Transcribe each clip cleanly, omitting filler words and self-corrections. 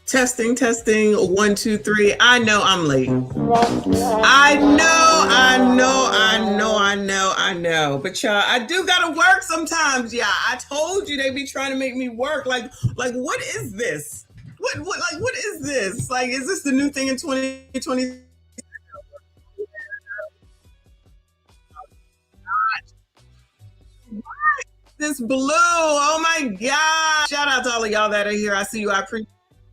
Testing, testing, 1, 2, 3. I know I'm late. I know. But y'all, I do gotta work sometimes, yeah. I told you they be trying to make me work. Like what is this? What is this? Like, is this the new thing in 2020? This blue. Oh my God. Shout out to all of y'all that are here. I see you. I appreciate.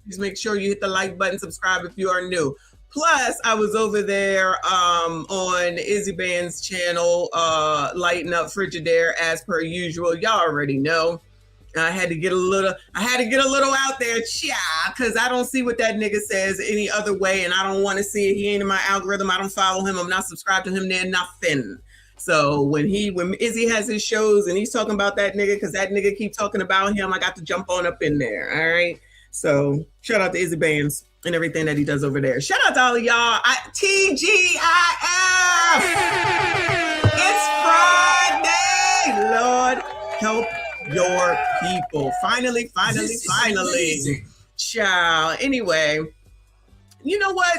Please make sure you hit the like button, subscribe if you are new. Plus, I was over there on Izzy Band's channel, lighting up Frigidaire as per usual. Y'all already know. I had to get a little out there, because I don't see what that nigga says any other way, and I don't want to see it. He ain't in my algorithm. I don't follow him. I'm not subscribed to him. There, nothing. So when Izzy has his shows and he's talking about that nigga, because that nigga keep talking about him, I got to jump on up in there. All right. So shout out to Izzy Bands and everything that he does over there. Shout out to all of y'all. TGIF. It's Friday. Lord, help your people. Finally. Ciao. Anyway, you know what?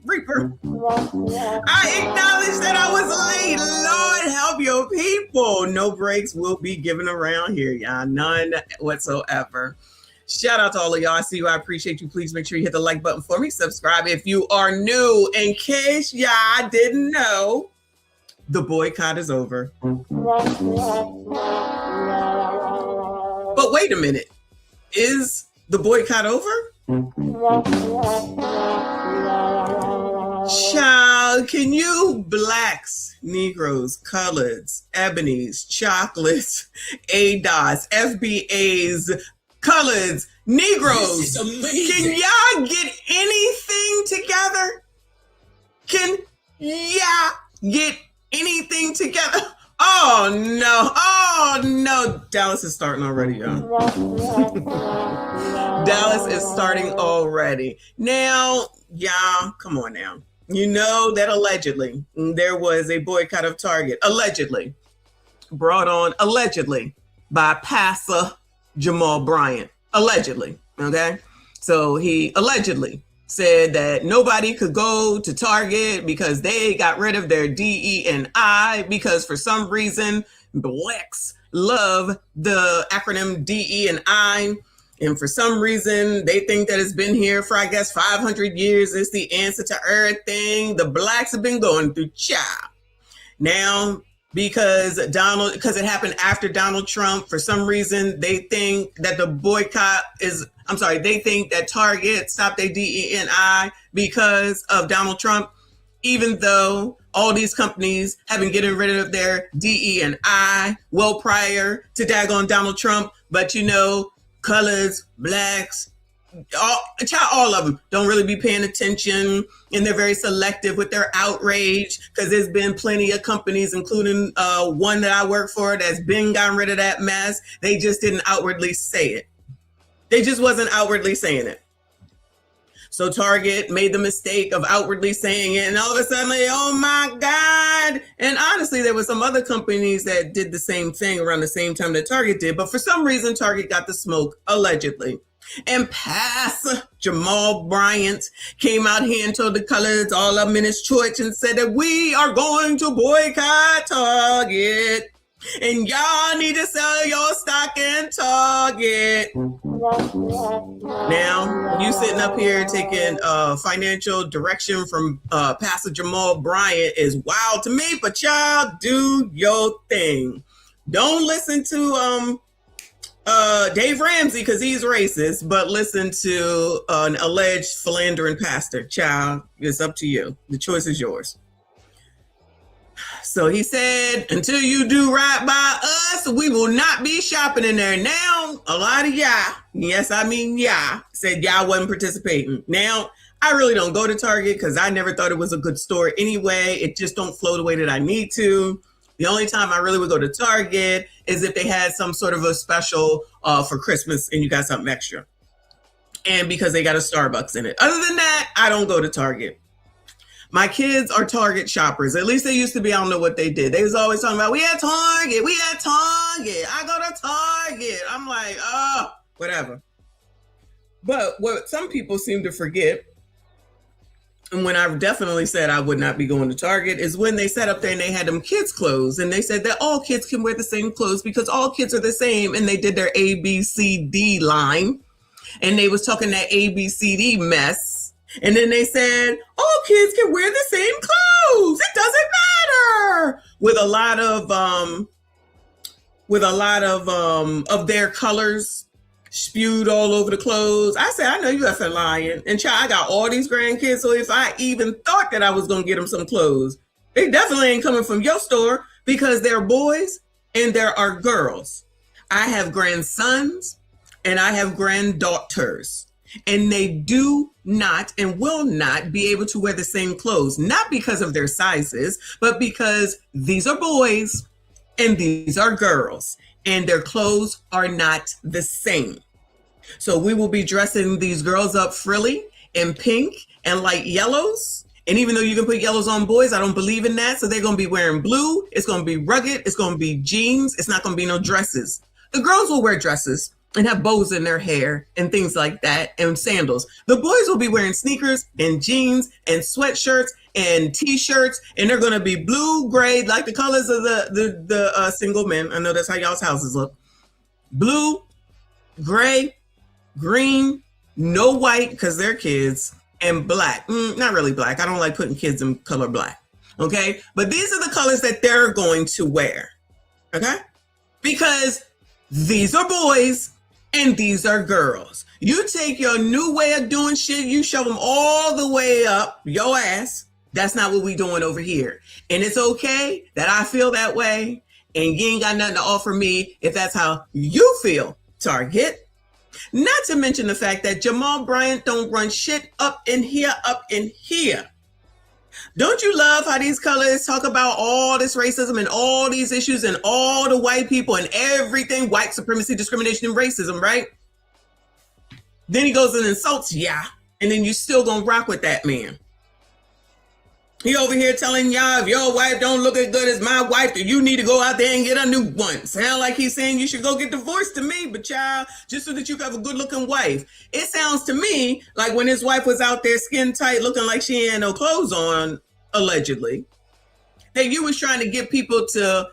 Reaper. I acknowledge that I was late. Lord, help your people. No breaks will be given around here, y'all. None whatsoever. Shout out to all of y'all. I see you. I appreciate you. Please make sure you hit the like button for me. Subscribe if you are new. In case y'all didn't know, the boycott is over. But wait a minute. Is the boycott over? Child, can you blacks, Negroes, coloreds, ebonies, chocolates, ADOS, FBAs, coloreds, Negroes, can y'all get anything together? Can y'all get anything together? Oh no. Dallas is starting already, y'all. Dallas is starting already. Now, y'all, come on now. You know that allegedly there was a boycott of Target, allegedly brought on by Pastor Jamal Bryant, allegedly. Okay. So he allegedly said that nobody could go to Target because they got rid of their DE&I because for some reason blacks love the acronym DE&I. And for some reason, they think that it's been here for, I guess, 500 years. It's the answer to everything the blacks have been going through. Now, because it happened after Donald Trump, for some reason, they think that they think that Target stopped their DE&I because of Donald Trump, even though all these companies have been getting rid of their DE&I well prior to daggone Donald Trump. But colors, blacks, all of them don't really be paying attention, and they're very selective with their outrage because there's been plenty of companies, including one that I work for, that's been gotten rid of that mess. They just didn't outwardly say it. They just wasn't outwardly saying it. So Target made the mistake of outwardly saying it, and all of a sudden, oh my God. And honestly, there were some other companies that did the same thing around the same time that Target did. But for some reason, Target got the smoke, allegedly. And Pastor Jamal Bryant came out here and told the colors all up in his church and said that we are going to boycott Target. And y'all need to sell your stock in Target. Now, you sitting up here taking financial direction from Pastor Jamal Bryant is wild to me, but y'all do your thing. Don't listen to Dave Ramsey because he's racist, but listen to an alleged philandering pastor. Child, it's up to you. The choice is yours. So he said, until you do right by us, we will not be shopping in there. Now, a lot of y'all, yes, I mean y'all, said y'all wasn't participating. Now, I really don't go to Target because I never thought it was a good store anyway. It just don't flow the way that I need to. The only time I really would go to Target is if they had some sort of a special for Christmas and you got something extra. And because they got a Starbucks in it. Other than that, I don't go to Target. My kids are Target shoppers. At least they used to be. I don't know what they did. They was always talking about, we at Target. I go to Target. I'm like, oh, whatever. But what some people seem to forget, and when I definitely said I would not be going to Target, is when they sat up there and they had them kids' clothes, and they said that all kids can wear the same clothes because all kids are the same, and they did their ABCD line, and they was talking that ABCD mess, and then they said all kids can wear the same clothes. It doesn't matter, with a lot of their colors spewed all over the clothes. I said, I know you effing lying. And child, I got all these grandkids, so if I even thought that I was going to get them some clothes, they definitely ain't coming from your store because they're boys and there are girls. I have grandsons and I have granddaughters, and they do not and will not be able to wear the same clothes, not because of their sizes, but because these are boys and these are girls, and their clothes are not the same. So we will be dressing these girls up frilly in pink and light yellows. And even though you can put yellows on boys, I don't believe in that. So they're going to be wearing blue. It's going to be rugged. It's going to be jeans. It's not going to be no dresses. The girls will wear dresses and have bows in their hair and things like that, and sandals. The boys will be wearing sneakers and jeans and sweatshirts and t-shirts, and they're going to be blue, gray, like the colors of the single men. I know that's how y'all's houses look. Blue, gray, green, no white because they're kids, and black. Not really black. I don't like putting kids in color black. Okay? But these are the colors that they're going to wear. Okay? Because these are boys and these are girls. You take your new way of doing shit, you shove them all the way up your ass. That's not what we doing over here. And it's okay that I feel that way, and you ain't got nothing to offer me if that's how you feel, Target. Not to mention the fact that Jamal Bryant don't run shit up in here. Don't you love how these colors talk about all this racism and all these issues and all the white people and everything, white supremacy, discrimination, and racism, right? Then he goes and insults ya, and then you still gonna rock with that man. He over here telling y'all, if your wife don't look as good as my wife, then you need to go out there and get a new one. Sound like he's saying you should go get divorced to me, but child, just so that you have a good looking wife. It sounds to me like when his wife was out there skin tight looking like she had no clothes on, allegedly, that you was trying to get people to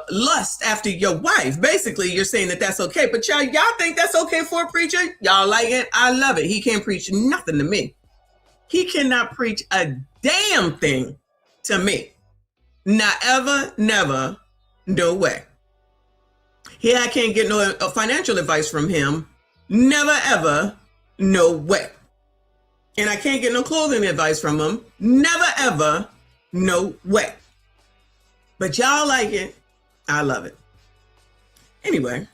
lust after your wife. Basically, you're saying that that's okay. But y'all think that's okay for a preacher? Y'all like it? I love it. He can't preach nothing to me. He cannot preach a damn thing to me. Not ever, never, no way. I can't get no financial advice from him. Never, ever, no way. And I can't get no clothing advice from him. Never, ever, no way. But y'all like it. I love it. Anyway,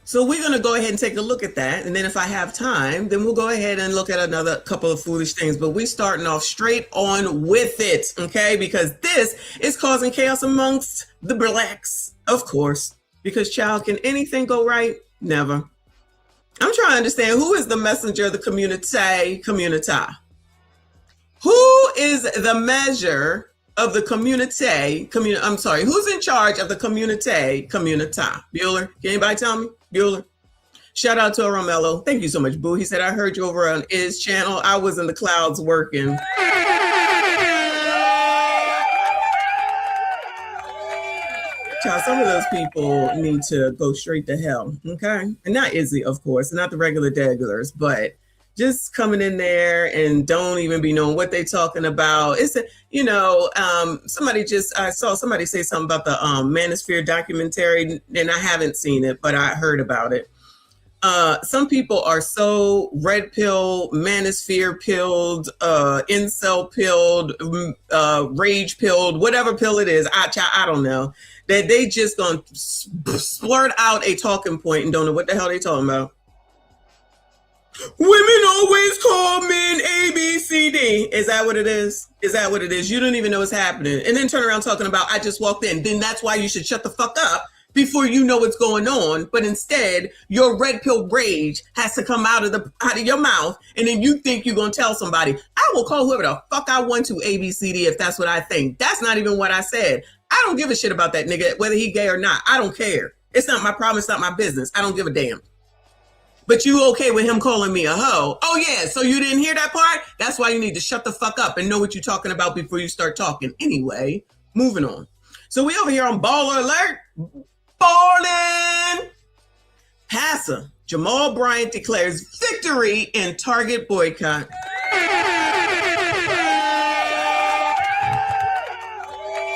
so we're going to go ahead and take a look at that. And then if I have time, then we'll go ahead and look at another couple of foolish things. But we're starting off straight on with it, okay? Because this is causing chaos amongst the blacks, of course. Because, child, can anything go right? Never. I'm trying to understand, who is the messenger of the community? Who is the measure of the community? Who's in charge of the community? Bueller? Can anybody tell me? Bueller? Shout out to Romello. Thank you so much, Boo. He said, I heard you over on his channel. I was in the clouds working. Child, some of those people need to go straight to hell, okay? And not Izzy, of course, not the regular degglers, but just coming in there and don't even be knowing what they talking about. It's, I saw somebody say something about the Manosphere documentary, and I haven't seen it, but I heard about it. Some people are so red pill, manosphere pilled, incel pilled, rage pilled, whatever pill it is, I don't know, that they just gonna splurt out a talking point and don't know what the hell they talking about. Women always call men A, B, C, D. Is that what it is? You don't even know what's happening. And then turn around talking about, I just walked in. Then that's why you should shut the fuck up before you know what's going on. But instead, your red pill rage has to come out of your mouth. And then you think you're going to tell somebody, I will call whoever the fuck I want to A, B, C, D if that's what I think. That's not even what I said. I don't give a shit about that nigga, whether he gay or not. I don't care. It's not my problem. It's not my business. I don't give a damn. But you okay with him calling me a hoe? Oh yeah, so you didn't hear that part? That's why you need to shut the fuck up and know what you're talking about before you start talking. Anyway, moving on. So we over here on Baller Alert. Ballin'! Passer Jamal Bryant declares victory in Target boycott.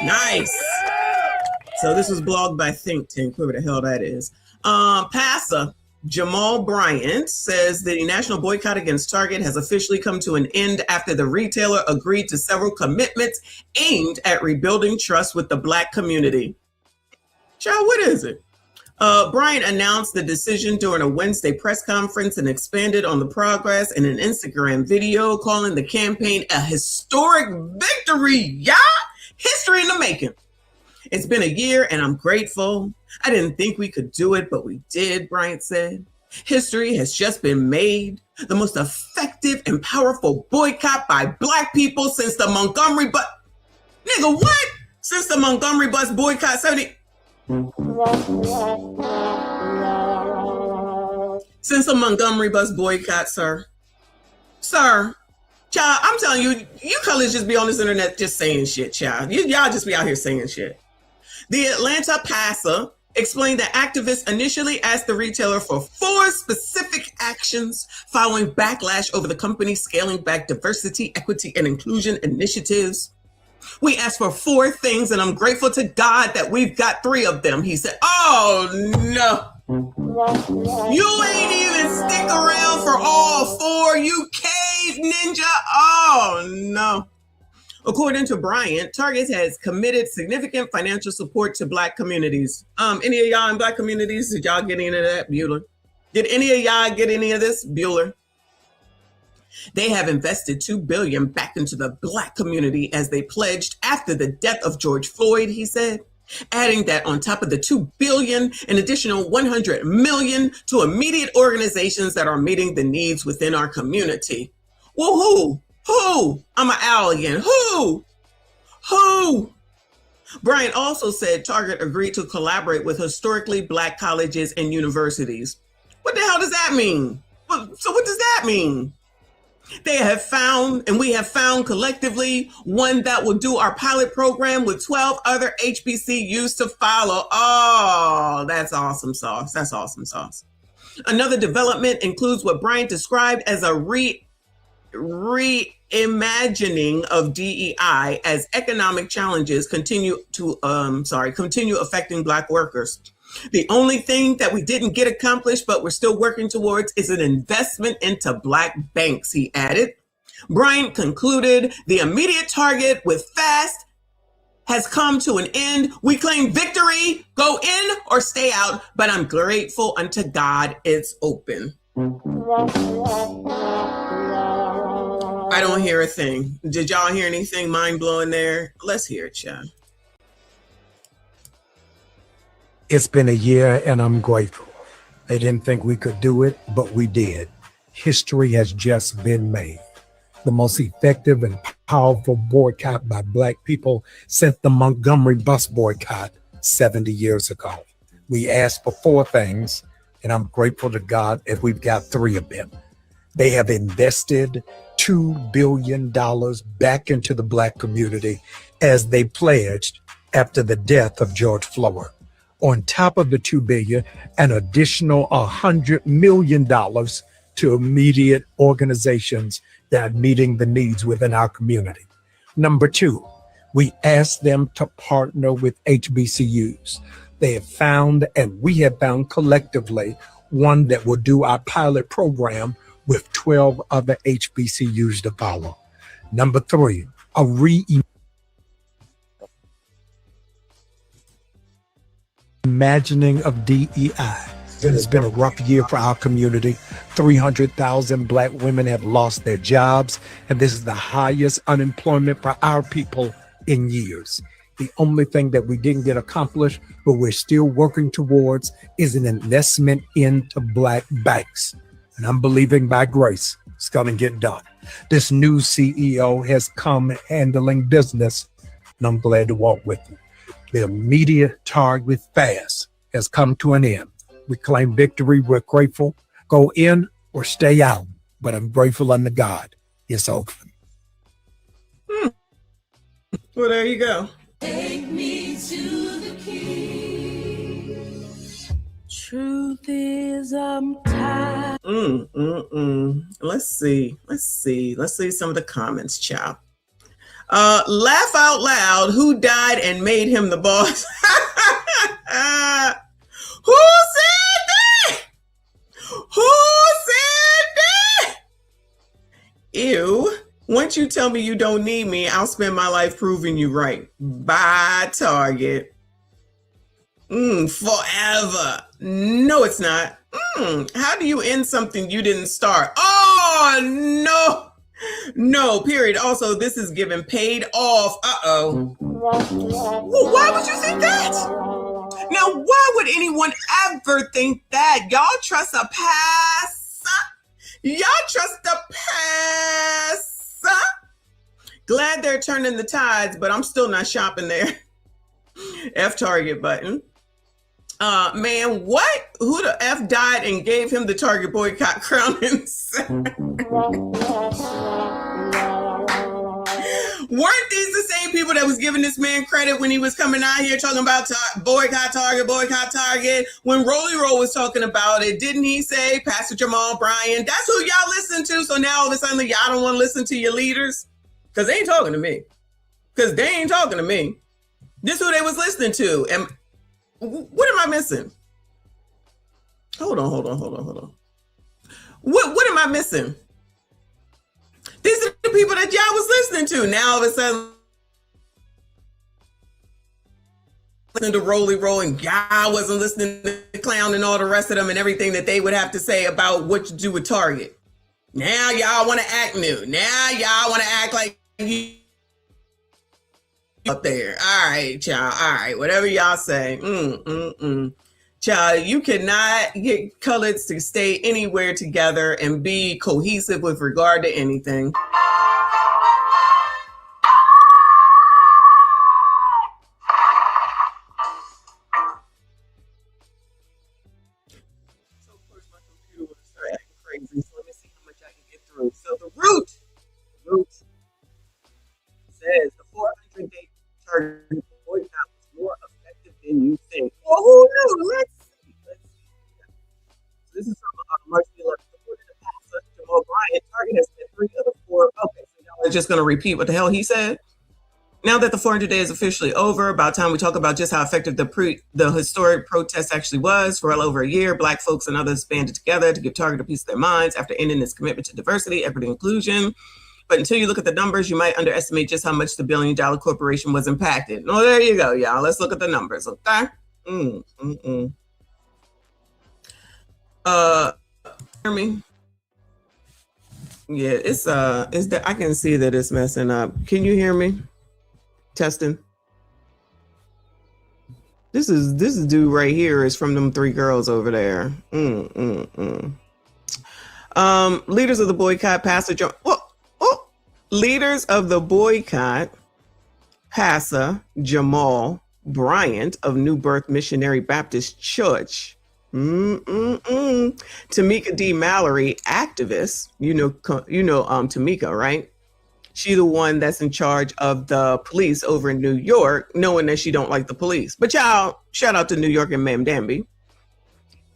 Nice. So this was blogged by Think Tank, whoever the hell that is. Passer Jamal Bryant says the national boycott against Target has officially come to an end after the retailer agreed to several commitments aimed at rebuilding trust with the Black community. Child, what is it? Bryant announced the decision during a Wednesday press conference and expanded on the progress in an Instagram video, calling the campaign a historic victory. Yeah, history in the making. It's been a year and I'm grateful. I didn't think we could do it, but we did, Bryant said. History has just been made. The most effective and powerful boycott by Black people since the Montgomery bus. Nigga, what? Since the Montgomery bus boycott 70. Since the Montgomery bus boycott, sir. Sir. Child, I'm telling you, you colors just be on this internet just saying shit, child. Y'all just be out here saying shit. The Atlanta Passer explained that activists initially asked the retailer for 4 specific actions following backlash over the company scaling back diversity, equity, and inclusion initiatives. We asked for 4 things, and I'm grateful to God that we've got 3 of them. He said, oh, no. You ain't even stick around for all 4, you cave ninja. Oh, no. According to Bryant, Target has committed significant financial support to Black communities. Any of y'all in Black communities, did y'all get any of that? Bueller. Did any of y'all get any of this? Bueller. They have invested $2 billion back into the Black community as they pledged after the death of George Floyd, he said, adding that on top of the $2 billion, an additional $100 million to immediate organizations that are meeting the needs within our community. Well, who? Who? I'm an owl again. Who? Bryant also said Target agreed to collaborate with historically Black colleges and universities. What the hell does that mean? So what does that mean? They have found, and we have found collectively, one that will do our pilot program with 12 other HBCUs to follow. Oh, that's awesome sauce. That's awesome sauce. Another development includes what Bryant described as a reimagining of DEI as economic challenges continue affecting Black workers. The only thing that we didn't get accomplished, but we're still working towards, is an investment into Black banks, he added. Bryant concluded, the immediate target with FAST has come to an end. We claim victory, go in or stay out, but I'm grateful unto God it's open. I don't hear a thing. Did y'all hear anything mind-blowing there? Let's hear it, child. It's been a year and I'm grateful. They didn't think we could do it, but we did. History has just been made. The most effective and powerful boycott by Black people since the Montgomery bus boycott 70 years ago. We asked for 4 things, and I'm grateful to God that we've got 3 of them. They have invested $2 billion back into the Black community as they pledged after the death of George Floyd. On top of the $2 billion, an additional $100 million to immediate organizations that are meeting the needs within our community. Number 2, we asked them to partner with HBCUs. They have found, and we have found collectively, one that will do our pilot program with 12 other HBCUs to follow. Number 3, a reimagining of DEI. It's been a rough year for our community. 300,000 Black women have lost their jobs, and this is the highest unemployment for our people in years. The only thing that we didn't get accomplished, but we're still working towards, is an investment into Black banks. And I'm believing by grace, it's going to get done. This new CEO has come handling business, and I'm glad to walk with him. The immediate target with FAST has come to an end. We claim victory. We're grateful. Go in or stay out. But I'm grateful unto God. It's open. Well, there you go. Take me to the king. Truth is, I'm tired. Let's see some of the comments, child. Laugh out loud. Who died and made him the boss? Who said that? Who said that? Ew. Once you tell me you don't need me, I'll spend my life proving you right. Bye, Target. Forever. No, it's not. How do you end something you didn't start? Oh, no. No, period. Also, this is given paid off. Uh-oh. Well, why would you think that? Now, why would anyone ever think that? Y'all trust a pass? Y'all trust a pass? Glad they're turning the tides, but I'm still not shopping there. F Target button. Man, what? Who the F died and gave him the Target boycott crown himself? Weren't these the same people that was giving this man credit when he was coming out here talking about boycott Target? When Rolly Roll was talking about it, didn't he say Pastor Jamal, Bryant? That's who y'all listen to. So now all of a sudden y'all don't want to listen to your leaders? Because they ain't talking to me. This is who they was listening to. And what am I missing? Hold on. What am I missing? These are the people that y'all was listening to. Now all of a sudden, listening to Rolly Roll, and y'all wasn't listening to Clown and all the rest of them and everything that they would have to say about what to do with Target. Now y'all want to act new. Now y'all want to act like you up there. All right, y'all. All right, whatever y'all say. Child, you cannot get coloreds to stay anywhere together and be cohesive with regard to anything. So of course my computer will start acting crazy. So let me see how much I can get through. So the root says the 400-day target boycott was more effective than you think. Well, who knew? Let's see. So this is from March 11th. According to Pastor Jamal Bryant, Target has spent 3 of the 4. Okay, so y'all are just going to repeat what the hell he said. Now that the 400 days is officially over, about time we talk about just how effective the historic protest actually was. For well over a year, Black folks and others banded together to give Target a piece of their minds after ending its commitment to diversity, equity, and inclusion. But until you look at the numbers, you might underestimate just how much the billion-dollar corporation was impacted. Oh, there you go, y'all. Let's look at the numbers, okay? Hear me? Yeah, it's that I can see that it's messing up. Can you hear me? Testing. This dude right here is from them 3 girls over there. Leaders of the boycott, Pastor leaders of the boycott, Pastor Jamal Bryant of New Birth Missionary Baptist Church. Tamika D. Mallory, activist. You know Tamika, right? She the one that's in charge of the police over in New York, knowing that she don't like the police. But y'all, shout out to New York and Ma'am Danby.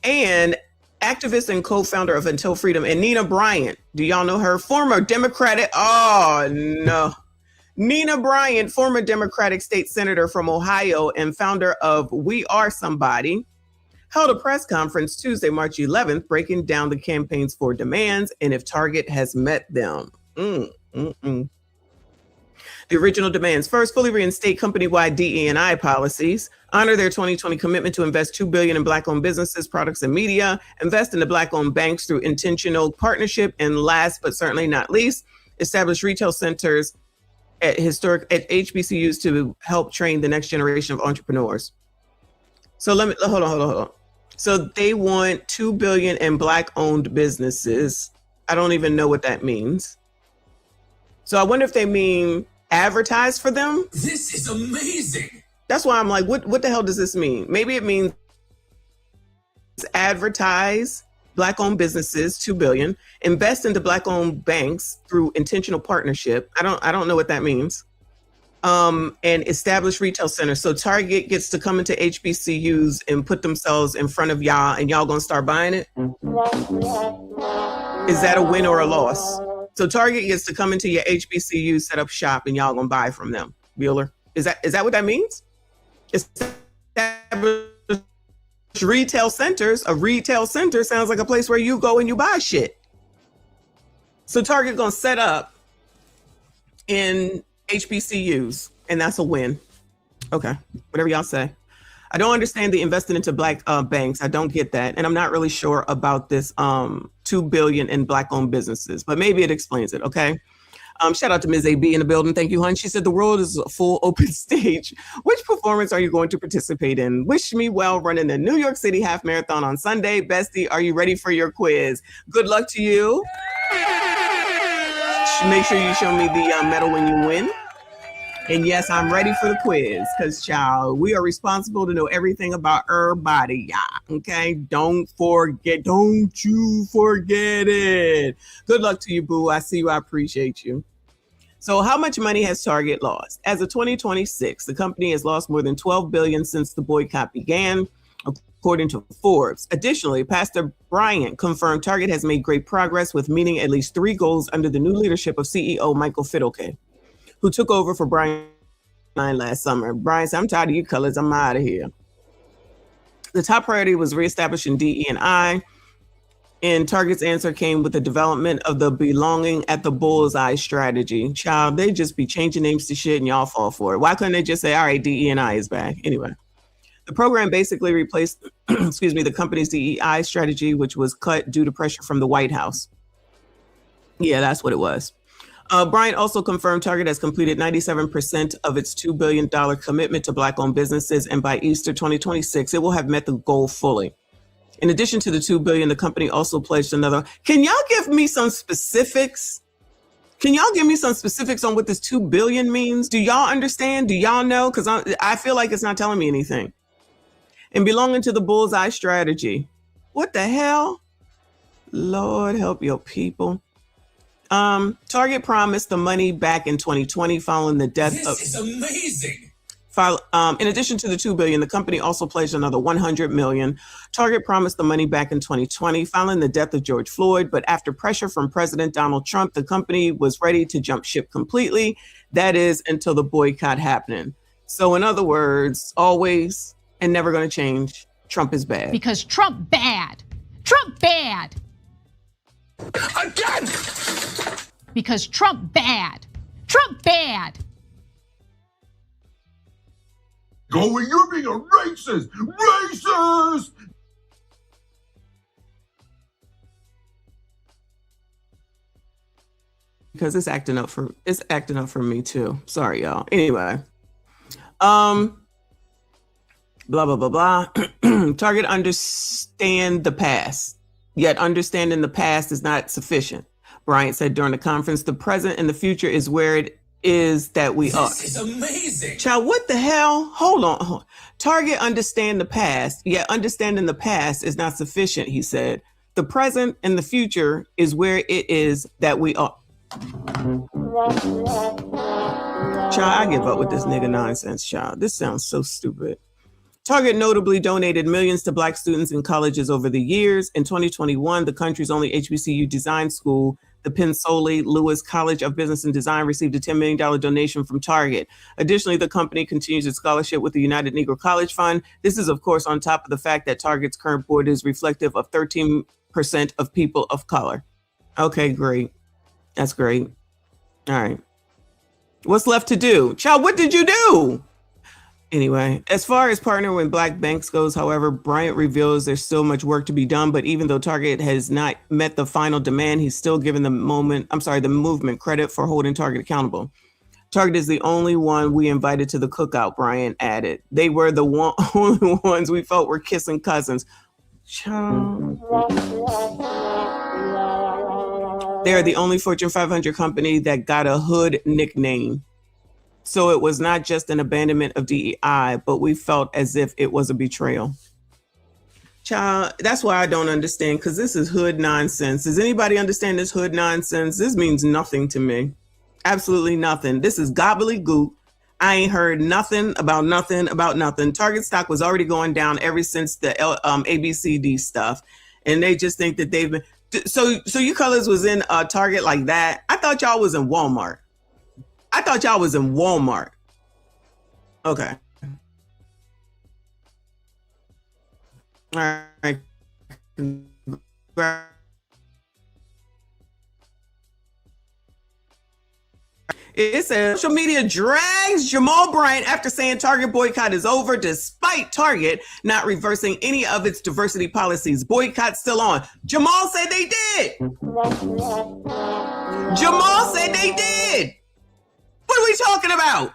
And activist and co-founder of Until Freedom, and Nina Bryant. Do y'all know her? Former Democratic. Oh, no. Nina Bryant, former Democratic state senator from Ohio and founder of We Are Somebody, held a press conference Tuesday, March 11th, breaking down the campaign's 4 demands and if Target has met them. The original demands: first, fully reinstate company-wide DE&I policies, honor their 2020 commitment to invest $2 billion in Black-owned businesses, products, and media, invest in the Black-owned banks through intentional partnership, and last but certainly not least, establish retail centers at HBCUs to help train the next generation of entrepreneurs. So hold on. So they want $2 billion in Black-owned businesses. I don't even know what that means. So I wonder if they mean advertise for them. This is amazing. That's why I'm like, what the hell does this mean? Maybe it means advertise Black-owned businesses, $2 billion. Invest into Black-owned banks through intentional partnership. I don't know what that means. And establish retail centers. So Target gets to come into HBCUs and put themselves in front of y'all, and y'all gonna start buying it. Is that a win or a loss? So Target gets to come into your HBCU, set up shop, and y'all gonna buy from them. Bueller, is that what that means? Establish retail centers. A retail center sounds like a place where you go and you buy shit. So Target gonna set up in HBCUs, and that's a win. Okay, whatever y'all say. I don't understand the investing into Black banks. I don't get that, and I'm not really sure about this $2 billion in Black-owned businesses, but maybe it explains it. Okay. Shout out to Ms. AB in the building. Thank you, hun. She said the world is a full open stage. Which performance are you going to participate in? Wish me well running the New York City Half Marathon on Sunday. Bestie, are you ready for your quiz? Good luck to you. Make sure you show me the medal when you win. And yes, I'm ready for the quiz because, child, we are responsible to know everything about everybody, y'all. Okay? Don't you forget it. Good luck to you, boo. I see you. I appreciate you. So how much money has Target lost? As of 2026, the company has lost more than $12 billion since the boycott began, according to Forbes. Additionally, Pastor Bryant confirmed Target has made great progress with meeting at least 3 goals under the new leadership of CEO Michael Fidelke, who took over for Bryant last summer. Bryant said, I'm tired of your colors. I'm out of here. The top priority was reestablishing DE&I, and Target's answer came with the development of the belonging at the bullseye strategy. Child, they just be changing names to shit and y'all fall for it. Why couldn't they just say, all right, DE&I is back? Anyway, the program basically replaced, the company's DEI strategy, which was cut due to pressure from the White House. Yeah, that's what it was. Bryant also confirmed Target has completed 97% of its $2 billion commitment to Black-owned businesses, and by Easter 2026, it will have met the goal fully. In addition to the $2 billion, the company also pledged another. Can y'all give me some specifics? Can y'all give me some specifics on what this $2 billion means? Do y'all understand? Do y'all know? Because I feel like it's not telling me anything. And belonging to the bullseye strategy. What the hell? Lord help your people. Target promised the money back in 2020 following the death of... This is amazing. In addition to the $2 billion, the company also pledged another $100 million. Target promised the money back in 2020 following the death of George Floyd, but after pressure from President Donald Trump, the company was ready to jump ship completely. That is until the boycott happened. So in other words, always and never going to change. Trump is bad. Because Trump bad. Trump bad. Again! Because Trump bad. Trump bad. Going, you're being a racist! Racist! Because it's acting up for me too. Sorry, y'all. Anyway. Blah, blah, blah, blah. Target understand the past. Yet understanding the past is not sufficient. Bryant said during the conference, the present and the future is where it is that we are. This is amazing. Child, what the hell? Hold on. Target understand the past, yet understanding the past is not sufficient, he said. The present and the future is where it is that we are. Child, I give up with this nigga nonsense, child. This sounds so stupid. Target notably donated millions to Black students in colleges over the years. In 2021, the country's only HBCU design school, the Pensole Lewis College of Business and Design, received a $10 million donation from Target. Additionally, the company continues its scholarship with the United Negro College Fund. This is, of course, on top of the fact that Target's current board is reflective of 13% of people of color. Okay, great. That's great. All right. What's left to do? Child, what did you do? Anyway, as far as partnering with Black banks goes, however, Bryant reveals there's still much work to be done, but even though Target has not met the final demand, he's still given the movement credit for holding Target accountable. Target is the only one we invited to the cookout, Bryant added. They were the only ones we felt were kissing cousins. They're the only Fortune 500 company that got a hood nickname. So it was not just an abandonment of DEI, but we felt as if it was a betrayal. Child, that's why I don't understand, because this is hood nonsense. Does anybody understand this hood nonsense? This means nothing to me. Absolutely nothing. This is gobbledygook. I ain't heard nothing about nothing about nothing. Target stock was already going down ever since the ABCD stuff. And they just think that they've been... So you colors was in Target like that? I thought y'all was in Walmart. Okay. All right. It says social media drags Jamal Bryant after saying Target boycott is over, despite Target not reversing any of its diversity policies. Boycott still on. Jamal said they did. What are we talking about?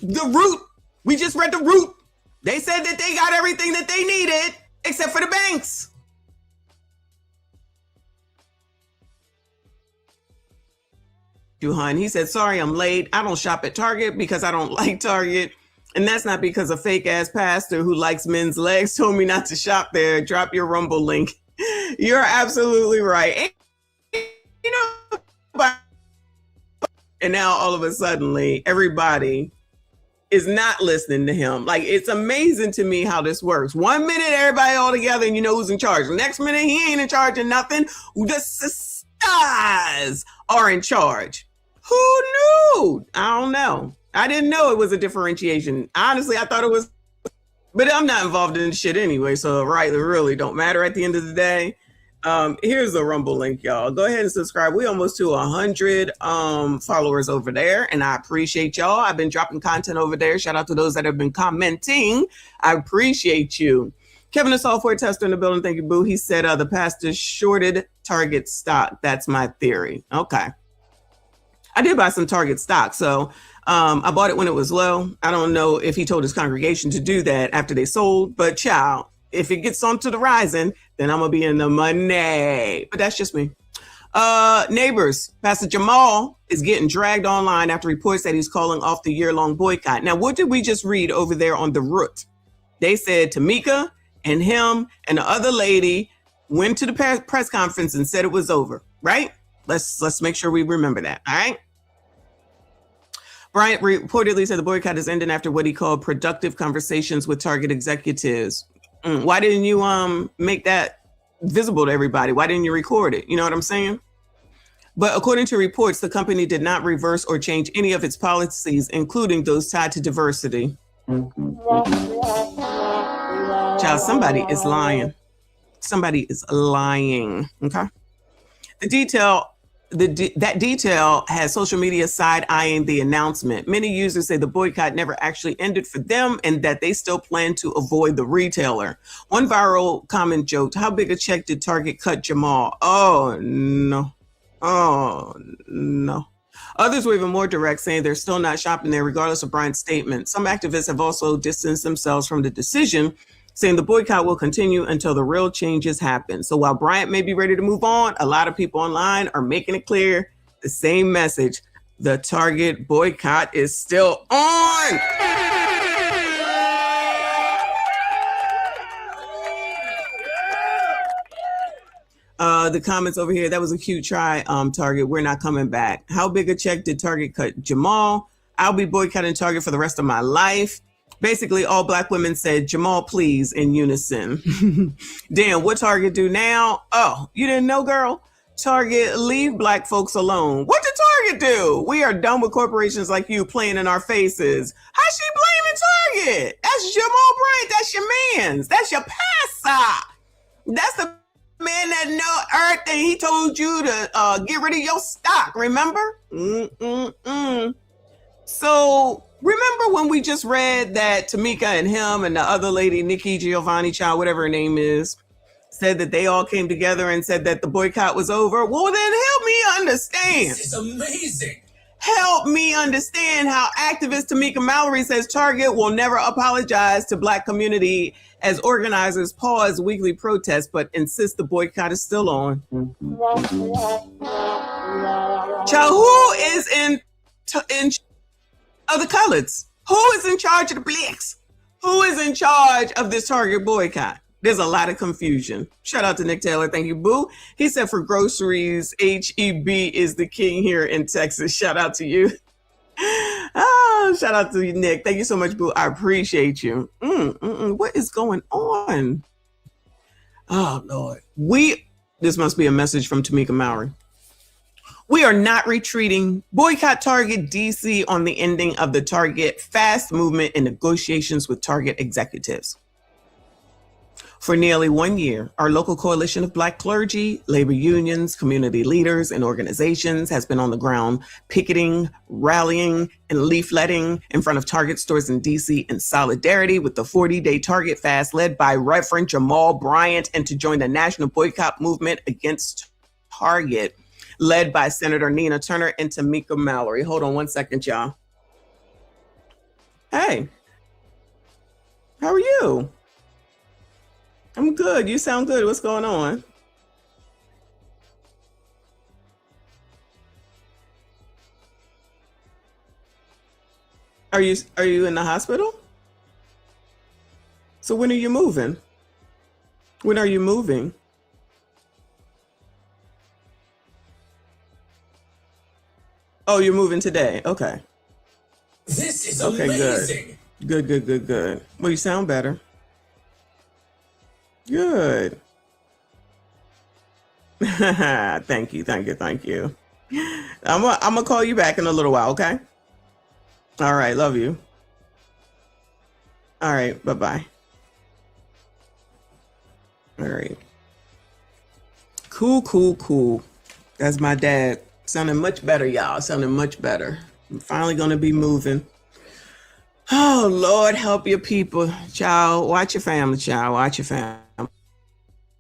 The root. We just read the root. They said that they got everything that they needed except for the banks. He said, sorry, I'm late. I don't shop at Target because I don't like Target. And that's not because a fake ass pastor who likes men's legs told me not to shop there. Drop your Rumble link. You're absolutely right. And now all of a sudden, everybody is not listening to him. Like, it's amazing to me how this works. 1 minute, everybody all together and you know who's in charge. The next minute, he ain't in charge of nothing. The SISTAS are in charge. Who knew? I don't know. I didn't know it was a differentiation. Honestly, I thought it was, but I'm not involved in shit anyway. So it really don't matter at the end of the day. Here's the Rumble link, y'all. Go ahead and subscribe. We almost to 100 followers over there, and I appreciate y'all. I've been dropping content over there. Shout out to those that have been commenting. I appreciate you. Kevin, a software tester in the building. Thank you, boo. He said the pastor shorted Target stock. That's my theory. Okay. I did buy some Target stock, so I bought it when it was low. I don't know if he told his congregation to do that after they sold, but child, if it gets onto the rising, then I'm gonna be in the money. But that's just me. Neighbors, Pastor Jamal is getting dragged online after reports that he's calling off the year-long boycott. Now, what did we just read over there on the root? They said Tamika and him and the other lady went to the press conference and said it was over, right? Let's make sure we remember that, all right? Bryant reportedly said the boycott is ending after what he called productive conversations with Target executives. Why didn't you make that visible to everybody? Why didn't you record it? You know what I'm saying? But according to reports, the company did not reverse or change any of its policies, including those tied to diversity. Child, somebody is lying. Somebody is lying. Okay. That detail has social media side-eyeing the announcement. Many users say the boycott never actually ended for them and that they still plan to avoid the retailer. One viral comment joked, how big a check did Target cut Jamal? Oh, no. Others were even more direct, saying they're still not shopping there regardless of Bryant's statement. Some activists have also distanced themselves from the decision, saying the boycott will continue until the real changes happen. So while Bryant may be ready to move on, a lot of people online are making it clear the same message. The Target boycott is still on. The comments over here, that was a cute try, Target. We're not coming back. How big a check did Target cut Jamal? I'll be boycotting Target for the rest of my life. Basically, all Black women said, Jamal, please, in unison. Damn, what Target do now? Oh, you didn't know, girl? Target, leave Black folks alone. What did Target do? We are done with corporations like you playing in our faces. How's she blaming Target? That's Jamal Bryant. That's your mans. That's your pastor. That's the man that know everything. He told you to get rid of your stock, remember? So... remember when we just read that Tamika and him and the other lady, Nikki Giovanni Child, whatever her name is, said that they all came together and said that the boycott was over? Well, then help me understand. This is amazing. Help me understand how activist Tamika Mallory says Target will never apologize to Black community as organizers pause weekly protests, but insist the boycott is still on. Child, who is in of the coloreds? Who is in charge of the Blacks? Who is in charge of this Target boycott? There's a lot of confusion. Shout out to Nick Taylor. Thank you, Boo. He said for groceries, HEB is the king here in Texas. Shout out to you. Oh, shout out to you, Nick. Thank you so much, Boo. I appreciate you. What is going on? Oh, Lord. This must be a message from Tamika Mallory. We are not retreating. Boycott Target DC on the ending of the Target fast movement in negotiations with Target executives. For nearly 1 year, our local coalition of Black clergy, labor unions, community leaders, and organizations has been on the ground picketing, rallying, and leafletting in front of Target stores in DC in solidarity with the 40-day Target fast led by Reverend Jamal Bryant and to join the national boycott movement against Target led by Senator Nina Turner and Tamika Mallory. Hold on one second, y'all. Hey, how are you? I'm good. You sound good. What's going on? Are you in the hospital? So when are you moving? When are you moving? Oh, you're moving today. Okay. This is Okay, amazing. Good. Well, you sound better. Good. Thank you. I'm gonna call you back in a little while, okay? All right, love you. All right, bye-bye. All right. Cool. That's my dad. Sounding much better, y'all. Sounding much better. I'm finally gonna be moving. Oh, Lord, help your people. Child, watch your family, child. Watch your family.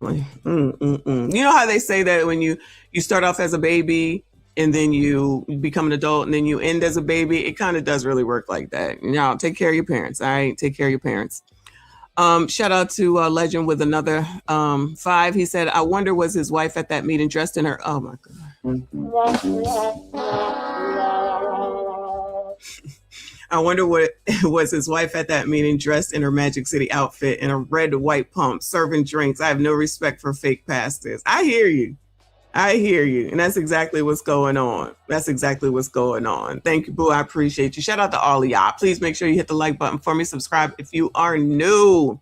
You know how they say that when you start off as a baby and then you become an adult and then you end as a baby? It kind of does really work like that. Now, take care of your parents, all right? Take care of your parents. Shout out to Legend with another 5. He said, I wonder was his wife at that meeting dressed in her... Oh, my God. I wonder what was his wife at that meeting dressed in her Magic City outfit in a red to white pump, serving drinks. I have no respect for fake pastors. I hear you. And that's exactly what's going on. Thank you, Boo. I appreciate you. Shout out to all of y'all. Please make sure you hit the like button for me. Subscribe if you are new.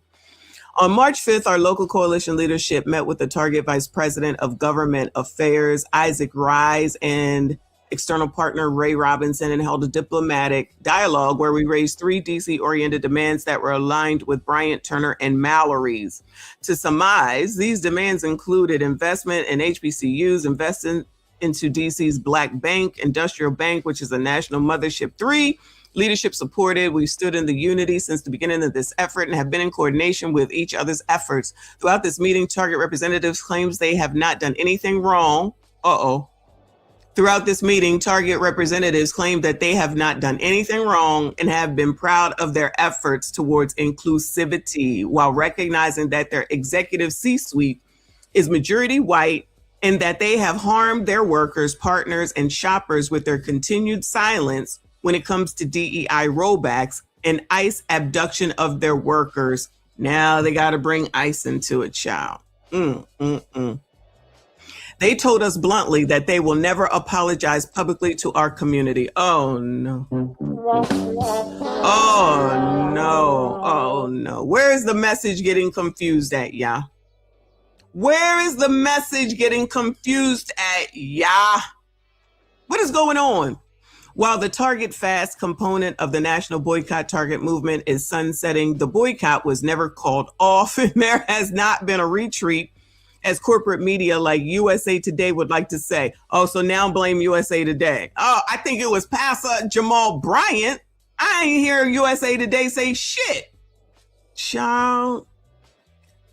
On March 5th, our local coalition leadership met with the Target Vice President of Government Affairs, Isaac Rise, and external partner Ray Robinson and held a diplomatic dialogue where we raised 3 DC-oriented demands that were aligned with Bryant, Turner, and Mallory's. To surmise, these demands included investment in HBCUs, investment into DC's Black Bank, Industrial Bank, which is a national mothership. 3, leadership supported. We've stood in the unity since the beginning of this effort and have been in coordination with each other's efforts. Throughout this meeting, Target representatives claims they have not done anything wrong. Throughout this meeting, Target representatives claimed that they have not done anything wrong and have been proud of their efforts towards inclusivity while recognizing that their executive C-suite is majority white and that they have harmed their workers, partners, and shoppers with their continued silence when it comes to DEI rollbacks and ICE abduction of their workers. Now they got to bring ICE into it, child. They told us bluntly that they will never apologize publicly to our community. Oh, no. Where is the message getting confused at, y'all? What is going on? While the Target Fast component of the National Boycott Target movement is sunsetting, the boycott was never called off, and there has not been a retreat, as corporate media like USA Today would like to say. Oh, so now blame USA Today. Oh, I think it was Pastor Jamal Bryant. I ain't hear USA Today say shit. Child.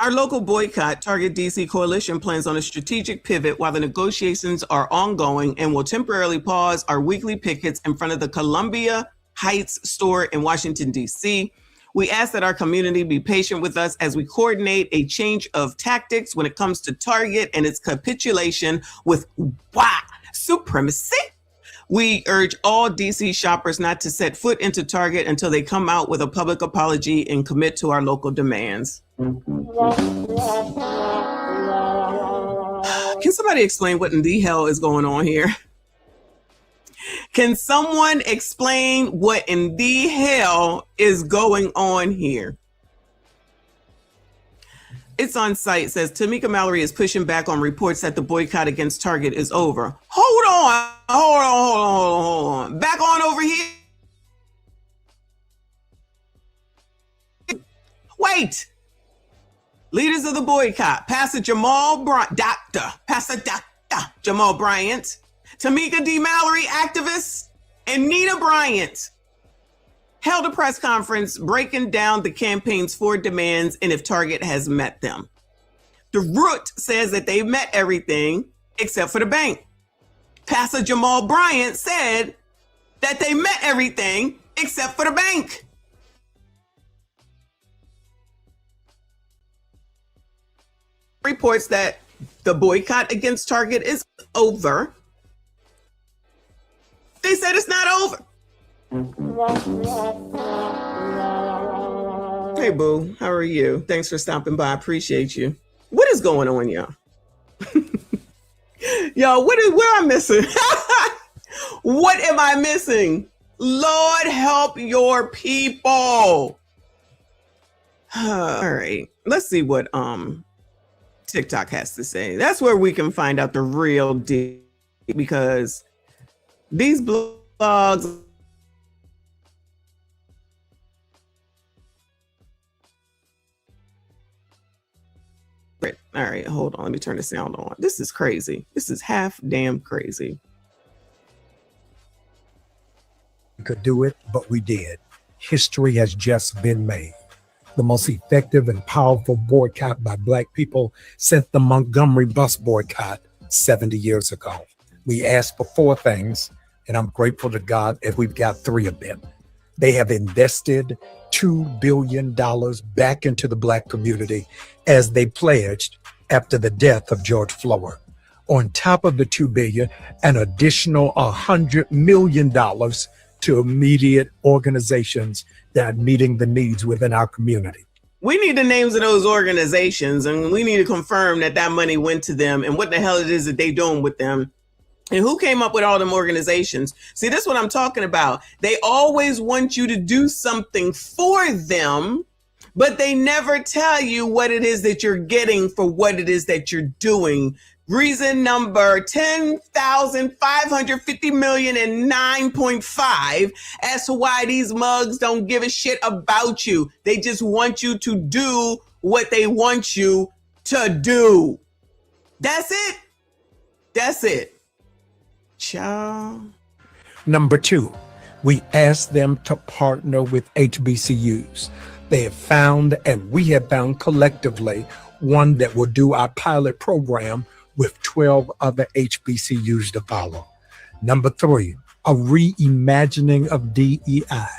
Our local boycott Target DC coalition plans on a strategic pivot while the negotiations are ongoing and will temporarily pause our weekly pickets in front of the Columbia Heights store in Washington, D.C. We ask that our community be patient with us as we coordinate a change of tactics when it comes to Target and its capitulation with white supremacy. We urge all DC shoppers not to set foot into Target until they come out with a public apology and commit to our local demands. Can somebody explain what in the hell is going on here? Can someone explain what in the hell is going on here? It's on site. It says Tamika Mallory is pushing back on reports that the boycott against Target is over. Hold on. Back on over here. Wait. Leaders of the boycott, Pastor Jamal Bryant, Pastor Jamal Bryant, Tamika D. Mallory, activist, and Nina Bryant held a press conference breaking down the campaign's 4 demands and if Target has met them. The Root says that they met everything except for the bank. Pastor Jamal Bryant said that they met everything except for the bank. Reports that the boycott against Target is over. They said it's not over. Hey, boo, how are you? Thanks for stopping by. I appreciate you. What is going on, y'all? Y'all, what am I missing? What am I missing? Lord, help your people. All right, let's see what TikTok has to say. That's where we can find out the real deal, because these blogs. All right, hold on. Let me turn the sound on. This is crazy. This is half damn crazy. We could do it, but we did. History has just been made. The most effective and powerful boycott by Black people since the Montgomery bus boycott 70 years ago. We asked for 4 things, and I'm grateful to God that we've got 3 of them. They have invested $2 billion back into the Black community as they pledged after the death of George Floyd. On top of the $2 billion, an additional $100 million to immediate organizations that are meeting the needs within our community. We need the names of those organizations, and we need to confirm that that money went to them and what the hell it is that they doing with them. And who came up with all them organizations? See, this is what I'm talking about. They always want you to do something for them, but they never tell you what it is that you're getting for what it is that you're doing. Reason number 10,550,009.5 as to why these mugs don't give a shit about you. They just want you to do what they want you to do. That's it. That's it. Ciao. Number 2, we asked them to partner with HBCUs. They have found, and we have found collectively, one that will do our pilot program with 12 other HBCUs to follow. Number 3, a reimagining of DEI.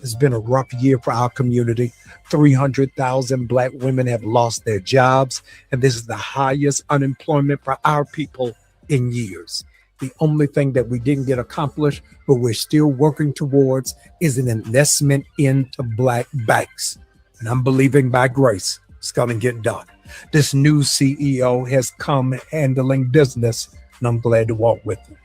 It's been a rough year for our community. 300,000 Black women have lost their jobs, and this is the highest unemployment for our people in years. The only thing that we didn't get accomplished, but we're still working towards, is an investment into Black banks. And I'm believing by grace, it's going to get done. This new CEO has come handling business, and I'm glad to walk with him.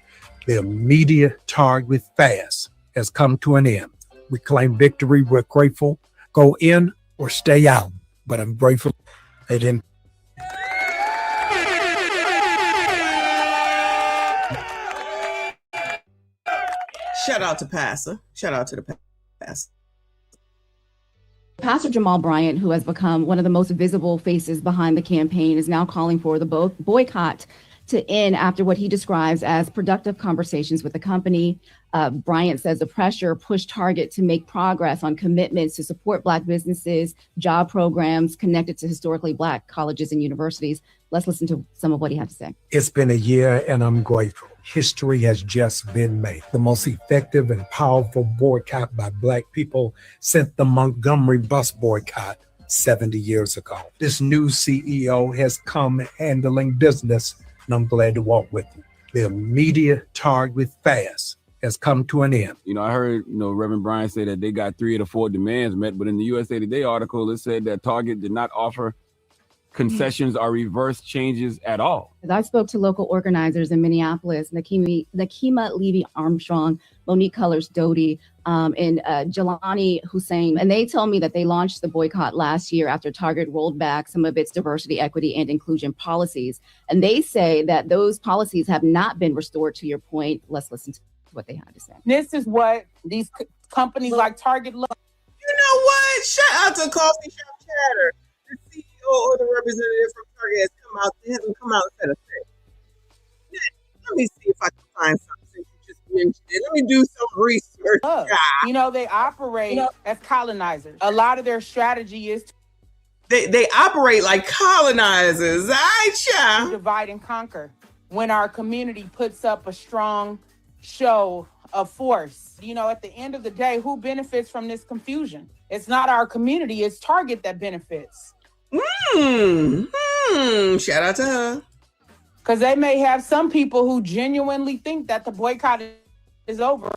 The immediate target fast has come to an end. We claim victory. We're grateful. Go in or stay out. But I'm grateful they didn't. Shout out to Pastor. Shout out to the Pastor. Pastor Jamal Bryant, who has become one of the most visible faces behind the campaign, is now calling for the boycott to end after what he describes as productive conversations with the company. Bryant says the pressure pushed Target to make progress on commitments to support Black businesses, job programs connected to historically Black colleges and universities. Let's listen to some of what he had to say. It's been a year, and I'm grateful. History has just been made. The most effective and powerful boycott by Black people since the Montgomery bus boycott 70 years ago. This new CEO has come handling business, and I'm glad to walk with him. The immediate target fast has come to an end. You know, I heard, Reverend Bryant say that they got 3 of the 4 demands met, but in the USA Today article, it said that Target did not offer concessions or reverse changes at all. I spoke to local organizers in Minneapolis, Nakima Levy-Armstrong, Monique Cullors-Doty, and Jelani Hussein, and they told me that they launched the boycott last year after Target rolled back some of its diversity, equity, and inclusion policies. And they say that those policies have not been restored, to your point. Let's listen to what they had to say. This is what these companies like Target look. You know what? Shout out to Coffee Shop Chatter. The CEO or the representative from Target hasn't come out and said a thing. Let me see if I can find something since you just mentioned it. Let me do some research. Look, you know, they operate as colonizers. A lot of their strategy is to They operate like colonizers. Aisha. divide and conquer. When our community puts up a strong show of force, you know, at the end of the day, who benefits from this confusion? It's not our community, it's Target that benefits. Shout out to her. Because they may have some people who genuinely think that the boycott is over,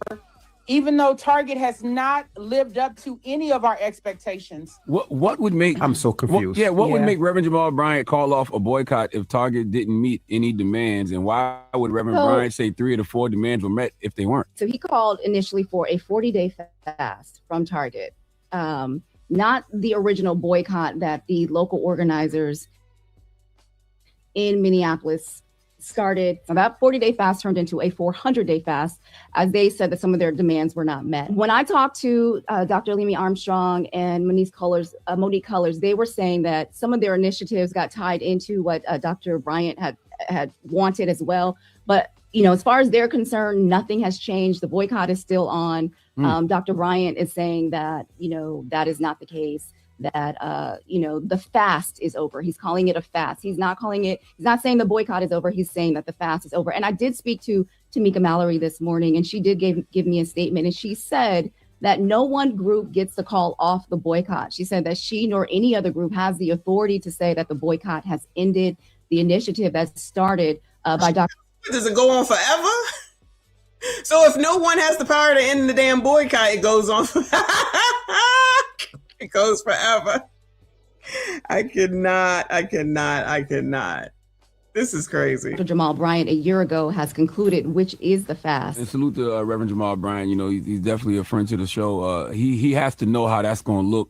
even though Target has not lived up to any of our expectations. What would make I'm so confused. What would make Reverend Jamal Bryant call off a boycott if Target didn't meet any demands? And why would Reverend Bryant say 3 of the 4 demands were met if they weren't? So he called initially for a 40-day fast from Target, not the original boycott that the local organizers in Minneapolis started. So that 40-day fast turned into a 400-day fast, as they said that some of their demands were not met. When I talked to Dr. Levy-Armstrong and Monique Cullors, they were saying that some of their initiatives got tied into what Dr. Bryant had wanted as well. But, you know, as far as they're concerned, nothing has changed. The boycott is still on. Dr. Bryant is saying that, you know, that is not the case, that, you know, the fast is over. He's calling it a fast. He's not saying the boycott is over. He's saying that the fast is over. And I did speak to Tamika Mallory this morning, and she did give me a statement, and she said that no one group gets to call off the boycott. She said that she nor any other group has the authority to say that the boycott has ended. The initiative that started by Dr. Does it go on forever? So if no one has the power to end the damn boycott, it goes on. It goes forever. I cannot. This is crazy. Dr. Jamal Bryant a year ago has concluded, which is the fast. And salute to Reverend Jamal Bryant. You know, he's definitely a friend to the show. He has to know how that's going to look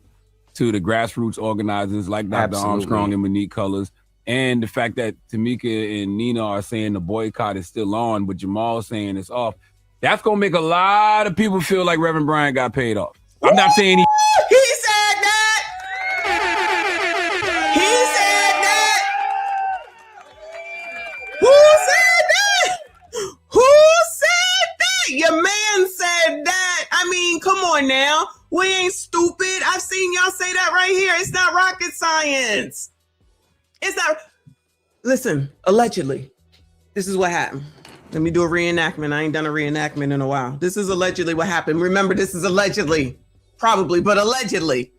to the grassroots organizers like Dr. Armstrong and Monique Cullors. And the fact that Tamika and Nina are saying the boycott is still on, but Jamal saying it's off. That's going to make a lot of people feel like Reverend Bryant got paid off. I'm not saying he said that. He said that. Who said that? Who said that? Your man said that. I mean, come on now. We ain't stupid. I've seen y'all say that right here. It's not rocket science. It's not. Listen, allegedly, this is what happened. Let me do a reenactment. I ain't done a reenactment in a while. This is allegedly what happened. Remember, this is allegedly. Probably, but allegedly.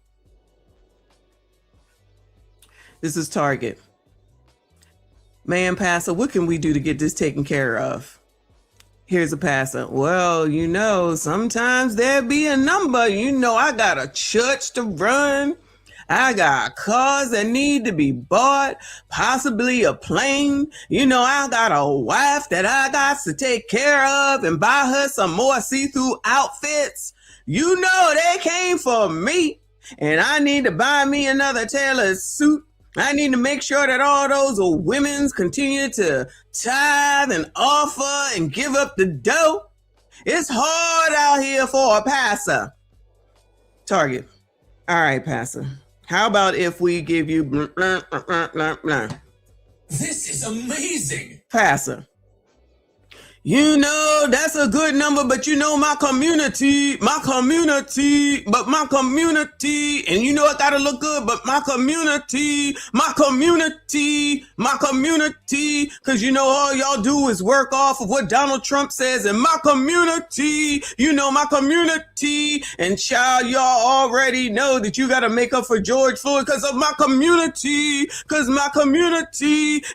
This is Target. Man, Pastor, what can we do to get this taken care of? Here's a pastor. Well, you know, sometimes there be a number. You know, I got a church to run. I got cars that need to be bought, possibly a plane. You know, I got a wife that I got to take care of and buy her some more see-through outfits. You know, they came for me, and I need to buy me another tailored suit. I need to make sure that all those women continue to tithe and offer and give up the dough. It's hard out here for a pastor. Target. All right, pastor. How about if we give you blah, blah, blah, blah, blah. This is amazing. Pastor. You know, that's a good number, but you know, my community, and you know, it gotta look good, but my community, cause you know, all y'all do is work off of what Donald Trump says in my community, you know, my community, and child, y'all already know that you gotta make up for George Floyd cause of my community,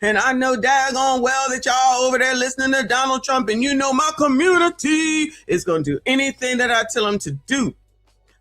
and I know daggone well that y'all over there listening to Donald Trump, and you know my community is going to do anything that I tell them to do.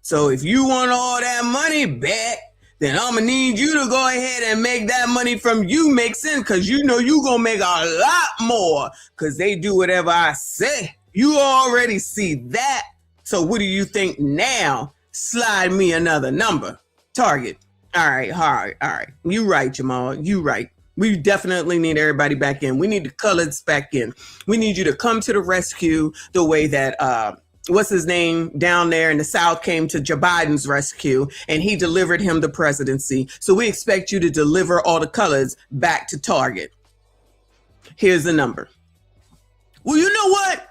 So if you want all that money back then I'm gonna need you to go ahead and make that money from you make sense, because you know you gonna make a lot more because they do whatever I say. You already see that. So what do you think now? Slide me another number. Target. All right. You right, Jamal. You right. We definitely need everybody back in. We need the coloreds back in. We need you to come to the rescue the way that what's his name down there in the South came to Joe Biden's rescue, and he delivered him the presidency. So we expect you to deliver all the colors back to Target. Here's the number. Well, you know what?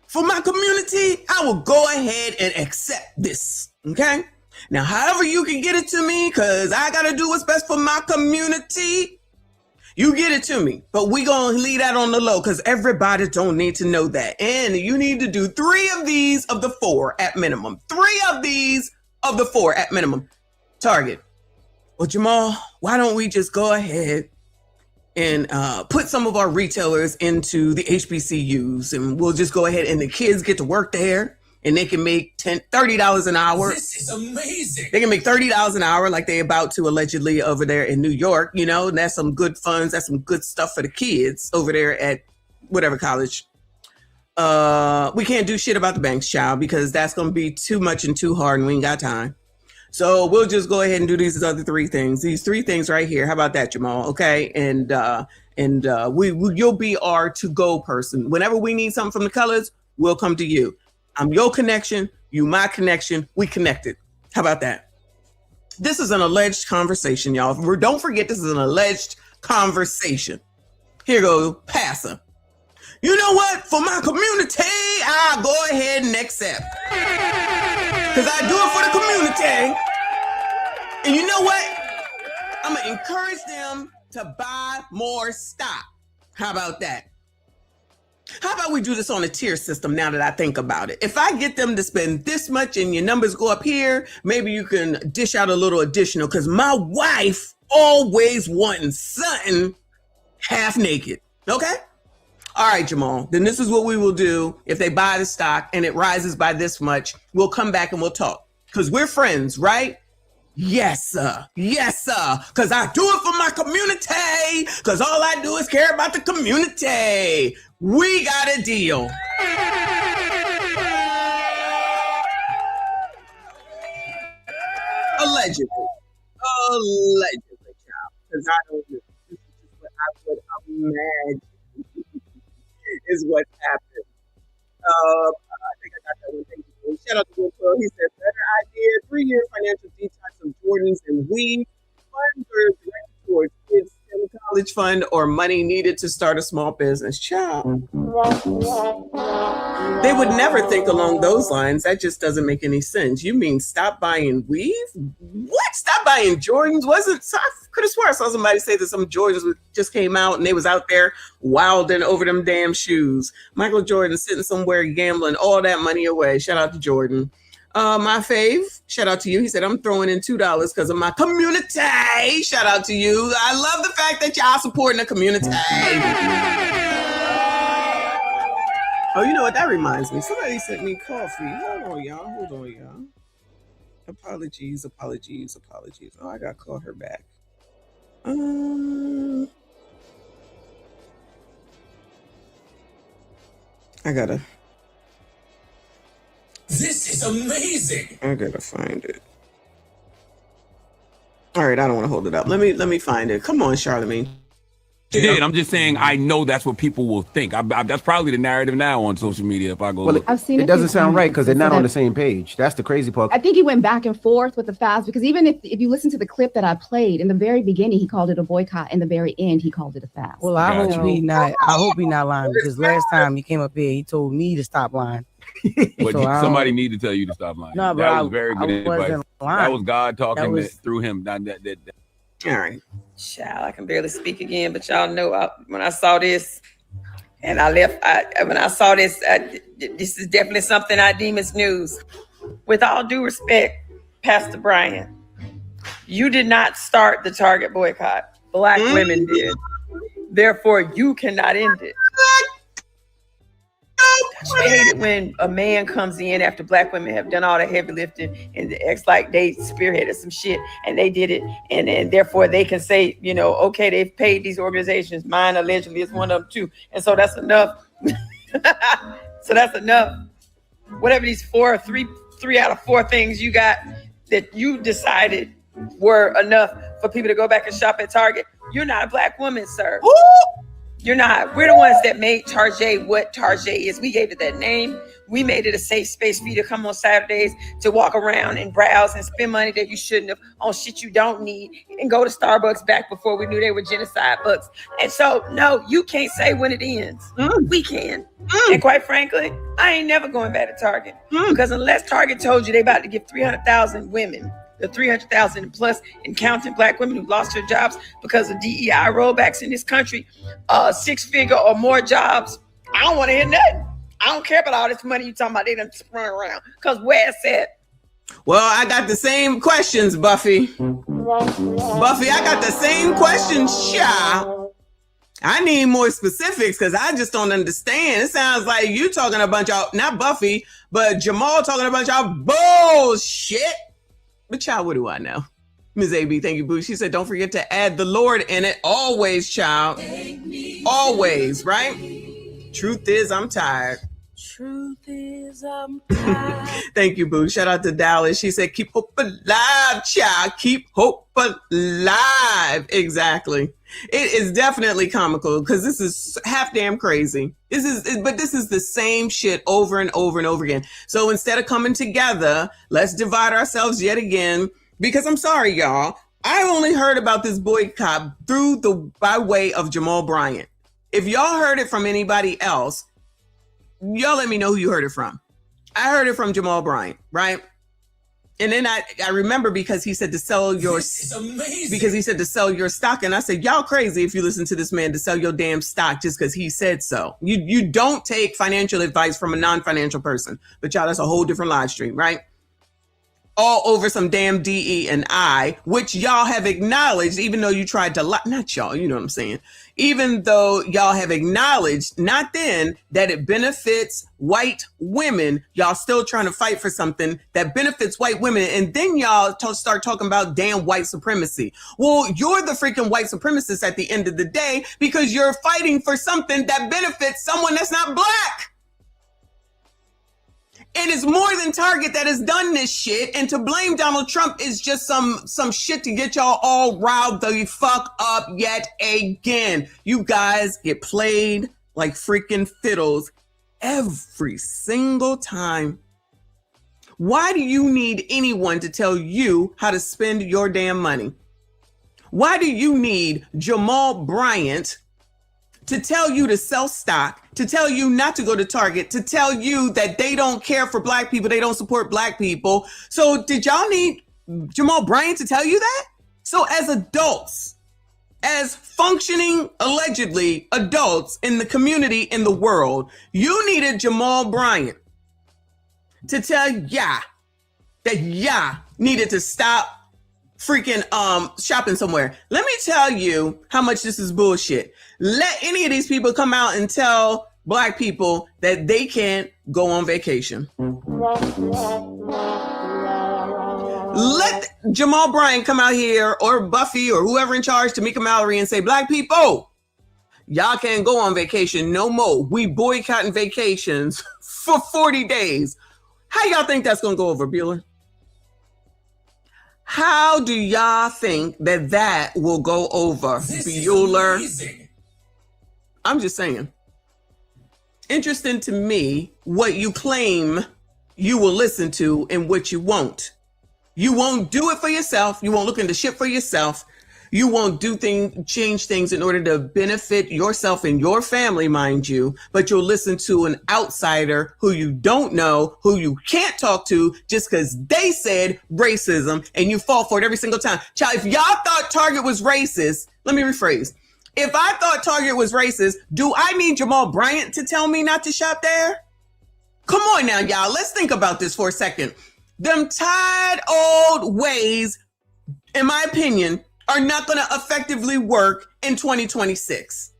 For my community, I will go ahead and accept this, okay? Now, however you can get it to me, because I got to do what's best for my community, you get it to me. But we going to leave that on the low because everybody don't need to know that. And you need to do 3 of these of the 4 at minimum. 3 of these of the 4 at minimum. Target. Well, Jamal, why don't we just go ahead and put some of our retailers into the HBCUs, and we'll just go ahead and the kids get to work there and they can make $30 an hour. This is amazing. They can make $30 an hour like they about to allegedly over there in New York, you know, and that's some good funds. That's some good stuff for the kids over there at whatever college. We can't do shit about the banks, child, because that's going to be too much and too hard and we ain't got time. So we'll just go ahead and do these other 3 things. These 3 things right here. How about that, Jamal? Okay. And you'll be our to-go person. Whenever we need something from the colors, we'll come to you. I'm your connection. You my connection. We connected. How about that? This is an alleged conversation, y'all. Don't forget, this is an alleged conversation. Here goes, passer. You know what? For my community, I'll go ahead and accept. Because I do it for the community. And you know what? I'm going to encourage them to buy more stock. How about that? How about we do this on a tier system now that I think about it? If I get them to spend this much and your numbers go up here, maybe you can dish out a little additional, because my wife always wanting something half naked. Okay? All right, Jamal, then this is what we will do. If they buy the stock and it rises by this much, we'll come back and we'll talk. Because we're friends, right? Yes, sir. Yes, sir. Because I do it for my community. Because all I do is care about the community. We got a deal. Allegedly. Allegedly, child. Because I don't know. This is just what I would imagine is what happened. I think I got that one. Thank you. Shout out to Will. He said, better idea, 3-year financial detox of Jordans and weed. Funds are directed towards kids in college fund or money needed to start a small business. Child. They would never think along those lines. That just doesn't make any sense. You mean stop buying weave? What? Stop buying Jordans? I could have sworn I saw somebody say that some Jordans just came out and they was out there wilding over them damn shoes. Michael Jordan sitting somewhere gambling all that money away. Shout out to Jordan. My fave, shout out to you. He said, I'm throwing in $2 because of my community. Shout out to you. I love the fact that y'all supporting the community. Oh, you know what? That reminds me. Somebody sent me coffee. Hold on, y'all. Apologies. Oh, I got to call her back. This is amazing. I gotta find it. All right, I don't want to hold it up. Let me find it. Come on, Charlamagne. She did. I'm just saying, I know that's what people will think. That's probably the narrative now on social media. If I go, well, I've seen it doesn't sound right because they're not on the same page. That's the crazy part. I think he went back and forth with the fast, because even if you listen to the clip that I played in the very beginning, he called it a boycott. In the very end, he called it a fast. Well, I hope he not lying, because last time he came up here, he told me to stop lying. But so somebody need to tell you to stop lying. No, but that was very good advice. That was God talking through him. All right. Child, I can barely speak again, but y'all know when I saw this and I left, when I saw this, this is definitely something I deem as news. With all due respect, Pastor Bryant, you did not start the Target boycott. Black women did. Therefore, you cannot end it. She hated when a man comes in after black women have done all the heavy lifting and acts like they spearheaded some shit and they did it. And therefore they can say, you know, okay, they've paid these organizations. Mine allegedly is one of them too. And so that's enough. So that's enough. Whatever these three out of four things you got that you decided were enough for people to go back and shop at Target. You're not a black woman, sir. Ooh. You're not. We're the ones that made Target what Target is. We gave it that name. We made it a safe space for you to come on Saturdays to walk around and browse and spend money that you shouldn't have on shit you don't need and go to Starbucks back before we knew they were genocide bucks. And so, no, you can't say when it ends. We can. And quite frankly, I ain't never going back to Target because unless Target told you they about to give 300,000 women, the 300,000 plus and counting black women who lost their jobs because of DEI rollbacks in this country, 6-figure or more jobs, I don't want to hear nothing. I don't care about all this money you talking about. They done sprung around. Because where it's at? Well, I got the same questions, Buffy. Buffy, I got the same questions, child. I need more specifics because I just don't understand. It sounds like you talking a bunch of, not Buffy, but Jamal talking a bunch of bullshit. But child, what do I know? Ms. AB, thank you, boo. She said, don't forget to add the Lord in it. Always, child. Always, right? Truth is, I'm tired. Truth is, I'm tired. Thank you, boo. Shout out to Dallas. She said, keep hope alive, child. Keep hope alive. Exactly. It is definitely comical because this is half damn crazy. This is the same shit over and over and over again. So instead of coming together, let's divide ourselves yet again. Because I'm sorry, y'all. I only heard about this boycott by way of Jamal Bryant. If y'all heard it from anybody else, y'all let me know who you heard it from. I heard it from Jamal Bryant, right? And then I remember because he said to sell your stock. And I said, y'all crazy if you listen to this man to sell your damn stock just because he said so. You don't take financial advice from a non-financial person. But y'all, that's a whole different live stream, right? All over some damn DE&I, which y'all have acknowledged, even though you tried to lie. Not y'all, you know what I'm saying? Even though y'all have acknowledged, not then, that it benefits white women, y'all still trying to fight for something that benefits white women. And then y'all start talking about damn white supremacy. Well, you're the freaking white supremacist at the end of the day because you're fighting for something that benefits someone that's not black. And it's more than Target that has done this shit. And to blame Donald Trump is just some shit to get y'all all riled the fuck up yet again. You guys get played like freaking fiddles every single time. Why do you need anyone to tell you how to spend your damn money? Why do you need Jamal Bryant to tell you to sell stock, to tell you not to go to Target, to tell you that they don't care for black people, they don't support black people? So did y'all need Jamal Bryant to tell you that? So as adults, as functioning, allegedly, adults in the community, in the world, you needed Jamal Bryant to tell ya that ya needed to stop freaking shopping somewhere. Let me tell you how much this is bullshit. Let any of these people come out and tell black people that they can't go on vacation. Let Jamal Bryant come out here, or Buffy, or whoever in charge, Tamika Mallory, and say, black people, y'all can't go on vacation no more. We boycotting vacations for 40 days. How y'all think that's gonna go over, Bueller? How do y'all think that will go over, Bueller? I'm just saying. Interesting to me what you claim you will listen to and what you won't. You won't do it for yourself. You won't look into shit for yourself. You won't change things in order to benefit yourself and your family, mind you, but you'll listen to an outsider who you don't know, who you can't talk to just because they said racism, and you fall for it every single time. Child, if y'all thought Target was racist, let me rephrase. If I thought Target was racist, do I need Jamal Bryant to tell me not to shop there? Come on now, y'all. Let's think about this for a second. Them tired old ways, in my opinion, are not going to effectively work in 2026.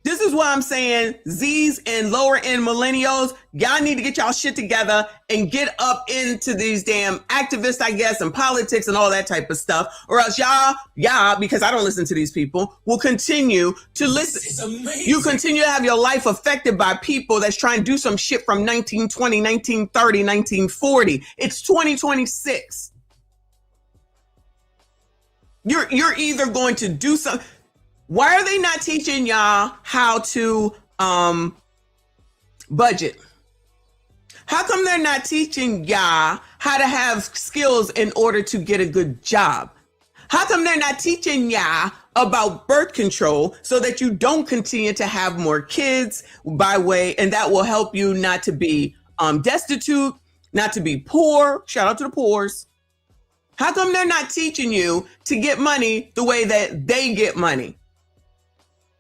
This is why I'm saying Z's and lower end millennials, y'all need to get y'all shit together and get up into these damn activists, I guess, and politics and all that type of stuff. Or else y'all, because I don't listen to these people, will continue to listen. This is amazing. You continue to have your life affected by people that's trying to do some shit from 1920, 1930, 1940. It's 2026. You're either going to do something. Why are they not teaching y'all how to budget? How come they're not teaching y'all how to have skills in order to get a good job? How come they're not teaching y'all about birth control so that you don't continue to have more kids by way, and that will help you not to be destitute, not to be poor. Shout out to the poors. How come they're not teaching you to get money the way that they get money?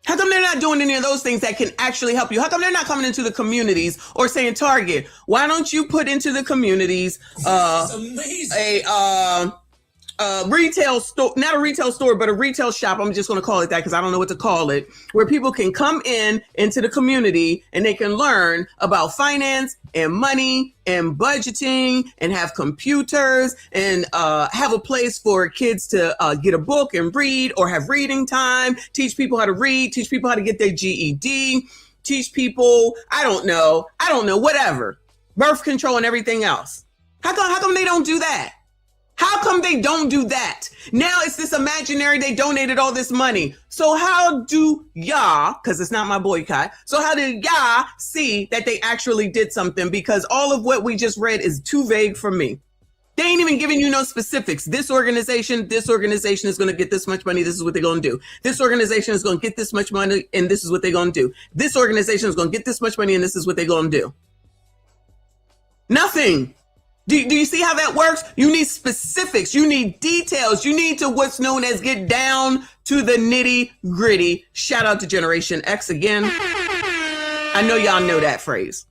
How come they're not doing any of those things that can actually help you? How come they're not coming into the communities or saying, Target, why don't you put into the communities a retail store, not a retail store, but a retail shop. I'm just going to call it that because I don't know what to call it, where people can come into the community and they can learn about finance and money and budgeting and have computers and have a place for kids to get a book and read or have reading time, teach people how to read, teach people how to get their GED, teach people, I don't know, whatever, birth control and everything else. How come they don't do that? How come they don't do that? Now it's this imaginary, they donated all this money. So how do y'all, because it's not my boycott, so how do y'all see that they actually did something? Because all of what we just read is too vague for me. They ain't even giving you no specifics. This organization is going to get this much money. This is what they're going to do. This organization is going to get this much money and this is what they're going to do. This organization is going to get this much money and this is what they're going to do. Nothing. Do you see how that works? You need specifics. You need details. You need to what's known as get down to the nitty gritty. Shout out to Generation X again. I know y'all know that phrase.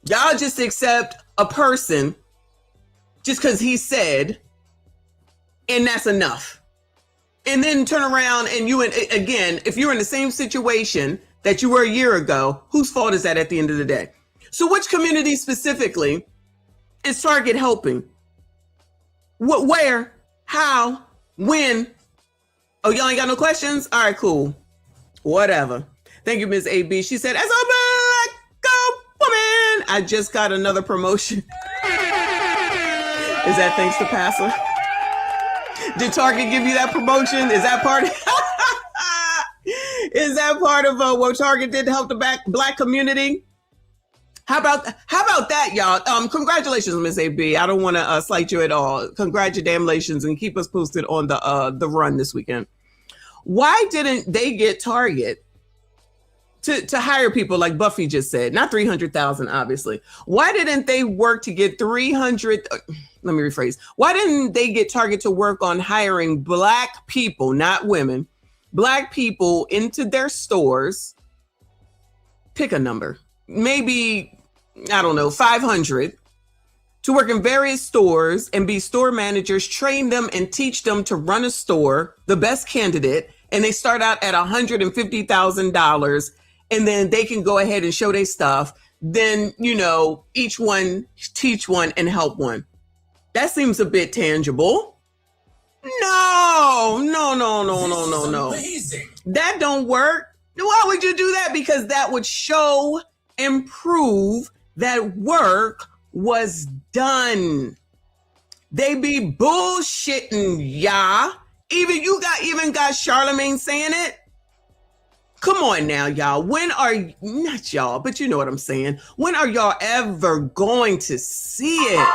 Y'all just accept a person just because he said, and that's enough. And then turn around and again, if you're in the same situation that you were a year ago, whose fault is that at the end of the day? So which community specifically is Target helping? Where? How? When? Oh, y'all ain't got no questions? All right, cool. Whatever. Thank you, Ms. AB. She said, as a black woman, I just got another promotion. Is that thanks to Passer? Did Target give you that promotion? Is that part of what Target did to help the black community? How about that, y'all? Congratulations, Miss AB. I don't want to slight you at all. Congratulations, and keep us posted on the run this weekend. Why didn't they get Target to hire people like Buffy just said? Not 300,000, obviously. Why didn't they work to get 300? Let me rephrase. Why didn't they get Target to work on hiring black people, not women, black people into their stores? Pick a number. Maybe, I don't know, 500 to work in various stores and be store managers, train them and teach them to run a store, the best candidate. And they start out at $150,000 and then they can go ahead and show their stuff. Then, each one teach one and help one. That seems a bit tangible. No. Amazing. That don't work. Why would you do that? Because that would show and prove that work was done. They be bullshitting, y'all. Even got Charlemagne saying it. Come on now, y'all. Not y'all, but you know what I'm saying. When are y'all ever going to see it?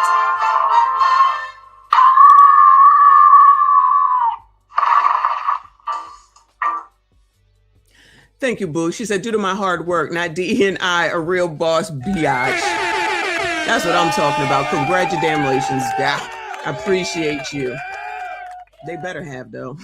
Thank you, Boo. She said, due to my hard work, not D&I, a real boss biatch. That's what I'm talking about. Congratulations, yeah. I appreciate you. They better have, though.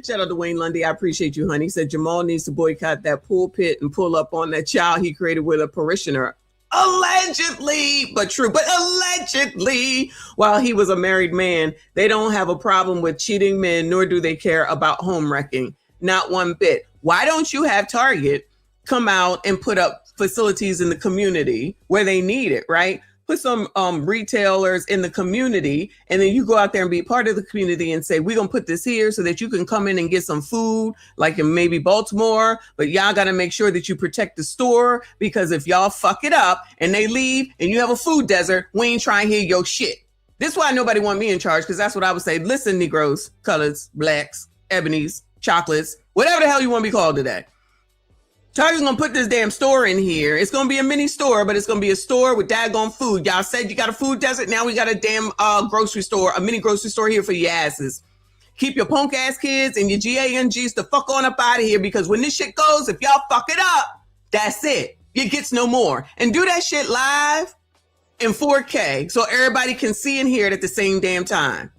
Shout out to Wayne Lundy. I appreciate you, honey. He said Jamal needs to boycott that pulpit and pull up on that child he created with a parishioner. Allegedly, but true, but allegedly, while he was a married man, they don't have a problem with cheating men, nor do they care about home wrecking. Not one bit. Why don't you have Target come out and put up facilities in the community where they need it, right? Put some retailers in the community, and then you go out there and be part of the community and say, we're going to put this here so that you can come in and get some food, like in maybe Baltimore, but y'all got to make sure that you protect the store, because if y'all fuck it up and they leave and you have a food desert, we ain't trying to hear your shit. This is why nobody want me in charge, because that's what I would say. Listen, Negroes, colors, blacks, ebonies, chocolates, whatever the hell you want to be called today. Target's gonna put this damn store in here. It's gonna be a mini store, but it's gonna be a store with daggone food. Y'all said you got a food desert. Now we got a damn grocery store, a mini grocery store here for your asses. Keep your punk ass kids and your GANGs the fuck on up out of here, because when this shit goes, if y'all fuck it up, that's it. It gets no more. And do that shit live in 4K so everybody can see and hear it at the same damn time.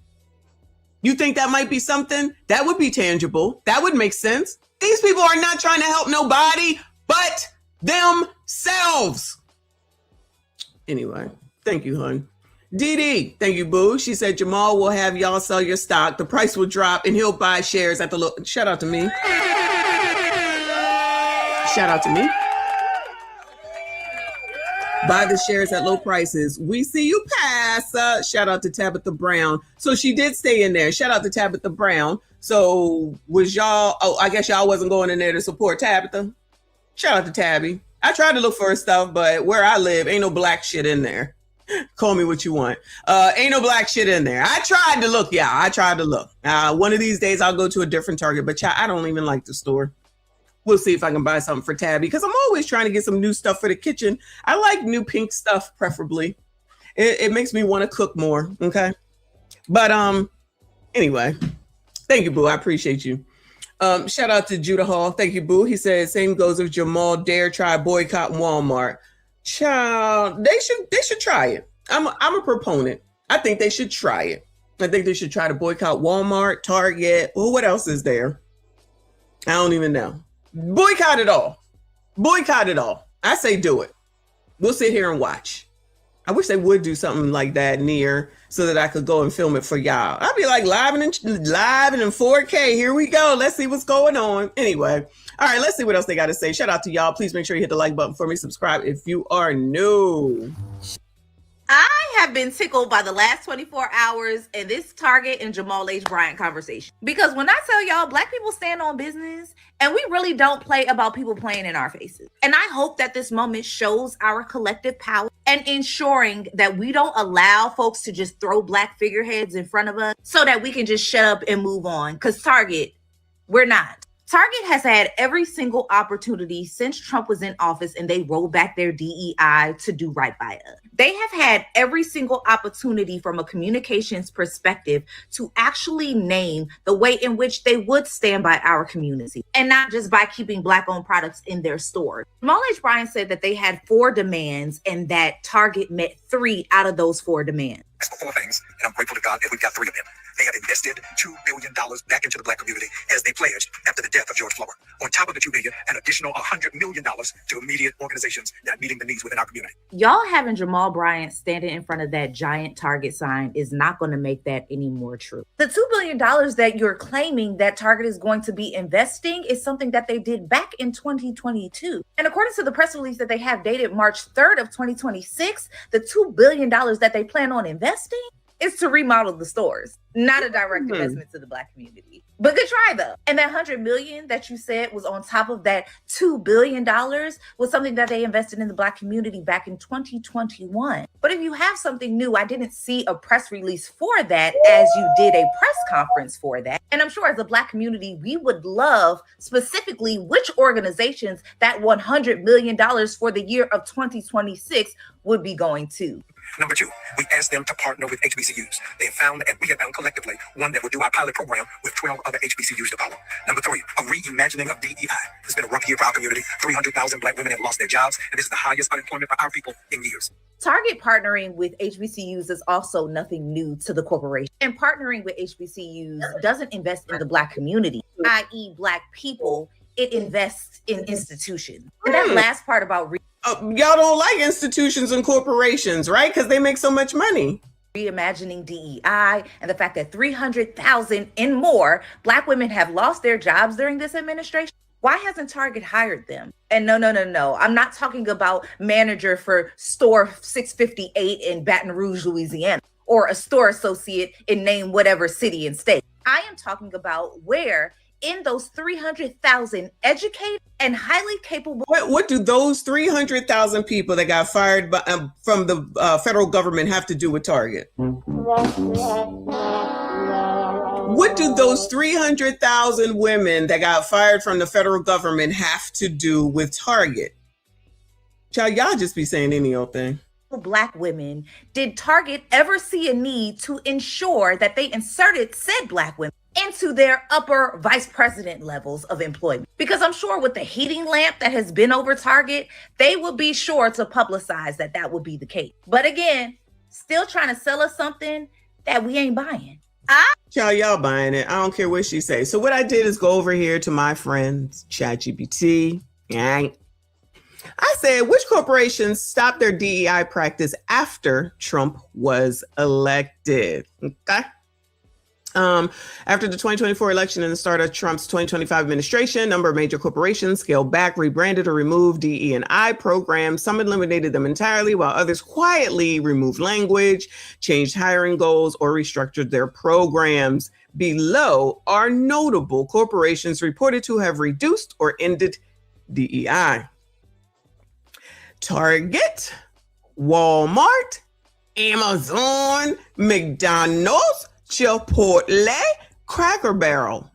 You think that might be something? That would be tangible. That would make sense. These people are not trying to help nobody but themselves. Anyway, thank you, hun. Dee, thank you, boo. She said Jamal will have y'all sell your stock. The price will drop and he'll buy shares at the low. Shout out to me. Shout out to me. Buy the shares at low prices. We see you pass. Shout out to Tabitha Brown. So she did stay in there. Shout out to Tabitha Brown. So was y'all, I guess y'all wasn't going in there to support Tabitha. Shout out to Tabby. I tried to look for her stuff, but where I live, ain't no black shit in there. Call me what you want. Ain't no black shit in there. I tried to look, y'all. I tried to look. One of these days I'll go to a different Target, but I don't even like the store. We'll see if I can buy something for Tabby, because I'm always trying to get some new stuff for the kitchen. I like new pink stuff, preferably. It makes me want to cook more, okay? But anyway, thank you, boo. I appreciate you. Shout out to Judah Hall. Thank you, boo. He said, same goes with Jamal. Dare try boycott Walmart. Child, they should try it. I'm a proponent. I think they should try it. I think they should try to boycott Walmart, Target. Oh, what else is there? I don't even know. Boycott it all. Boycott it all. I say do it. We'll sit here and watch. I wish they would do something like that near, so that I could go and film it for y'all. I'd be like live and in 4K. Here we go. Let's see what's going on. Anyway, all right, let's see what else they got to say. Shout out to y'all. Please make sure you hit the like button for me. Subscribe if you are new. I have been tickled by the last 24 hours and this Target and Jamal H. Bryant conversation. Because when I tell y'all, Black people stand on business and we really don't play about people playing in our faces. And I hope that this moment shows our collective power and ensuring that we don't allow folks to just throw Black figureheads in front of us so that we can just shut up and move on. Because Target, we're not. Target has had every single opportunity since Trump was in office and they rolled back their DEI to do right by us. They have had every single opportunity from a communications perspective to actually name the way in which they would stand by our community and not just by keeping Black-owned products in their stores. Jamal H. Bryant said that they had 4 demands and that Target met 3 out of those 4 demands. For 4 things, and I'm grateful to God that we've got 3 of them. They have invested $2 billion back into the Black community as they pledged after the death of George Floyd. On top of the $2 billion, an additional $100 million to immediate organizations that are meeting the needs within our community. Y'all having Jamal Bryant standing in front of that giant Target sign is not going to make that any more true. The $2 billion that you're claiming that Target is going to be investing is something that they did back in 2022. And according to the press release that they have dated March 3rd of 2026, the $2 billion that they plan on investing is to remodel the stores, not a direct investment to the Black community. But good try though. And that $100 million that you said was on top of that $2 billion was something that they invested in the Black community back in 2021. But if you have something new, I didn't see a press release for that as you did a press conference for that. And I'm sure as a Black community, we would love specifically which organizations that $100 million for the year of 2026 would be going to. Number 2, we asked them to partner with HBCUs. They found, and we have found collectively, one that would do our pilot program with 12 other HBCUs to follow. Number 3, a reimagining of DEI. It's been a rough year for our community. 300,000 Black women have lost their jobs, and this is the highest unemployment for our people in years. Target partnering with HBCUs is also nothing new to the corporation. And partnering with HBCUs doesn't invest in the Black community, i.e. Black people. It invests in institutions. And that last part about y'all don't like institutions and corporations, right? Because they make so much money. reimagining DEI, and the fact that 300,000 and more Black women have lost their jobs during this administration. Why hasn't Target hired them? And no. I'm not talking about manager for store 658 in Baton Rouge, Louisiana, or a store associate in name whatever city and state. I am talking about where in those 300,000 educated and highly capable. What do those 300,000 people that got fired from the federal government have to do with Target? What do those 300,000 women that got fired from the federal government have to do with Target? Child, y'all just be saying any old thing. Black women, did Target ever see a need to ensure that they inserted said Black women into their upper vice president levels of employment? Because I'm sure with the heating lamp that has been over Target, they will be sure to publicize that that would be the case. But again, still trying to sell us something that we ain't buying. Child, y'all buying it. I don't care what she say. So what I did is go over here to my friends, ChatGPT. I said, which corporations stopped their DEI practice after Trump was elected? Okay. After the 2024 election and the start of Trump's 2025 administration, a number of major corporations scaled back, rebranded, or removed DE&I programs. Some eliminated them entirely, while others quietly removed language, changed hiring goals, or restructured their programs. Below are notable corporations reported to have reduced or ended DEI. Target, Walmart, Amazon, McDonald's, Chipotle, Cracker Barrel.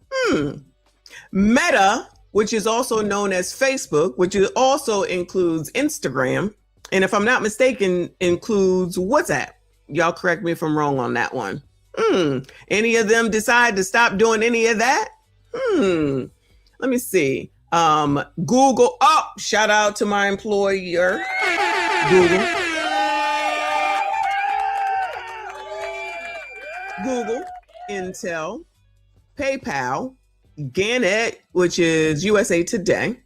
Meta, which is also known as Facebook, which also includes Instagram, and if I'm not mistaken, includes WhatsApp. Y'all correct me if I'm wrong on that one. Any of them decide to stop doing any of that? Let me see. Google. Oh, shout out to my employer, Google, Intel, PayPal, Gannett, which is USA Today,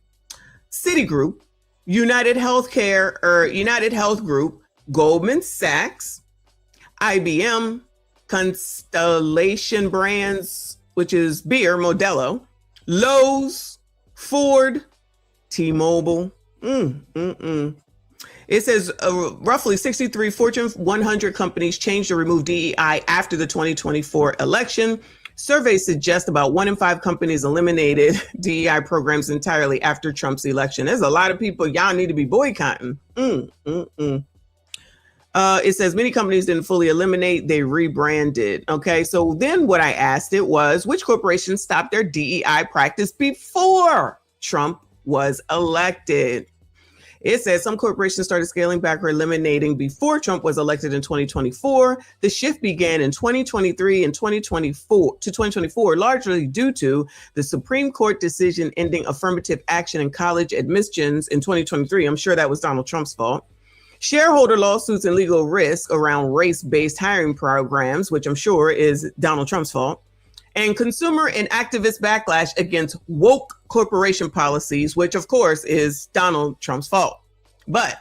Citigroup, United Health Group, Goldman Sachs, IBM, Constellation Brands, which is beer, Modelo, Lowe's, Ford, T-Mobile. It says roughly 63 Fortune 100 companies changed or removed DEI after the 2024 election. Surveys suggest about 1 in 5 companies eliminated DEI programs entirely after Trump's election. There's a lot of people y'all need to be boycotting. It says many companies didn't fully eliminate, they rebranded. Okay, so then what I asked it was, which corporations stopped their DEI practice before Trump was elected? It says some corporations started scaling back or eliminating before Trump was elected in 2024. The shift began in 2023 and 2024, largely due to the Supreme Court decision ending affirmative action in college admissions in 2023. I'm sure that was Donald Trump's fault. Shareholder lawsuits and legal risk around race-based hiring programs, which I'm sure is Donald Trump's fault. And consumer and activist backlash against woke corporation policies, which of course is Donald Trump's fault. But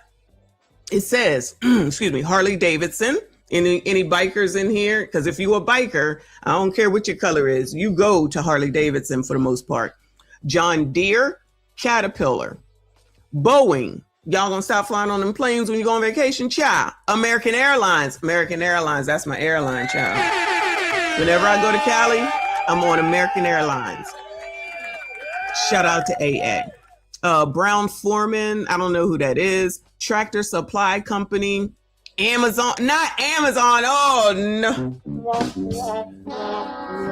it says, Harley Davidson, any bikers in here? Because if you're a biker, I don't care what your color is, you go to Harley Davidson for the most part. John Deere, Caterpillar, Boeing. Y'all gonna stop flying on them planes when you go on vacation? Child. American Airlines, that's my airline, child. Whenever I go to Cali, I'm on American Airlines. Shout out to AA. Brown Foreman, I don't know who that is. Tractor Supply Company. Amazon, not Amazon. Oh, no.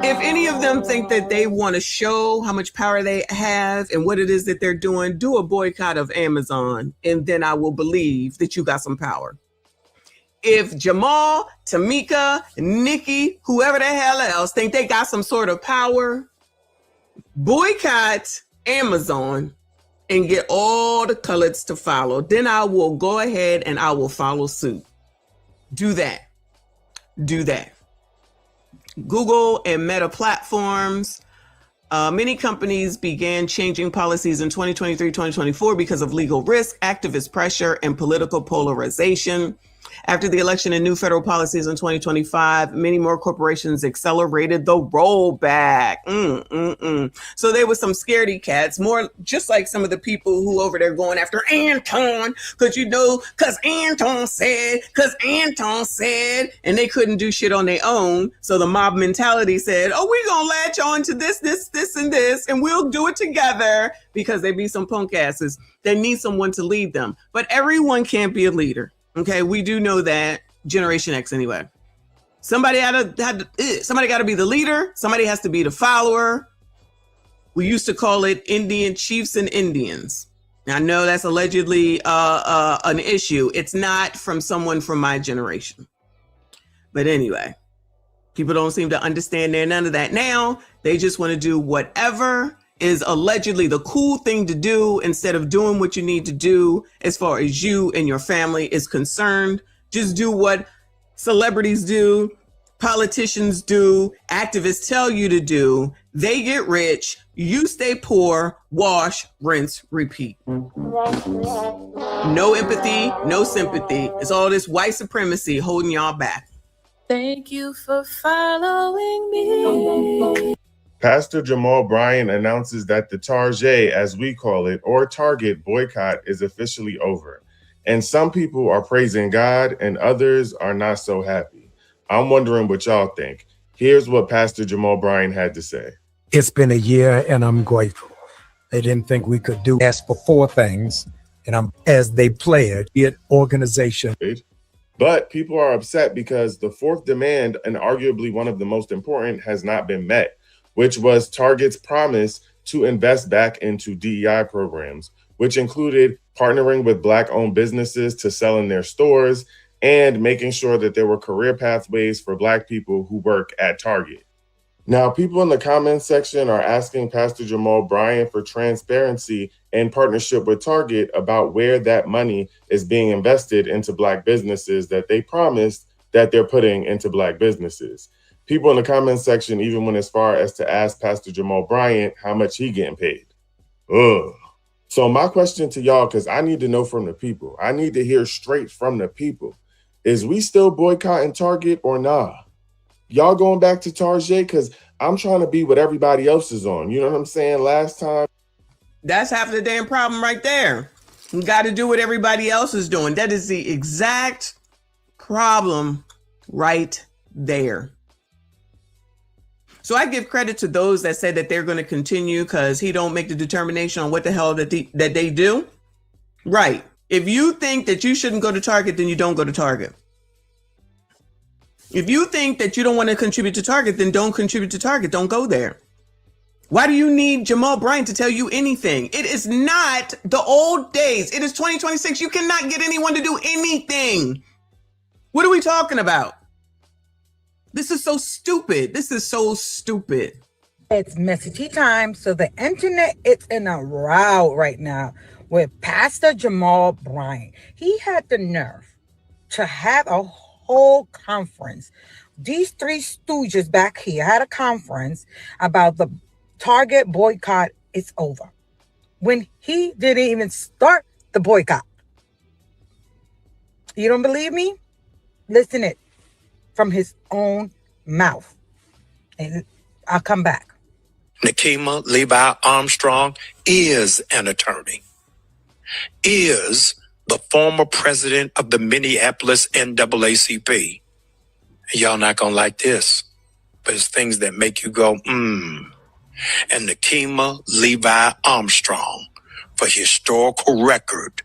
If any of them think that they want to show how much power they have and what it is that they're doing, do a boycott of Amazon, and then I will believe that you got some power. If Jamal, Tamika, Nikki, whoever the hell else think they got some sort of power, boycott Amazon and get all the coloreds to follow. Then I will go ahead and I will follow suit. Do that. Google and Meta platforms. Many companies began changing policies in 2023, 2024 because of legal risk, activist pressure, and political polarization. After the election and new federal policies in 2025, many more corporations accelerated the rollback. So there was some scaredy cats, more just like some of the people who over there going after Anton, because Anton said, and they couldn't do shit on their own. So the mob mentality said, oh, we're going to latch on to this, and this, and we'll do it together, because they be some punk asses that need someone to lead them. But everyone can't be a leader. Okay, we do know that. Generation X anyway. Somebody got to be the leader. Somebody has to be the follower. We used to call it Indian chiefs and Indians. Now, I know that's allegedly an issue. It's not from someone from my generation. But anyway, people don't seem to understand none of that now. They just want to do whatever is allegedly the cool thing to do instead of doing what you need to do as far as you and your family is concerned. Just do what celebrities do, politicians do, activists tell you to do. They get rich, you stay poor, wash, rinse, repeat. No empathy, no sympathy. It's all this white supremacy holding y'all back. Thank you for following me. Pastor Jamal Bryant announces that the Target, as we call it, or Target boycott is officially over. And some people are praising God and others are not so happy. I'm wondering what y'all think. Here's what Pastor Jamal Bryant had to say. It's been a year and I'm grateful. They didn't think we could do ask for 4 things, and I'm as they pledged it organization. But people are upset because the 4th demand, and arguably one of the most important, has not been met, which was Target's promise to invest back into DEI programs, which included partnering with Black-owned businesses to sell in their stores and making sure that there were career pathways for Black people who work at Target. Now, people in the comments section are asking Pastor Jamal Bryant for transparency in partnership with Target about where that money is being invested into Black businesses that they promised that they're putting into Black businesses. People in the comments section even went as far as to ask Pastor Jamal Bryant how much he getting paid. Ugh. So my question to y'all, because I need to know from the people, I need to hear straight from the people, is we still boycotting Target or nah? Y'all going back to Target? Because I'm trying to be what everybody else is on. You know what I'm saying? Last time. That's half of the damn problem right there. You got to do what everybody else is doing. That is the exact problem right there. So I give credit to those that said that they're going to continue because he don't make the determination on what the hell that they do. Right. If you think that you shouldn't go to Target, then you don't go to Target. If you think that you don't want to contribute to Target, then don't contribute to Target. Don't go there. Why do you need Jamal Bryant to tell you anything? It is not the old days. It is 2026. You cannot get anyone to do anything. What are we talking about? This is so stupid. This is so stupid. It's messagey time. So the internet, it's in a row right now with Pastor Jamal Bryant. He had the nerve to have a whole conference. These 3 stooges back here had a conference about the Target boycott is over, when he didn't even start the boycott. You don't believe me? Listen it from his own mouth. And I'll come back. Nikema Levi Armstrong is an attorney, is the former president of the Minneapolis NAACP. Y'all not gonna like this, but it's things that make you go, And Nikema Levi Armstrong, for historical record,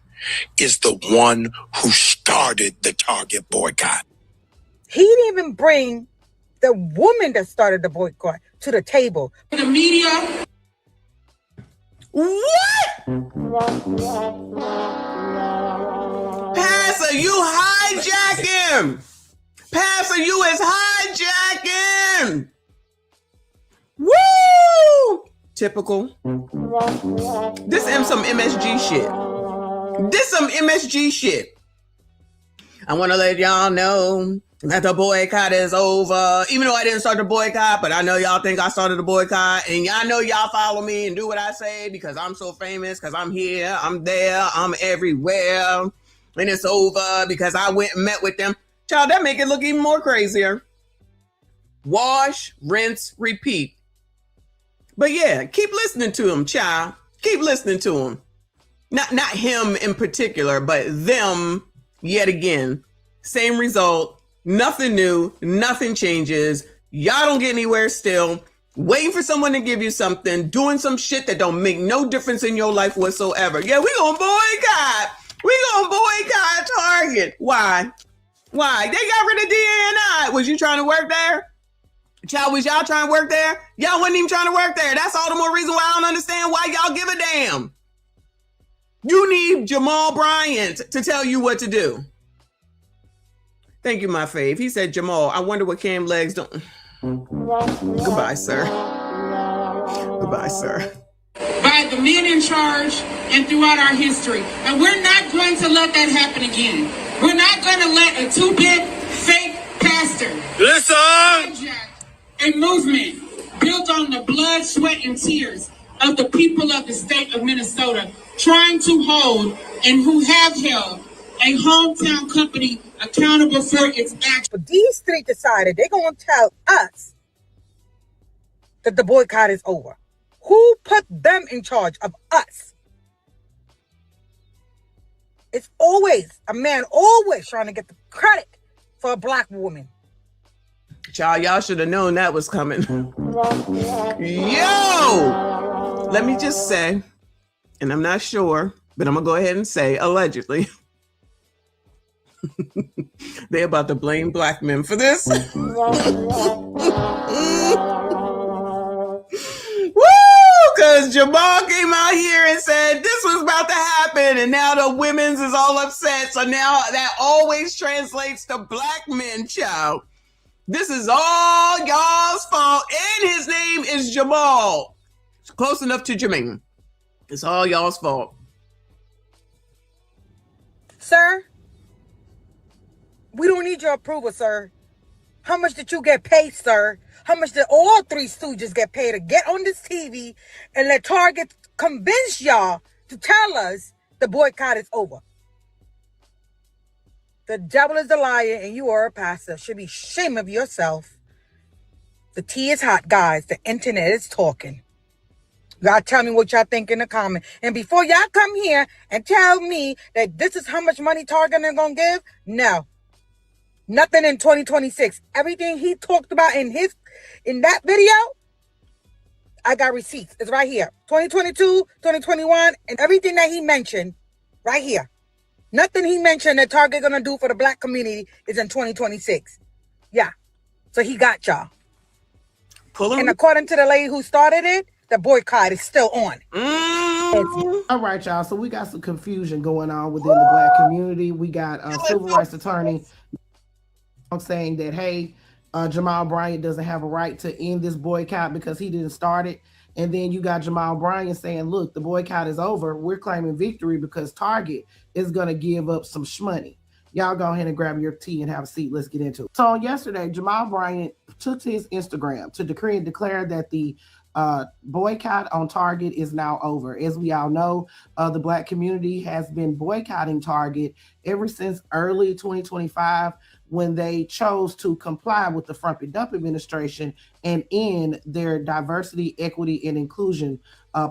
is the one who started the Target boycott. He didn't even bring the woman that started the boycott to the table. The media. What? Pastor, you hijack him. Pastor, you is hijacking. Woo! Typical. This is some MSG shit. This some MSG shit. I want to let y'all know that the boycott is over. Even though I didn't start the boycott, but I know y'all think I started the boycott. And y'all know y'all follow me and do what I say because I'm so famous, because I'm here, I'm there, I'm everywhere. and it's over because I went and met with them. Child, that make it look even more crazier. Wash, rinse, repeat. But yeah, keep listening to him, child. Keep listening to him. Not him in particular, but them yet again. Same result. Nothing new. Nothing changes. Y'all don't get anywhere still. Waiting for someone to give you something. Doing some shit that don't make no difference in your life whatsoever. Yeah, we gonna boycott. We gonna boycott Target. Why? Why? They got rid of DNI. Was you trying to work there? Child, was y'all trying to work there? Y'all wasn't even trying to work there. That's all the more reason why I don't understand why y'all give a damn. You need Jamal Bryant to tell you what to do. Thank you, my fave. He said, Jamal, I wonder what Cam Legs don't. Goodbye, sir. Goodbye, sir. By the men in charge and throughout our history. And we're not going to let that happen again. We're not going to let a two-bit fake pastor Listen! a movement built on the blood, sweat, and tears of the people of the state of Minnesota trying to hold and who have held a hometown company accountable for its actions. But these three decided they're going to tell us that the boycott is over. Who put them in charge of us? It's always a man always trying to get the credit for a black woman. Child, y'all should have known that was coming. Yo! Let me just say, and I'm not sure, but I'm going to go ahead and say, allegedly, they about to blame black men for this. Woo! Because Jamal came out here and said this was about to happen, and now the women's is all upset. So now that always translates to black men, child. This is all y'all's fault, and his name is Jamal. It's close enough to Jermaine. It's all y'all's fault. Sir, we don't need your approval, sir. How much did you get paid, sir? How much did all three stooges get paid to get on this TV and let Target convince y'all to tell us the boycott is over? The devil is a liar and you are a pastor. Should be ashamed of yourself. The tea is hot, guys. The internet is talking. Y'all tell me what y'all think in the comment. And before y'all come here and tell me that this is how much money Target is going to give, no. Nothing in 2026. Everything he talked about in that video, I got receipts. It's right here. 2022, 2021, and everything that he mentioned right here. Nothing he mentioned that Target gonna do for the black community is in 2026. Yeah. So he got y'all. And according to the lady who started it, the boycott is still on. All right, y'all. So we got some confusion going on within the black community. We got a civil rights attorney saying that, hey, Jamal Bryant doesn't have a right to end this boycott because he didn't start it. And then you got Jamal Bryant saying, look, the boycott is over. We're claiming victory because Target is going to give up some shmoney. Y'all go ahead and grab your tea and have a seat. Let's get into it. So yesterday, Jamal Bryant took to his Instagram to decree and declare that the boycott on Target is now over. As we all know, the black community has been boycotting Target ever since early 2025 when they chose to comply with the Frump and Dump administration and end their diversity, equity, and inclusion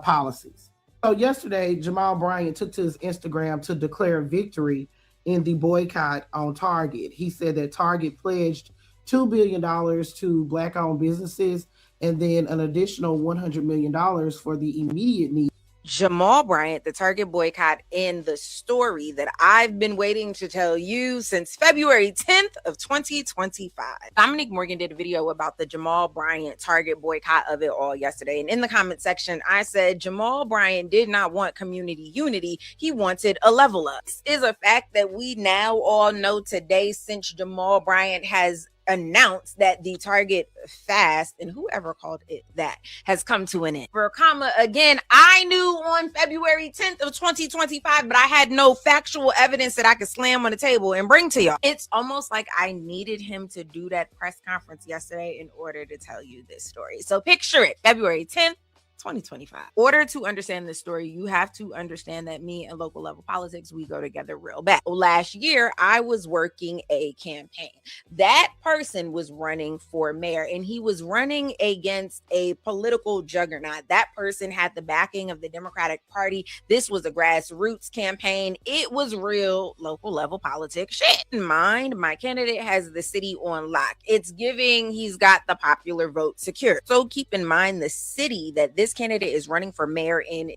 policies. So yesterday, Jamal Bryant took to his Instagram to declare victory in the boycott on Target. He said that Target pledged $2 billion to black-owned businesses and then an additional $100 million for the immediate needs. Jamal Bryant, the Target boycott, in the story that I've been waiting to tell you since February 10th of 2025. Dominique Morgan did a video about the Jamal Bryant Target boycott of it all yesterday. And in the comment section, I said Jamal Bryant did not want community unity. He wanted a level up. This is a fact that we now all know today since Jamal Bryant has announced that the Target fast, and whoever called it that, has come to an end. For a comma, again, I knew on February 10th of 2025, but I had no factual evidence that I could slam on the table and bring to y'all. It's almost like I needed him to do that press conference yesterday in order to tell you this story. So picture it, February 10th, 2025. In order to understand this story, you have to understand that me and local level politics, we go together real bad. Last year, I was working a campaign. That person was running for mayor, and he was running against a political juggernaut. That person had the backing of the Democratic Party. This was a grassroots campaign. It was real local level politics shit. In mind, my candidate has the city on lock. It's giving he's got the popular vote secure. So keep in mind the city that this candidate is running for mayor in.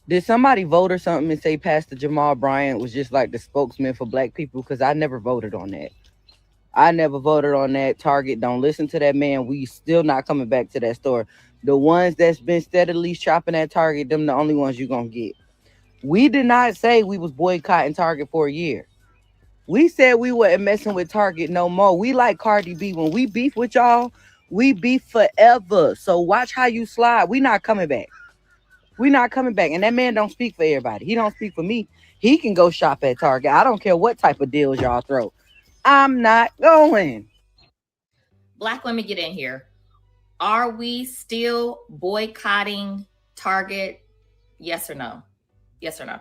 Did somebody vote or something and say Pastor Jamal Bryant was just like the spokesman for black people? Because I never voted on that. I never voted on that. Target, don't listen to that man. We still not coming back to that store. The ones that's been steadily shopping at Target, them the only ones you're going to get. We did not say we was boycotting Target for a year. We said we weren't messing with Target no more. We like Cardi B. When we beef with y'all, we beef forever. So watch how you slide. We not coming back. We not coming back. And that man don't speak for everybody. He don't speak for me. He can go shop at Target. I don't care what type of deals y'all throw. I'm not going. Black women, get in here. Are we still boycotting Target? Yes or no? Yes or no?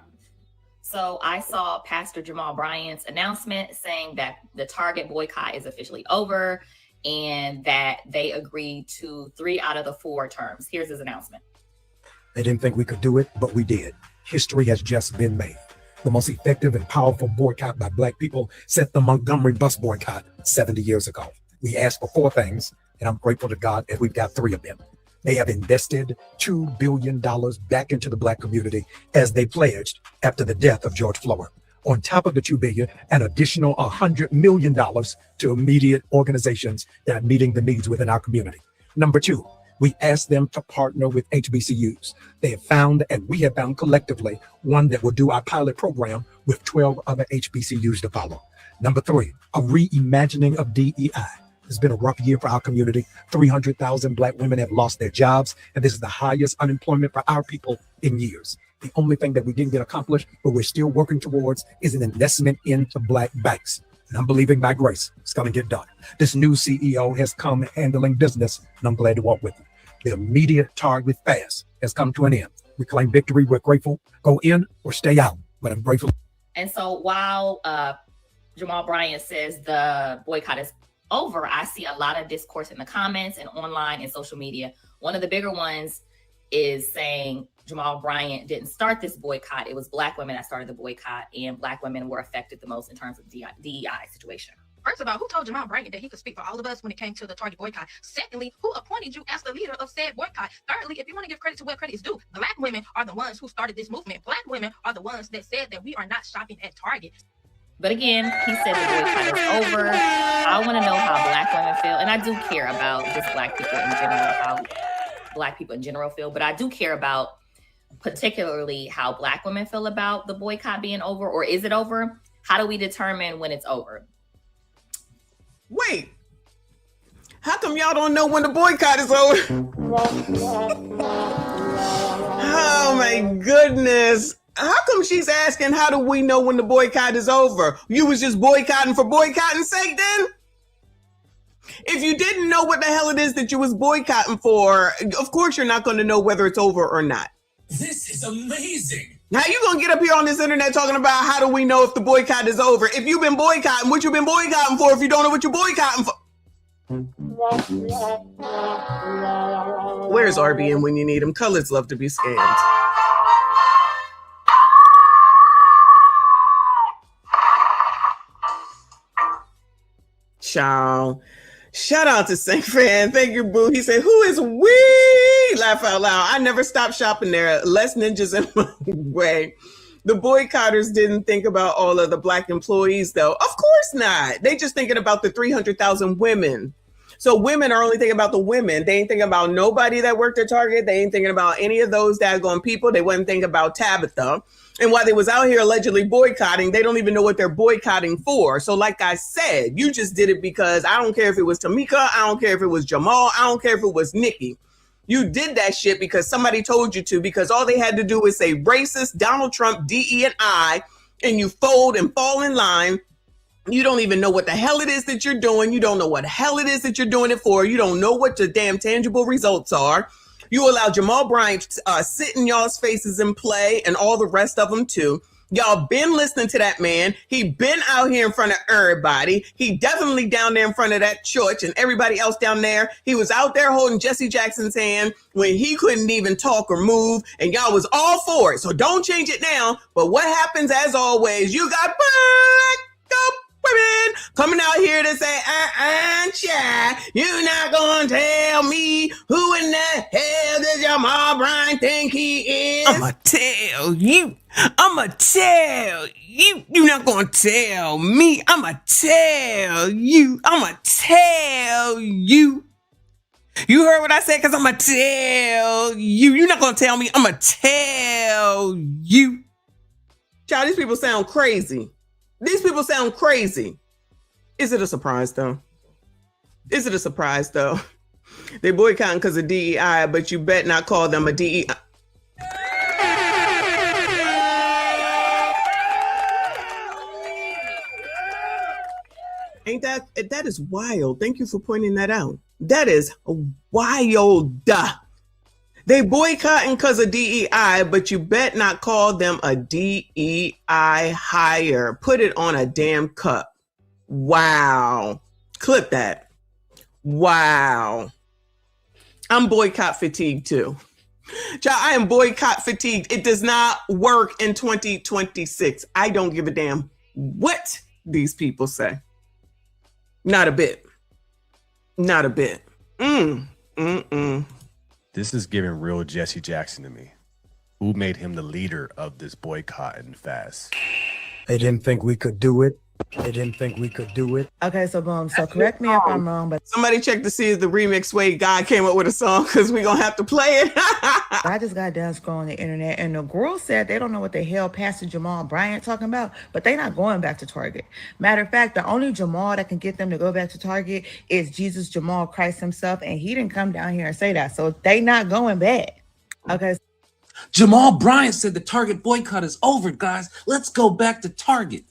So I saw Pastor Jamal Bryant's announcement saying that the Target boycott is officially over and that they agreed to 3 out of the 4 terms. Here's his announcement. They didn't think we could do it, but we did. History has just been made. The most effective and powerful boycott by black people since the Montgomery bus boycott 70 years ago. We asked for 4 things, and I'm grateful to God that we've got 3 of them. They have invested $2 billion back into the black community as they pledged after the death of George Floyd. On top of the $2 billion, an additional $100 million to immediate organizations that are meeting the needs within our community. Number 2, we asked them to partner with HBCUs. They have found, and we have found collectively, one that will do our pilot program with 12 other HBCUs to follow. Number 3, a reimagining of DEI. It's been a rough year for our community. 300,000 black women have lost their jobs, and this is the highest unemployment for our people in years. The only thing that we didn't get accomplished, but we're still working towards, is an investment into black banks. And I'm believing by grace, it's going to get done. This new CEO has come handling business, and I'm glad to walk with him. The immediate Target fast has come to an end. We claim victory. We're grateful. Go in or stay out, but I'm grateful. And so while Jamal Bryant says the boycott is over, I see a lot of discourse in the comments and online and social media. One of the bigger ones is saying Jamal Bryant didn't start this boycott. It was black women that started the boycott, and black women were affected the most in terms of DEI situation. First of all, who told Jamal Bryant that he could speak for all of us when it came to the Target boycott? Secondly, who appointed you as the leader of said boycott? Thirdly, if you want to give credit to where credit is due, black women are the ones who started this movement. Black women are the ones that said that we are not shopping at Target. But again, he said the boycott is over. I want to know how black women feel. And I do care about just black people in general, how black people in general feel. But I do care about particularly how black women feel about the boycott being over, or is it over? How do we determine when it's over? Wait, how come y'all don't know when the boycott is over? Oh my goodness. How come she's asking, how do we know when the boycott is over? You was just boycotting for boycotting's sake then? If you didn't know what the hell it is that you was boycotting for, of course you're not going to know whether it's over or not. This is amazing. How you going to get up here on this internet talking about how do we know if the boycott is over? If you've been boycotting, what you been boycotting for if you don't know what you're boycotting for? Where's RBN when you need him? Colors love to be scammed. Child. Shout out to Saint Fran. Thank you, boo. He said, who is we? Laugh out loud. I never stopped shopping there. Less ninjas in my way. The boycotters didn't think about all of the black employees, though. Of course not. They just thinking about the 300,000 women. So women are only thinking about the women. They ain't thinking about nobody that worked at Target. They ain't thinking about any of those daggone people. They wasn't thinking about Tabitha. And while they was out here allegedly boycotting, they don't even know what they're boycotting for. So like I said, you just did it because I don't care if it was Tamika. I don't care if it was Jamal. I don't care if it was Nikki. You did that shit because somebody told you to, because all they had to do was say racist, Donald Trump, DE&I, and you fold and fall in line. You don't even know what the hell it is that you're doing. You don't know what the hell it is that you're doing it for. You don't know what the damn tangible results are. You allow Jamal Bryant sit in y'all's faces and play, and all the rest of them too. Y'all been listening to that man. He been out here in front of everybody. He definitely down there in front of that church and everybody else down there. He was out there holding Jesse Jackson's hand when he couldn't even talk or move, and y'all was all for it. So don't change it now. But what happens, as always, you got women coming out here to say, child, you're not gonna tell me who in the hell does Jamal Bryant think he is? I'ma tell you. I'ma tell you. You're not gonna tell me. I'ma tell you. I'ma tell you. You heard what I said? Because I'ma tell you. You're not gonna tell me. I'ma tell you. Child, these people sound crazy. These people sound crazy. Is it a surprise, though? Is it a surprise, though? They boycotting because of DEI, but you bet not call them a DEI. Ain't that is wild. Thank you for pointing that out. That is wild. They boycotting because of DEI, but you bet not call them a DEI hire. Put it on a damn cup. Wow. Clip that. Wow. I'm boycott fatigued too. Child, I am boycott fatigued. It does not work in 2026. I don't give a damn what these people say. Not a bit. Not a bit. This is giving real Jesse Jackson to me. Who made him the leader of this boycott and fast? They didn't think we could do it. They didn't think we could do it. Okay, so boom. So correct me if I'm wrong, but somebody check to see if the remix way guy came up with a song, because we're gonna have to play it. I just got done scrolling the internet, and the girl said they don't know what the hell Pastor Jamal Bryant talking about, but they not going back to Target. Matter of fact, the only Jamal that can get them to go back to Target is Jesus Jamal Christ himself, and he didn't come down here and say that, so they not going back. Okay. Jamal Bryant said the Target boycott is over, guys. Let's go back to Target.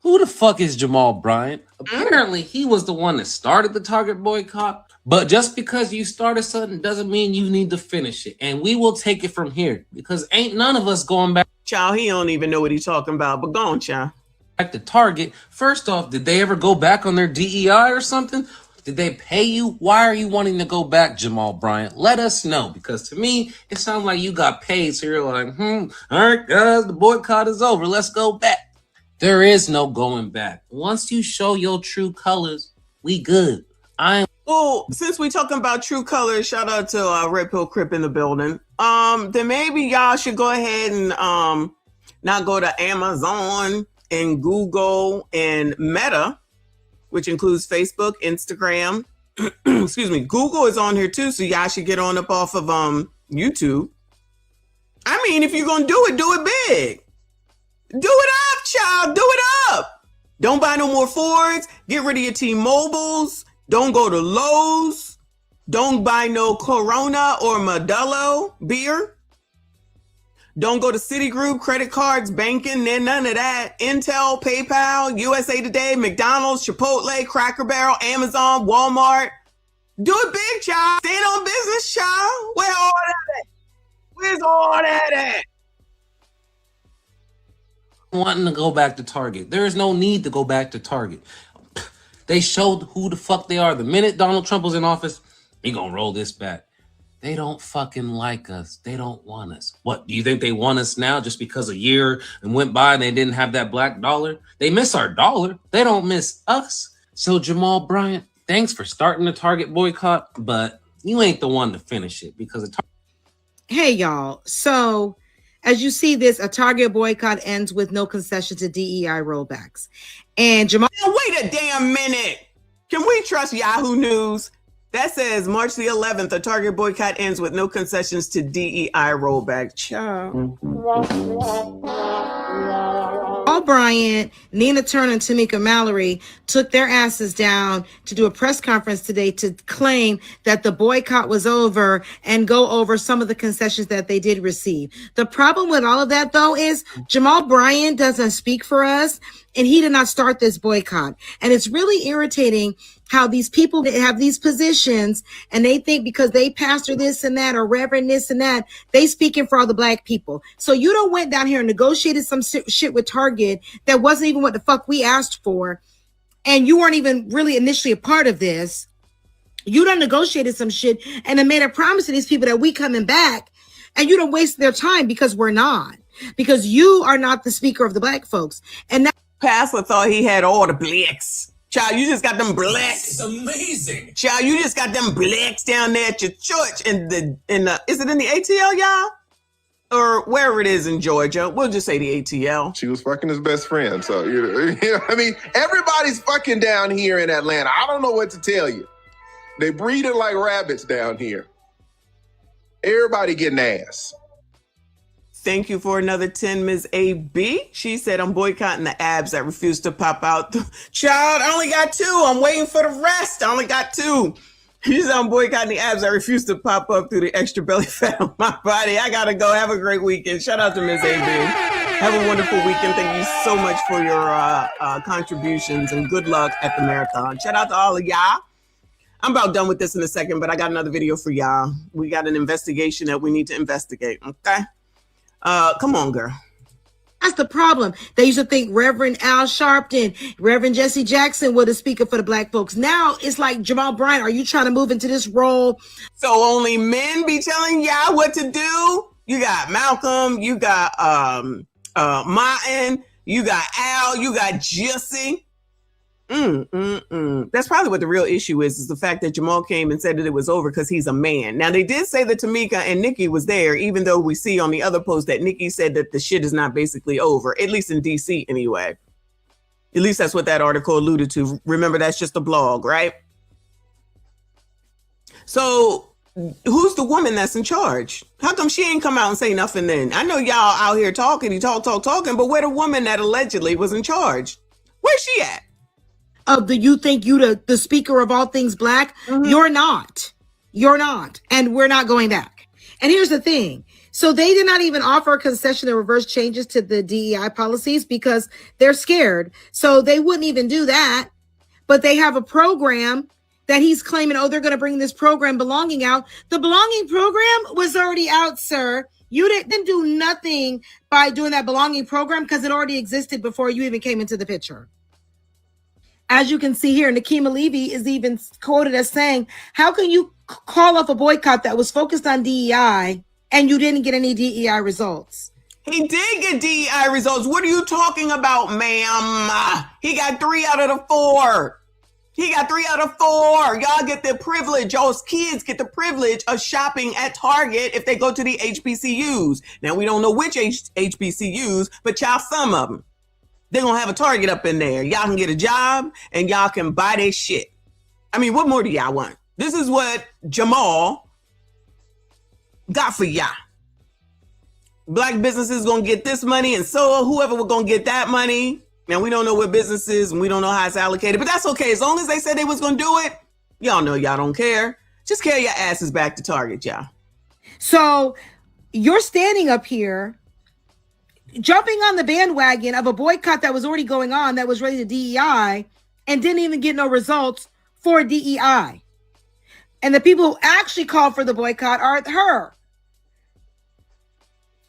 Who the fuck is Jamal Bryant? Apparently, he was the one that started the Target boycott. But just because you started something doesn't mean you need to finish it. And we will take it from here, because ain't none of us going back. Child, he don't even know what he's talking about. But go on, child. Back to Target. First off, did they ever go back on their DEI or something? Did they pay you? Why are you wanting to go back, Jamal Bryant? Let us know, because to me, it sounds like you got paid. So you're like, all right, guys, the boycott is over. Let's go back. There is no going back. Once you show your true colors, we good. Oh, since we talking about true colors, shout out to Red Pill Crip in the building. Then maybe y'all should go ahead and not go to Amazon and Google and Meta, which includes Facebook, Instagram. Excuse me. Google is on here too, so y'all should get on up off of YouTube. I mean, if you're gonna do it big. Do it up, child. Do it up. Don't buy no more Fords. Get rid of your T-Mobiles. Don't go to Lowe's. Don't buy no Corona or Modelo beer. Don't go to Citigroup, credit cards, banking, none of that. Intel, PayPal, USA Today, McDonald's, Chipotle, Cracker Barrel, Amazon, Walmart. Do it big, child. Stand on business, child. Where all that at? Where's all that at? Wanting to go back to Target. There is no need to go back to Target. They showed who the fuck they are. The minute Donald Trump was in office, we gonna roll this back. They don't fucking like us. They don't want us. What, do you think they want us now just because a year and went by and they didn't have that black dollar? They miss our dollar. They don't miss us. So Jamal Bryant, thanks for starting the Target boycott, but you ain't the one to finish it, because hey y'all, so as you see this, a Target boycott ends with no concession to DEI rollbacks. And Jamal... Now, wait a damn minute. Can we trust Yahoo News? That says March the 11th, a Target boycott ends with no concessions to DEI rollback. Ciao. Paul Bryant, Nina Turner, and Tamika Mallory took their asses down to do a press conference today to claim that the boycott was over and go over some of the concessions that they did receive. The problem with all of that, though, is Jamal Bryant doesn't speak for us, and he did not start this boycott. And it's really irritating how these people that have these positions and they think because they pastor this and that or reverend this and that, they speaking for all the black people. So you don't went down here and negotiated some shit with Target that wasn't even what the fuck we asked for. And you weren't even really initially a part of this. You done negotiated some shit and then made a promise to these people that we coming back, and you don't waste their time because we're not, because you are not the speaker of the black folks. And now Pastor thought he had all the blacks. Child, you just got them blacks. This is amazing. Child, you just got them blacks down there at your church is it in the ATL, y'all? Or wherever it is in Georgia. We'll just say the ATL. She was fucking his best friend. So, I mean, everybody's fucking down here in Atlanta. I don't know what to tell you. They breeding like rabbits down here. Everybody getting ass. Thank you for another 10, Ms. AB. She said, I'm boycotting the abs that refuse to pop out. Child, I only got 2. I'm waiting for the rest. I only got 2. She said, I'm boycotting the abs that refuse to pop up through the extra belly fat on my body. I got to go. Have a great weekend. Shout out to Ms. AB. Have a wonderful weekend. Thank you so much for your contributions and good luck at the marathon. Shout out to all of y'all. I'm about done with this in a second, but I got another video for y'all. We got an investigation that we need to investigate. Okay. Come on, girl. that's the problem. They used to think Reverend Al Sharpton, Reverend Jesse Jackson were the speaker for the black folks. Now it's like, Jamal Bryant, are you trying to move into this role? So only men be telling y'all what to do? You got Malcolm, you got Martin, you got Al, you got Jesse. That's probably what the real issue is the fact that Jamal came and said that it was over because he's a man. Now, they did say that Tamika and Nikki was there, even though we see on the other post that Nikki said that the shit is not basically over, at least in DC anyway. At least that's what that article alluded to. Remember, that's just a blog, right? So who's the woman that's in charge? How come she ain't come out and say nothing then? I know y'all out here talking, talking, but where the woman that allegedly was in charge? Where's she at? Do you think you the speaker of all things black? You're not. You're not. And we're not going back. And here's the thing. So they did not even offer a concession to reverse changes to the DEI policies because they're scared. So they wouldn't even do that. But they have a program that he's claiming, oh, they're going to bring this program belonging out. The belonging program was already out, sir. You didn't do nothing by doing that belonging program because it already existed before you even came into the picture. As you can see here, Nikema Levy is even quoted as saying, how can you call off a boycott that was focused on DEI and you didn't get any DEI results? He did get DEI results. What are you talking about, ma'am? He got 3 out of the 4. He got 3 out of 4. Y'all get the privilege. Y'all's kids get the privilege of shopping at Target if they go to the HBCUs. Now, we don't know which HBCUs, but y'all, some of them. They're going to have a Target up in there. Y'all can get a job and y'all can buy their shit. I mean, what more do y'all want? This is what Jamal got for y'all. Black businesses going to get this money and so whoever we're going to get that money. Now, we don't know what businesses and we don't know how it's allocated, but that's okay. As long as they said they was going to do it, y'all know y'all don't care. Just carry your asses back to Target, y'all. So you're standing up here jumping on the bandwagon of a boycott that was already going on that was related to DEI and didn't even get no results for DEI. And the people who actually called for the boycott are her.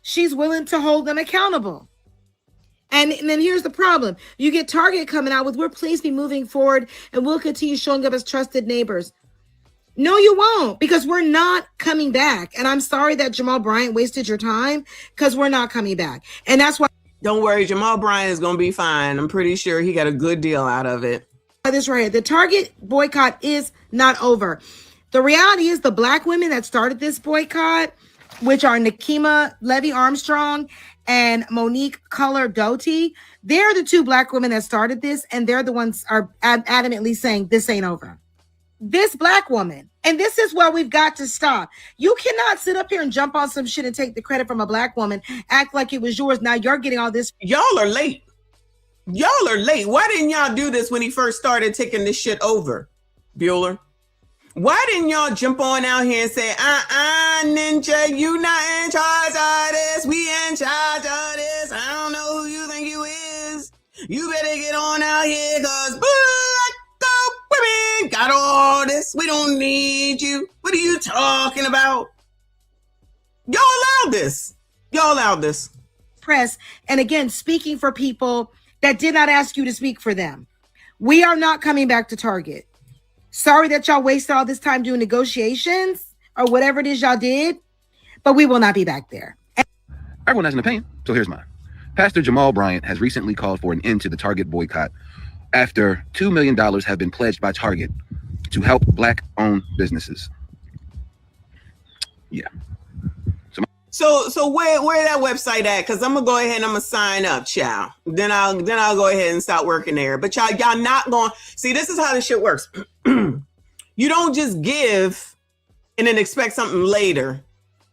She's willing to hold them accountable. And then here's the problem. You get Target coming out with, we're pleased to be moving forward and we'll continue showing up as trusted neighbors. No, you won't, because we're not coming back. And I'm sorry that Jamal Bryant wasted your time because we're not coming back. And that's why. Don't worry, Jamal Bryant is going to be fine. I'm pretty sure he got a good deal out of it. This right here. The Target boycott is not over. The reality is the black women that started this boycott, which are Nikema Levy Armstrong and Monique Color Doty, they're the 2 black women that started this. And they're the ones are adamantly saying this ain't over. This black woman, and this is where we've got to stop. You cannot sit up here and jump on some shit and take the credit from a black woman, act like it was yours. Now you're getting all this. Y'all are late. Y'all are late. Why didn't y'all do this when he first started taking this shit over, Bueller? Why didn't y'all jump on out here and say, Ninja, you not in charge of this. We in charge of this. I don't know who you think you is. You better get on out here because women this. We don't need you. What are you talking about? Y'all allowed this. Y'all allowed this. Press, and again, speaking for people that did not ask you to speak for them. We are not coming back to Target. Sorry that y'all wasted all this time doing negotiations or whatever it is y'all did, but we will not be back there. Everyone has an opinion, so here's mine. Pastor Jamal Bryant has recently called for an end to the Target boycott after $2 million have been pledged by Target to help Black-owned businesses. Yeah. So where that website at? Because I'm gonna go ahead and I'm gonna sign up, child. Then I'll go ahead and start working there. But y'all not going. See, this is how this shit works. You don't just give and then expect something later.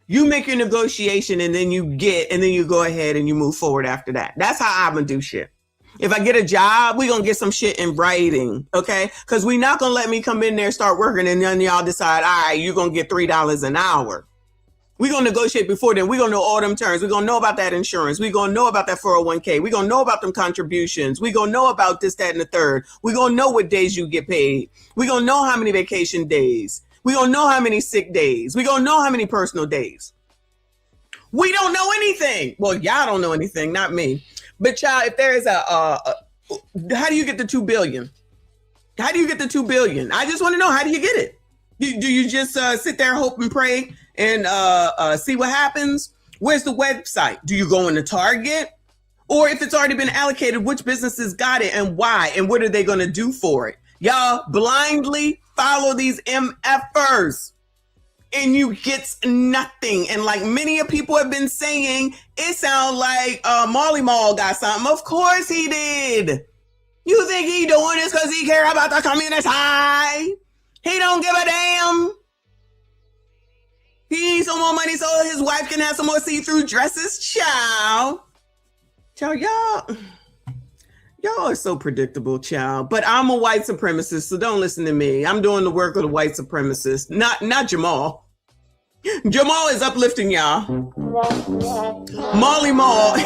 You make your negotiation and then you go ahead and you move forward after that. That's how I'm gonna do shit. If I get a job, we gonna get some shit in writing, okay? Because we not gonna let me come in there, start working, and then y'all decide, all right, you're gonna get $3 an hour. We're going to negotiate before then. We're going to know all them terms. We're going to know about that insurance. We're going to know about that 401k. We're going to know about them contributions. We're going to know about this, that, and the third. We're going to know what days you get paid. We're going to know how many vacation days. We're going to know how many sick days. We're going to know how many personal days. We don't know anything. Well, y'all don't know anything, not me. But y'all, if there is how do you get the $2 billion? How do you get the $2 billion? I just want to know, how do you get it? Do you just sit there, hope and pray and see what happens? Where's the website? Do you go into Target? Or if it's already been allocated, which businesses got it and why? And what are they going to do for it? Y'all blindly follow these MFers and you get nothing. And like many of people have been saying, it sounds like Marley Marl got something. Of course he did. You think he doing this because he care about the communist high? He don't give a damn. He needs some more money so his wife can have some more see-through dresses. Child, y'all are so predictable, child. But I'm a white supremacist, so don't listen to me. I'm doing the work of the white supremacist, not Jamal. Jamal is uplifting y'all. Marley Marl.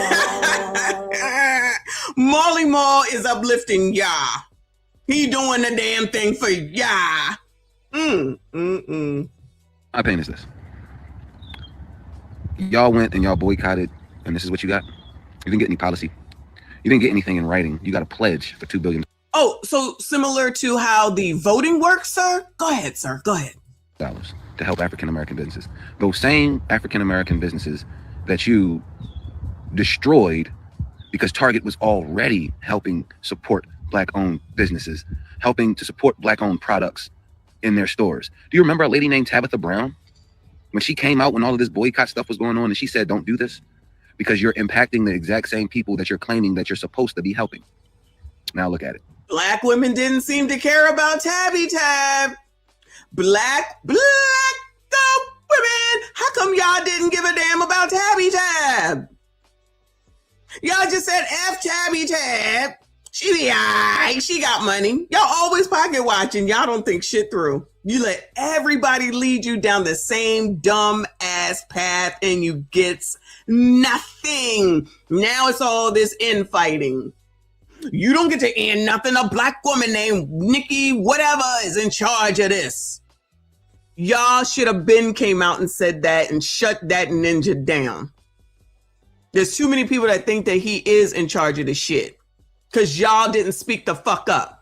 Marley Marl is uplifting y'all. He doing the damn thing for y'all. My opinion is this. Y'all went and y'all boycotted, and this is what you got. You didn't get any policy. You didn't get anything in writing. You got a pledge for $2 billion. Oh, so similar to how the voting works, sir? Go ahead, sir. Go ahead. To help African-American businesses. Those same African-American businesses that you destroyed because Target was already helping support Black-owned businesses, helping to support Black-owned products in their stores. Do you remember a lady named Tabitha Brown? When she came out when all of this boycott stuff was going on and she said, don't do this because you're impacting the exact same people that you're claiming that you're supposed to be helping. Now look at it. Black women didn't seem to care about Tabby Tab. Black women. How come y'all didn't give a damn about Tabby Tab? Y'all just said F Tabby Tab. She be alright. She got money. Y'all always pocket watching. Y'all don't think shit through. You let everybody lead you down the same dumb ass path and you get nothing. Now it's all this infighting. You don't get to end nothing. A black woman named Nikki whatever is in charge of this. Y'all should have been came out and said that and shut that ninja down. There's too many people that think that he is in charge of the shit. Because y'all didn't speak the fuck up.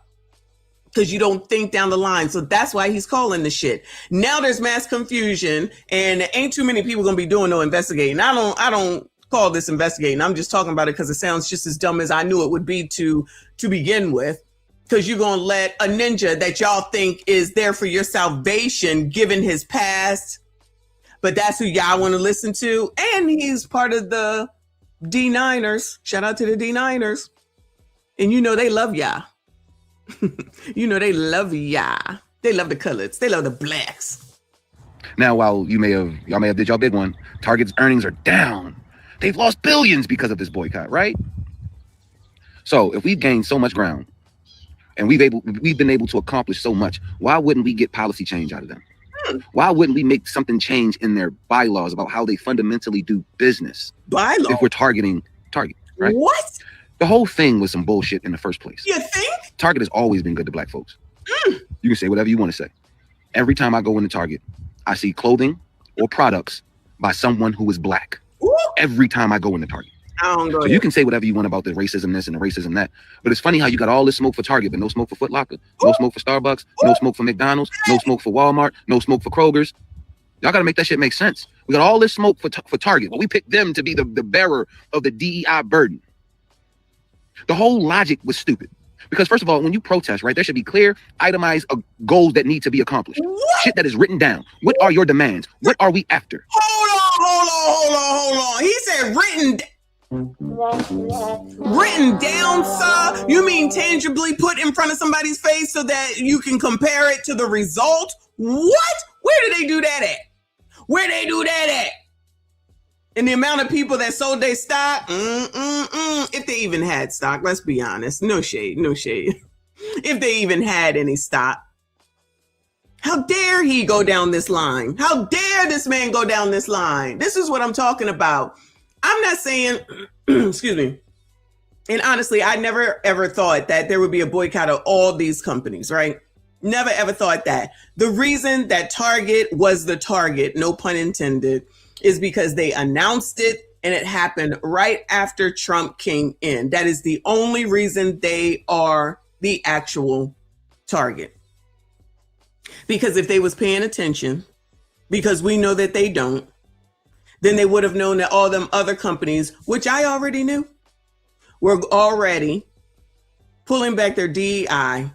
Because you don't think down the line. So that's why he's calling the shit. Now there's mass confusion and ain't too many people gonna be doing no investigating. I don't call this investigating. I'm just talking about it because it sounds just as dumb as I knew it would be to begin with. Because you're gonna let a ninja that y'all think is there for your salvation, given his past. But that's who y'all want to listen to. And he's part of the D9ers. Shout out to the D9ers. And you know they love y'all. You know they love y'all. They love the colors. They love the blacks. Now, while y'all may have did y'all big one, Target's earnings are down. They've lost billions because of this boycott, right? So if we've gained so much ground and we've been able to accomplish so much, why wouldn't we get policy change out of them? Why wouldn't we make something change in their bylaws about how they fundamentally do business? Bylaws? If we're targeting Target, right? What? The whole thing was some bullshit in the first place. You think? Target has always been good to black folks. You can say whatever you want to say. Every time I go into Target, I see clothing or products by someone who is black. Ooh. Every time I go into Target. I don't go so you can say whatever you want about the racism this and the racism that, but it's funny how you got all this smoke for Target, but no smoke for Foot Locker, no smoke for Starbucks, no smoke for McDonald's, no smoke for Walmart, no smoke for Kroger's. Y'all got to make that shit make sense. We got all this smoke for Target, but we picked them to be the bearer of the DEI burden. The whole logic was stupid. Because first of all, when you protest, right, there should be clear, itemized goals that need to be accomplished. What? Shit that is written down. What are your demands? What are we after? Hold on. He said written down, sir? You mean tangibly put in front of somebody's face so that you can compare it to the result? What? Where did they do that at? And the amount of people that sold their stock, if they even had stock, let's be honest. No shade. If they even had any stock. How dare he go down this line? How dare this man go down this line? This is what I'm talking about. I'm not saying, excuse me. And honestly, I never ever thought that there would be a boycott of all these companies, right? Never ever thought that. The reason that Target was the target, no pun intended, is because they announced it and it happened right after Trump came in. That is the only reason they are the actual target. Because if they was paying attention, because we know that they don't, then they would have known that all them other companies, which I already knew, were already pulling back their DEI.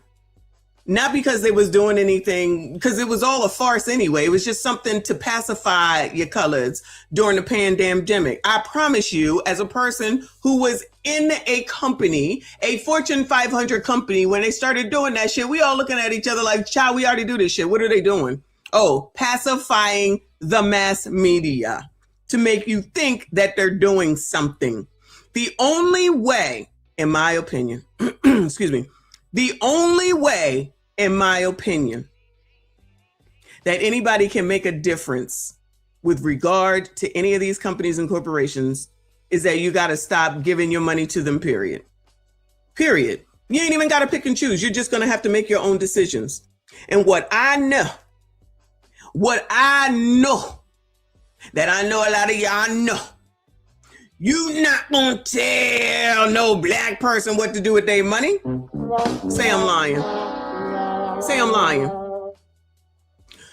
Not because they was doing anything, because it was all a farce anyway. It was just something to pacify your colors during the pandemic. I promise you, as a person who was in a company, a Fortune 500 company, when they started doing that shit, we all looking at each other like, child, we already do this shit. What are they doing? Oh, pacifying the mass media to make you think that they're doing something. The only way, in my opinion, excuse me, the only way, in my opinion, that anybody can make a difference with regard to any of these companies and corporations is that you got to stop giving your money to them, period. You ain't even got to pick and choose. You're just going to have to make your own decisions. And what I know, that I know a lot of y'all know, you not going to tell no black person what to do with their money. Say I'm lying.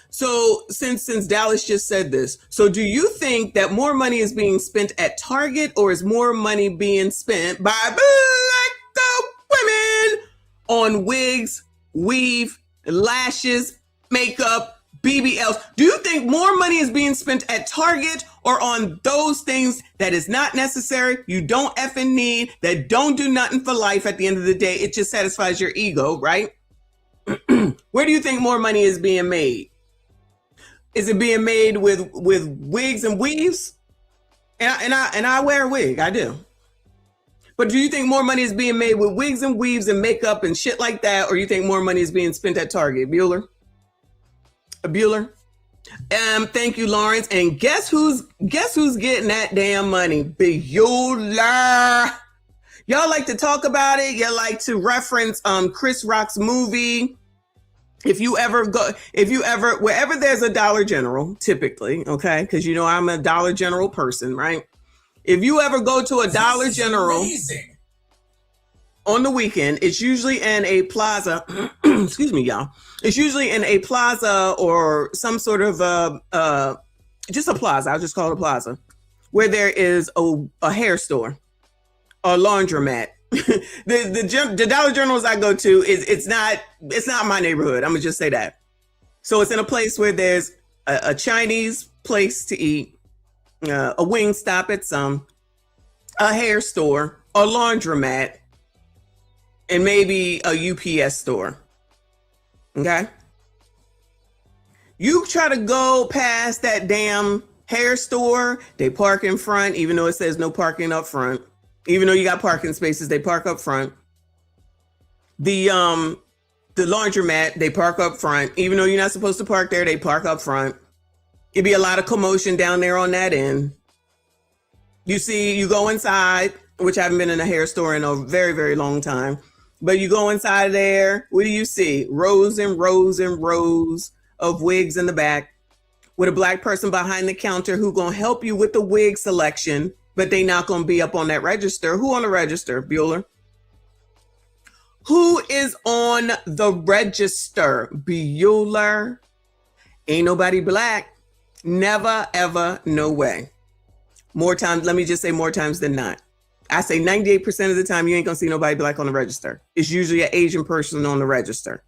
So since Dallas just said this, so do you think that more money is being spent at Target, or is more money being spent by black women on wigs, weave, lashes, makeup, BBLs? Do you think more money is being spent at Target or on those things that is not necessary, you don't effing need, that don't do nothing for life at the end of the day? It just satisfies your ego, right? Where do you think more money is being made? Is it being made with wigs and weaves? And I wear a wig, I do. But do you think more money is being made with wigs and weaves and makeup and shit like that, or you think more money is being spent at Target? Bueller? Thank you, Lawrence. And guess who's getting that damn money? Bueller. Y'all like to talk about it. You like to reference Chris Rock's movie. If you ever, wherever there's a Dollar General, typically, okay, because you know I'm a Dollar General person, right? If you ever go to a Dollar General on the weekend, it's usually in a plaza. Excuse me, y'all. It's usually in a plaza or some sort of just a plaza. I'll just call it a plaza, where there is a hair store, a laundromat. The Dollar Generals I go to it's not my neighborhood. I'm gonna just say that. So it's in a place where there's a Chinese place to eat, a wing stop at some, a hair store, a laundromat, and maybe a UPS store. Okay. You try to go past that damn hair store, they park in front, even though it says no parking up front. Even though you got parking spaces, they park up front. The laundromat, they park up front. Even though you're not supposed to park there, they park up front. It'd be a lot of commotion down there on that end. You go inside, which I haven't been in a hair store in a very, very long time. But you go inside there, what do you see? Rows and rows and rows of wigs in the back with a black person behind the counter who gonna help you with the wig selection, but they not gonna be up on that register. Who on the register, Bueller? Who is on the register, Bueller? Ain't nobody black. Never, ever, no way. More times, let me just say more times than not. I say 98% of the time, you ain't gonna see nobody black on the register. It's usually an Asian person on the register.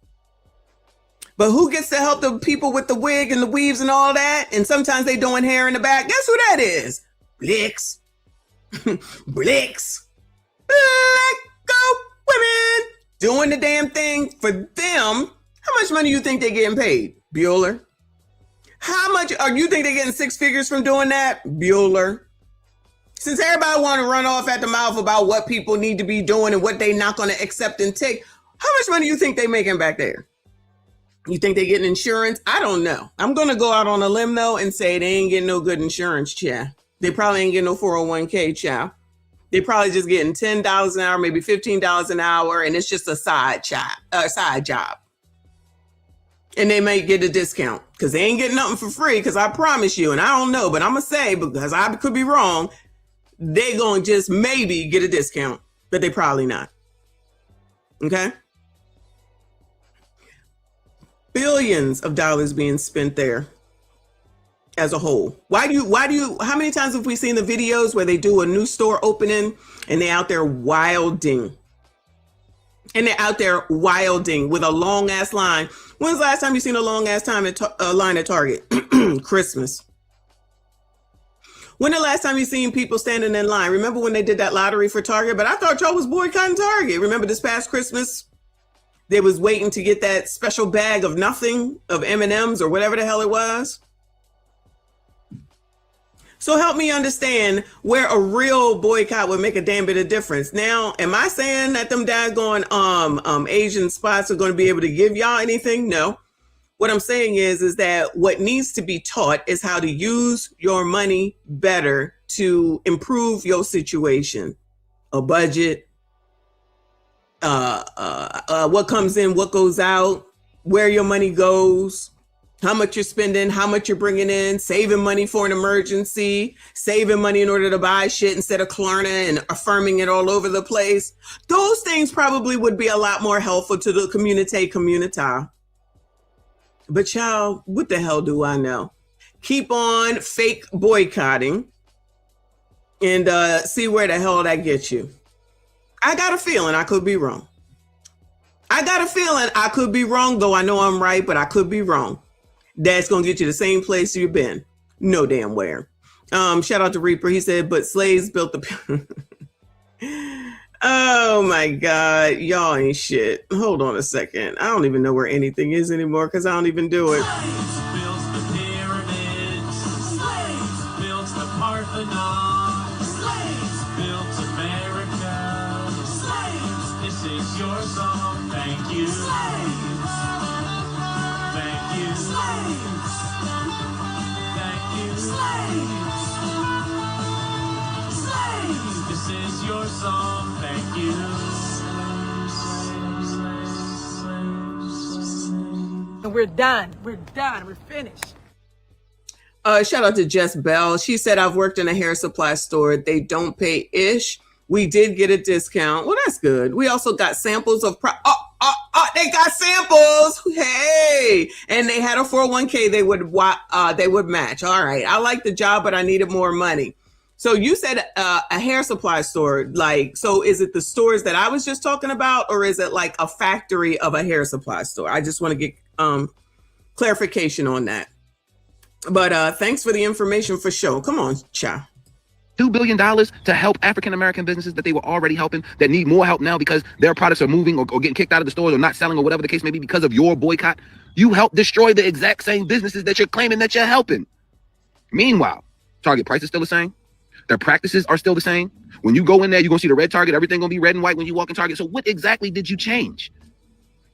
But who gets to help the people with the wig and the weaves and all that? And sometimes they doing hair in the back. Guess who that is? Blix. Blix. Black go women. Doing the damn thing for them. How much money you think they're getting paid, Bueller? How much you think they're getting 6 figures from doing that, Bueller? Since everybody want to run off at the mouth about what people need to be doing and what they not going to accept and take, how much money you think they making back there? You think they getting insurance? I don't know. I'm going to go out on a limb though and say they ain't getting no good insurance, child. They probably ain't getting no 401k, child. They probably just getting $10 an hour, maybe $15 an hour, and it's just a side job. And they may get a discount because they ain't getting nothing for free. Because I promise you, and I don't know, but I'm gonna say, because I could be wrong, they gonna just maybe get a discount, but they probably not. Okay. Billions of dollars being spent there as a whole. Why do you, how many times have we seen the videos where they do a new store opening and they out there wilding? And they're out there wilding with a long ass line. When's the last time you seen a long ass line at Target? Christmas. When the last time you seen people standing in line? Remember when they did that lottery for Target? But I thought y'all was boycotting Target. Remember this past Christmas? They was waiting to get that special bag of nothing, of M&Ms or whatever the hell it was. So help me understand where a real boycott would make a damn bit of difference. Now, am I saying that them daggone Asian spots are going to be able to give y'all anything? No. What I'm saying is that what needs to be taught is how to use your money better to improve your situation. A budget, what comes in, what goes out, where your money goes, how much you're spending, how much you're bringing in, saving money for an emergency, saving money in order to buy shit instead of Klarna and affirming it all over the place. Those things probably would be a lot more helpful to the community. But y'all, what the hell do I know? Keep on fake boycotting and see where the hell that gets you. I got a feeling I could be wrong. Though I know I'm right, but I could be wrong. That's going to get you the same place you've been. No damn where. Shout out to Reaper. He said, but slaves built the... Oh my God. Y'all ain't shit. Hold on a second. I don't even know where anything is anymore because I don't even do it. Slaves built the pyramids. Slaves built the Parthenon. Slaves built America. Slaves, this is your song. Thank you. Slaves. Thank you. Slaves. Thank you. Slaves. Slaves, this is your song. Thank you. And we're done. We're finished. Shout out to Jess Bell. She said, I've worked in a hair supply store. They don't pay ish. We did get a discount. Well, that's good. We also got samples of they got samples. Hey, and they had a 401k they would match. All right. I like the job, but I needed more money. So you said a hair supply store, so is it the stores that I was just talking about, or is it like a factory of a hair supply store? I just want to get clarification on that. But thanks for the information for sure. Come on, cha. $2 billion to help African-American businesses that they were already helping that need more help now because their products are moving or getting kicked out of the stores or not selling or whatever the case may be because of your boycott. You help destroy the exact same businesses that you're claiming that you're helping. Meanwhile, Target price is still the same. Their practices are still the same. When you go in there, you're going to see the red Target. Everything going to be red and white when you walk in Target. So what exactly did you change?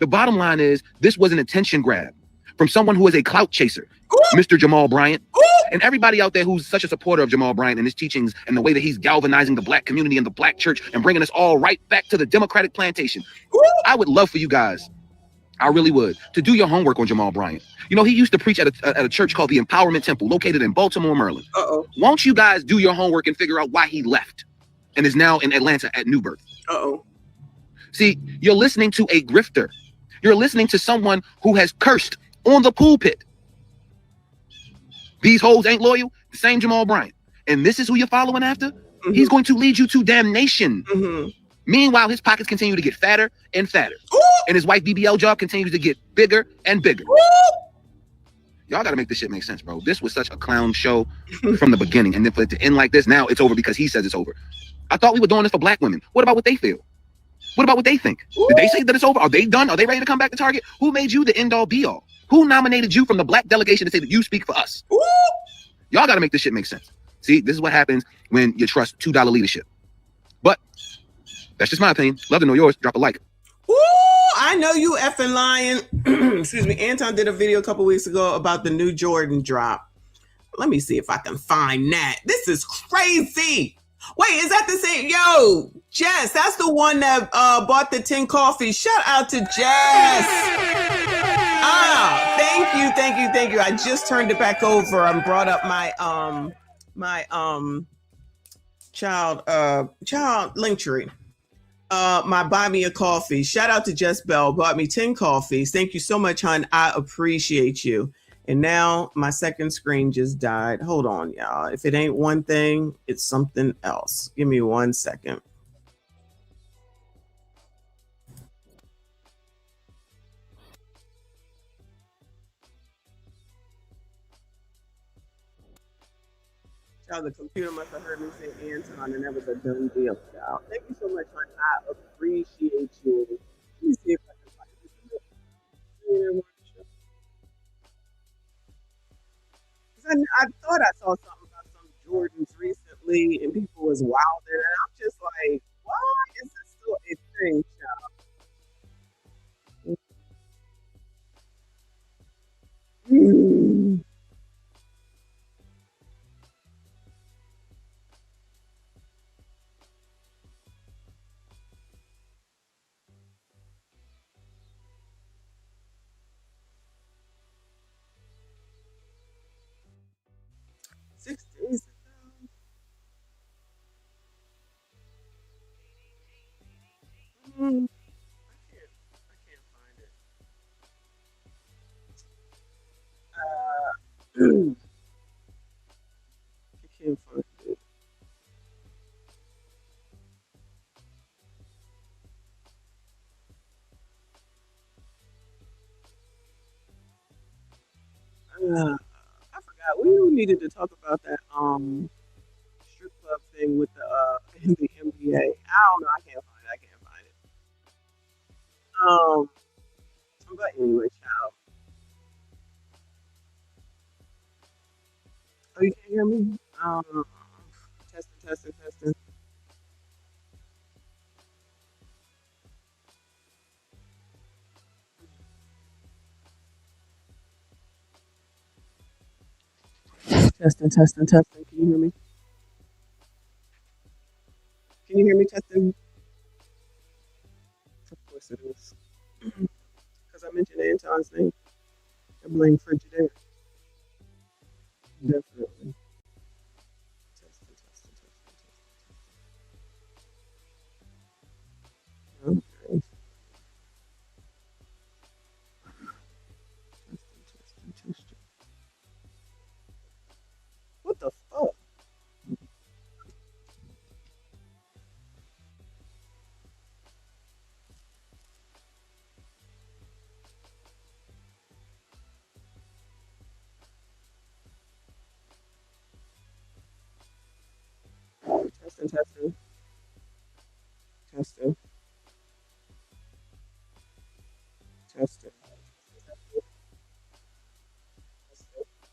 The bottom line is this was an attention grab from someone who is a clout chaser, Mr. Jamal Bryant. And everybody out there who's such a supporter of Jamal Bryant and his teachings and the way that he's galvanizing the black community and the black church and bringing us all right back to the Democratic plantation. I would love for you guys I really would, to do your homework on Jamal Bryant. You know, he used to preach at a church called the Empowerment Temple, located in Baltimore, Maryland. Uh-oh. Won't you guys do your homework and figure out why he left and is now in Atlanta at New Birth? Uh-oh. See, you're listening to a grifter. You're listening to someone who has cursed on the pulpit. These hoes ain't loyal. The same Jamal Bryant. And this is who you're following after? Mm-hmm. He's going to lead you to damnation. Mm-hmm. Meanwhile, his pockets continue to get fatter and fatter. Ooh! And his wife BBL job continues to get bigger and bigger. Y'all got to make this shit make sense, bro. This was such a clown show from the beginning. And then for it to end like this, now it's over because he says it's over. I thought we were doing this for black women. What about what they feel? What about what they think? Ooh. Did they say that it's over? Are they done? Are they ready to come back to Target? Who made you the end-all be-all? Who nominated you from the black delegation to say that you speak for us? Ooh. Y'all got to make this shit make sense. See, this is what happens when you trust $2 leadership. But that's just my opinion. Love to know yours. Drop a like. Ooh, I know you effing lying. Excuse me. Anton did a video a couple weeks ago about the new Jordan drop. Let me see if I can find that. This is crazy. Wait, is that the same? Yo, Jess, that's the one that bought the 10 coffees. Shout out to Jess. Ah, thank you. I just turned it back over and brought up my child Linktree. My buy me a coffee. Shout out to Jess Bell, bought me 10 coffees. Thank you so much, hon. I appreciate you. And now my second screen just died. Hold on, y'all. If it ain't one thing, it's something else. Give me 1 second. Child, the computer must have heard me say Anton, and that was a done deal, child. Thank you so much, hon. I appreciate you. Let me see if I can find this. I thought I saw something about some Jordans recently, and people was wilding, and I'm just like, why is this still a thing, child? 6 days ago. I can't find it. I can't find it. I forgot. We needed to talk about that strip club thing with the in the NBA. I don't know. I can't find it. But anyway, child. Oh, you can't hear me? Testing. Testing. Can you hear me? Can you hear me, testing? Of course it is. Because I mentioned Anton's name. I blame Frigidaire. Definitely. Testing. Okay. Testing. What the fuck?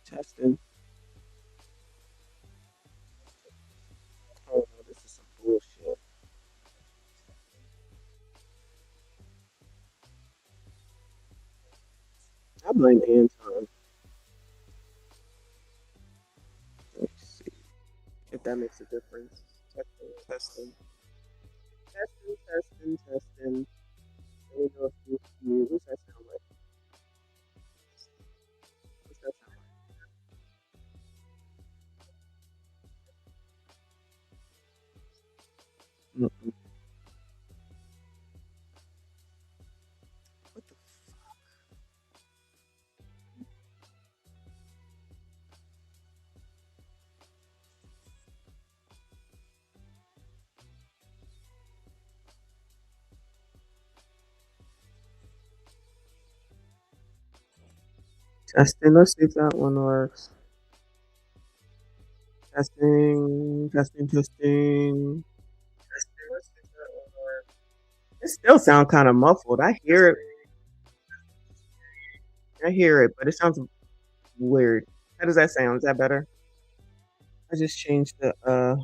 Testing. Oh no, this is some bullshit. I blame Anton. Let's see if that makes a difference. Testing. Let me know if you, what's that sound like? Mm-mm. Testing. Let's see if that one works. Testing, testing, testing. Testing. Let's see if that one works. It still sounds kind of muffled. I hear it. I hear it, but it sounds weird. How does that sound? Is that better? I just changed the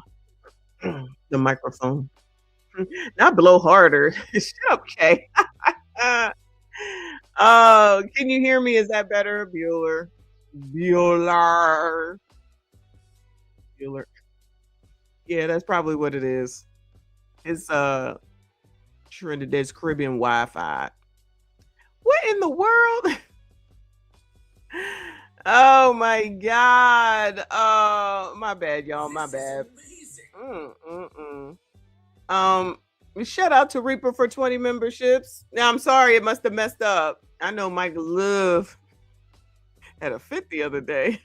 microphone. Not blow harder. Okay. Can you hear me? Is that better? Bueller. Bueller. Bueller. Yeah, that's probably what it is. It's Trinidad's Caribbean Wi-Fi. What in the world? Oh my God. My bad, y'all. My bad. Shout out to Reaper for 20 memberships. Now I'm sorry, it must have messed up. I know Mike Love had a fit the other day.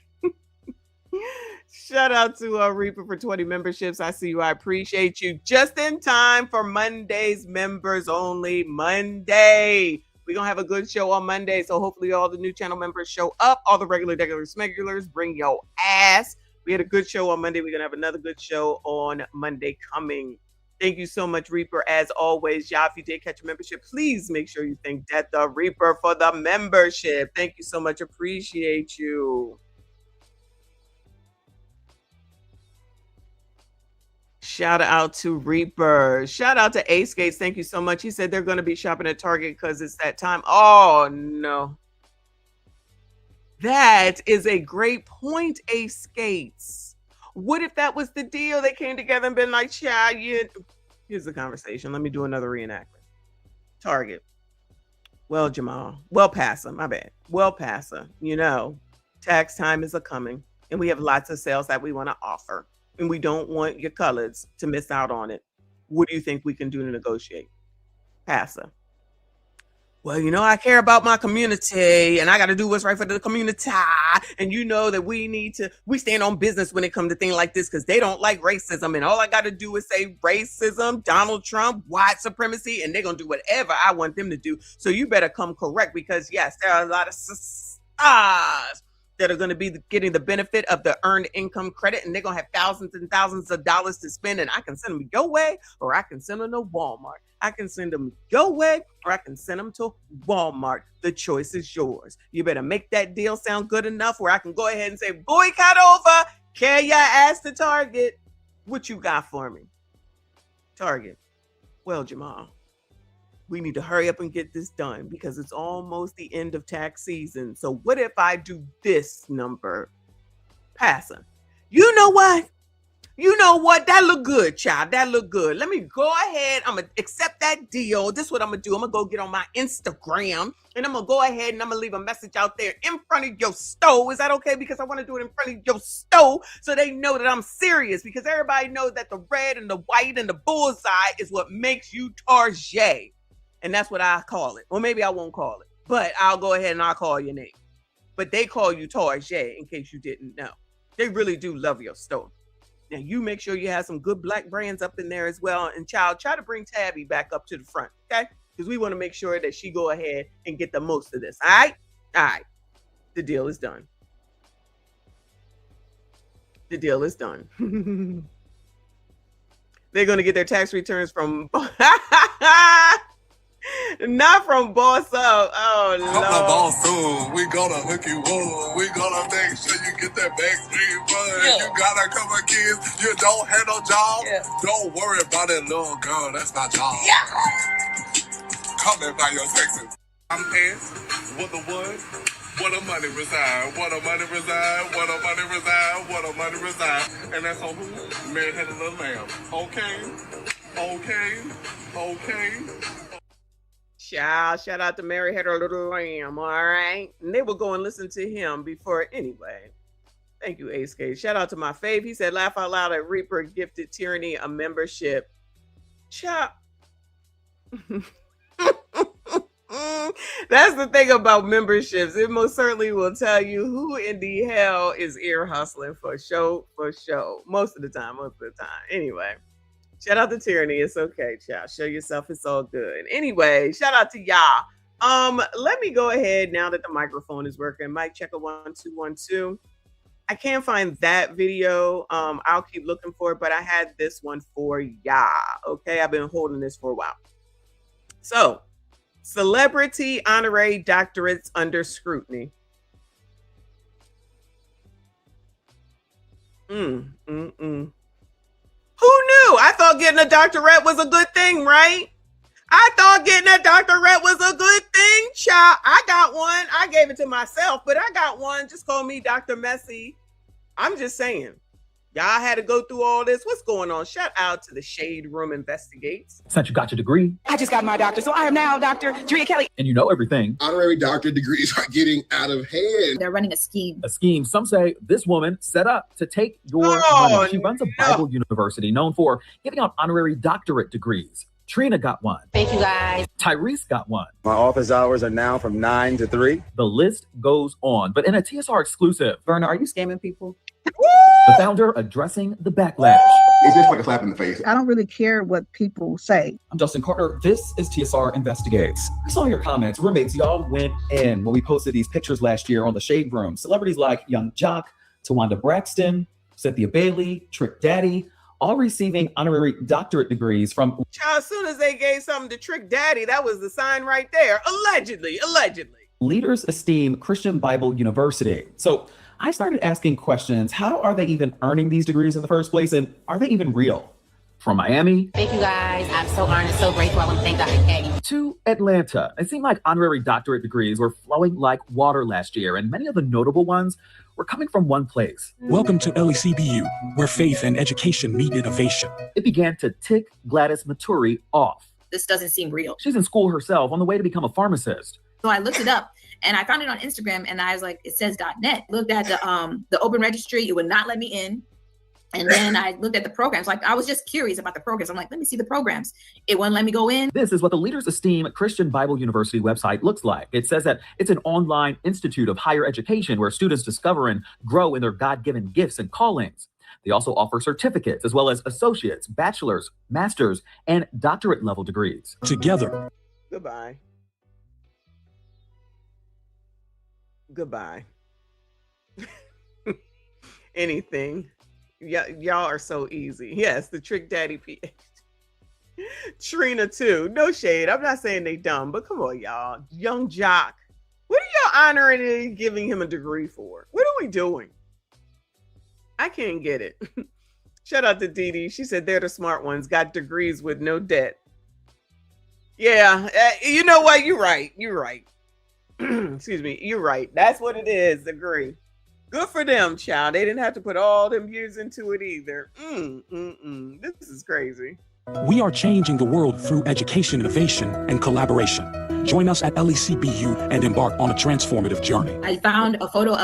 Shout out to Reaper for 20 memberships. I see you. I appreciate you. Just in time for Monday's members only Monday. We're going to have a good show on Monday. So hopefully all the new channel members show up. All the regular smegulars, bring your ass. We had a good show on Monday. We're going to have another good show on Monday coming. Thank you so much, Reaper. As always, y'all, if you did catch a membership, please make sure you thank Death the Reaper for the membership. Thank you so much. Appreciate you. Shout out to Reaper. Shout out to Ace Gates. Thank you so much. He said they're going to be shopping at Target because it's that time. Oh, no. That is a great point, Ace Gates. What if that was the deal? They came together and been like, yeah, here's the conversation. Let me do another reenactment. Target. Well, Jamal. Well, Passa. My bad. Well, Passa. You know, tax time is a-coming. And we have lots of sales that we want to offer. And we don't want your colors to miss out on it. What do you think we can do to negotiate? Passa. Well, you know, I care about my community and I got to do what's right for the community. And you know that we stand on business when it comes to things like this because they don't like racism. And all I got to do is say racism, Donald Trump, white supremacy, and they're going to do whatever I want them to do. So you better come correct because, yes, there are a lot of SISTAS that are going to be getting the benefit of the earned income credit, and they're going to have thousands and thousands of dollars to spend, and I can send them your way, or I can send them to Walmart. I can send them your way, or I can send them to Walmart. The choice is yours. You better make that deal sound good enough where I can go ahead and say, boycott over, carry your ass to Target. What you got for me? Target. Well, Jamal, we need to hurry up and get this done because it's almost the end of tax season. So what if I do this number? Passa. You know what? You know what? That look good, child. That look good. Let me go ahead. I'm going to accept that deal. This is what I'm going to do. I'm going to go get on my Instagram and I'm going to go ahead and I'm going to leave a message out there in front of your stove. Is that okay? Because I want to do it in front of your stove so they know that I'm serious because everybody knows that the red and the white and the bullseye is what makes you Target. And that's what I call it. Or maybe I won't call it, but I'll go ahead and I'll call your name. But they call you Target in case you didn't know. They really do love your store. Now you make sure you have some good black brands up in there as well. And child, try to bring Tabby back up to the front, okay? Because we want to make sure that she go ahead and get the most of this. All right? All right. The deal is done. The deal is done. They're going to get their tax returns from... Not from Boss Up. Oh, Lord. Come to Boss Up. We gonna hook you up. We gonna make sure you get that backstreet run. Yeah. You got a couple of kids. You don't have no job. Yeah. Don't worry about that little girl. That's my job. Yeah. Come and buy your taxes. I'm pants. What the what? What the money reside? What the money reside? What the money reside? What the money reside? And that's on who? Mary had a little lamb. Okay. Okay. Okay. Shout out to Mary Had Her Little Lamb, all right? And they will go and listen to him before anyway. Thank you, ASK. Shout out to my fave. He said, laugh out loud at Reaper gifted Tyranny a membership. Chop. That's the thing about memberships. It most certainly will tell you who in the hell is ear hustling for show. Most of the time. Anyway, shout out to Tyranny. It's okay, child. Show yourself. It's all good. Anyway, shout out to y'all. Let me go ahead now that the microphone is working. Mic check a 1 2 1 2. I can't find that video. I'll keep looking for it, but I had this one for y'all. Okay, I've been holding this for a while. So, celebrity honorary doctorates under scrutiny. Who knew? I thought getting a doctorate was a good thing, right? I thought getting a doctorate was a good thing, child. I got one. I gave it to myself, but I got one. Just call me Dr. Messy. I'm just saying. Y'all had to go through all this. What's going on? Shout out to the Shade Room Investigates. Since you got your degree. I just got my doctor, so I am now Dr. Drea Kelly. And you know everything. Honorary doctorate degrees are getting out of hand. They're running a scheme. A scheme. Some say this woman set up to take your money. She runs a Bible university known for giving out honorary doctorate degrees. Trina got one. Thank you, guys. Tyrese got one. My office hours are now from 9 to 3. The list goes on. But in a TSR exclusive, Verna, are you scamming people? the founder addressing the backlash. It's just like a slap in the face. I don't really care what people say. I'm Justin Carter. This is TSR Investigates. I saw your comments. Roommates, y'all went in when we posted these pictures last year on the Shade Room. Celebrities like Young Jock, Tawanda Braxton, Cynthia Bailey, Trick Daddy, all receiving honorary doctorate degrees from... Child, as soon as they gave something to Trick Daddy, that was the sign right there. Allegedly. Leaders Esteem Christian Bible University. So I started asking questions. How are they even earning these degrees in the first place? And are they even real? From Miami. Thank you guys. I'm so honored, so grateful. I want to thank Dr. Kay. To Atlanta. It seemed like honorary doctorate degrees were flowing like water last year, and many of the notable ones were coming from one place. Welcome to LECBU, where faith and education meet innovation. It began to tick Gladys Maturi off. This doesn't seem real. She's in school herself on the way to become a pharmacist. So I looked it up and I found it on Instagram and I was like, it says .net. Looked at the open registry, it would not let me in. And then I looked at the programs. Like I was just curious about the programs. I'm like, let me see the programs. It wouldn't let me go in. This is what the Leaders Esteem Christian Bible University website looks like. It says that it's an online institute of higher education where students discover and grow in their God-given gifts and callings. They also offer certificates as well as associates, bachelor's, master's, and doctorate level degrees. Together. Goodbye. Anything. Yeah, y'all are so easy. Yes, the Trick Daddy PhD. Trina too. No shade. I'm not saying they dumb, but come on, y'all. Young Jock. What are y'all honoring and giving him a degree for? What are we doing? I can't get it. Shout out to Dee Dee. She said they're the smart ones. Got degrees with no debt. Yeah, you know what? You're right. Excuse me. You're right. That's what it is. Degree. Good for them, child. They didn't have to put all them years into it either. This is crazy. We are changing the world through education, innovation, and collaboration. Join us at LECBU and embark on a transformative journey. I found a photo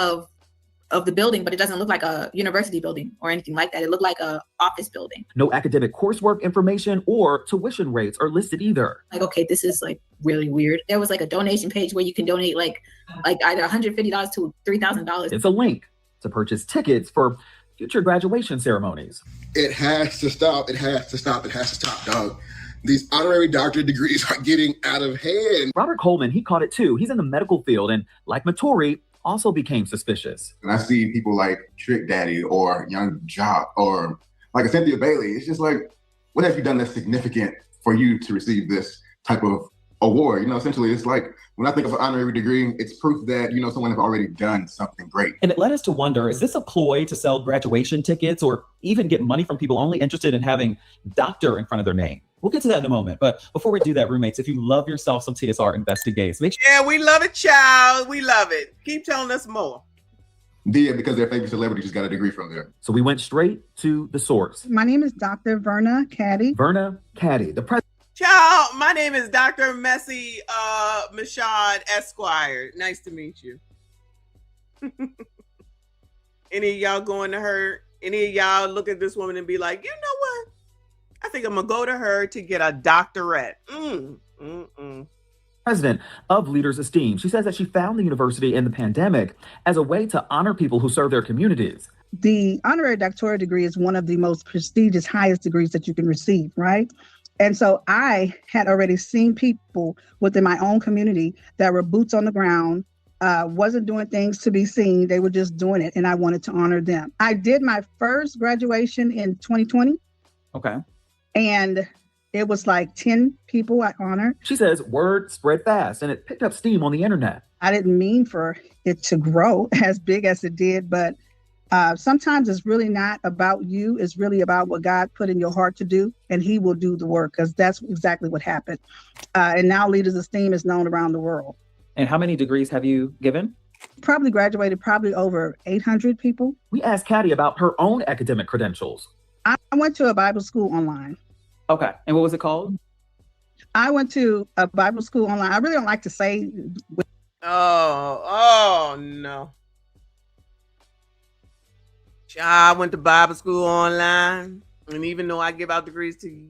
of the building, but it doesn't look like a university building or anything like that. It looked like a office building. No academic coursework information or tuition rates are listed either. Like, okay, this is like really weird. There was like a donation page where you can donate like either $150 to $3,000. It's a link to purchase tickets for future graduation ceremonies. It has to stop. It has to stop. It has to stop, dog. These honorary doctorate degrees are getting out of hand. Robert Coleman, he caught it too. He's in the medical field and like Maturi, also became suspicious. And I see people like Trick Daddy or Young Jock or like a Cynthia Bailey. It's just like, what have you done that's significant for you to receive this type of award? You know, essentially, it's like, when I think of an honorary degree, it's proof that, you know, someone has already done something great. And it led us to wonder, is this a ploy to sell graduation tickets or even get money from people only interested in having doctor in front of their name? We'll get to that in a moment. But before we do that, roommates, if you love yourself some TSR Investigates, make sure... Yeah, we love it, child. We love it. Keep telling us more. Yeah, because their favorite celebrity just got a degree from there. So we went straight to the source. My name is Dr. Verna Caddy. Verna Caddy, the president. Ciao, my name is Dr. Messy Michaud Esquire. Nice to meet you. Any of y'all going to her? Any of y'all look at this woman and be like, you know what? I think I'm gonna go to her to get a doctorate. President of Leaders Esteem. She says that she found the university in the pandemic as a way to honor people who serve their communities. The honorary doctorate degree is one of the most prestigious, highest degrees that you can receive, right? And so I had already seen people within my own community that were boots on the ground, wasn't doing things to be seen. They were just doing it. And I wanted to honor them. I did my first graduation in 2020. Okay. And it was like 10 people I honored. She says word spread fast and it picked up steam on the internet. I didn't mean for it to grow as big as it did, but sometimes it's really not about you. It's really about what God put in your heart to do, and he will do the work, because that's exactly what happened. And now Leaders Esteem is known around the world. And how many degrees have you given? Probably graduated over 800 people. We asked Caddy about her own academic credentials. I went to a Bible school online. Okay. And what was it called? I went to a Bible school online. I really don't like to say. Oh no. I went to Bible school online. And even though I give out degrees to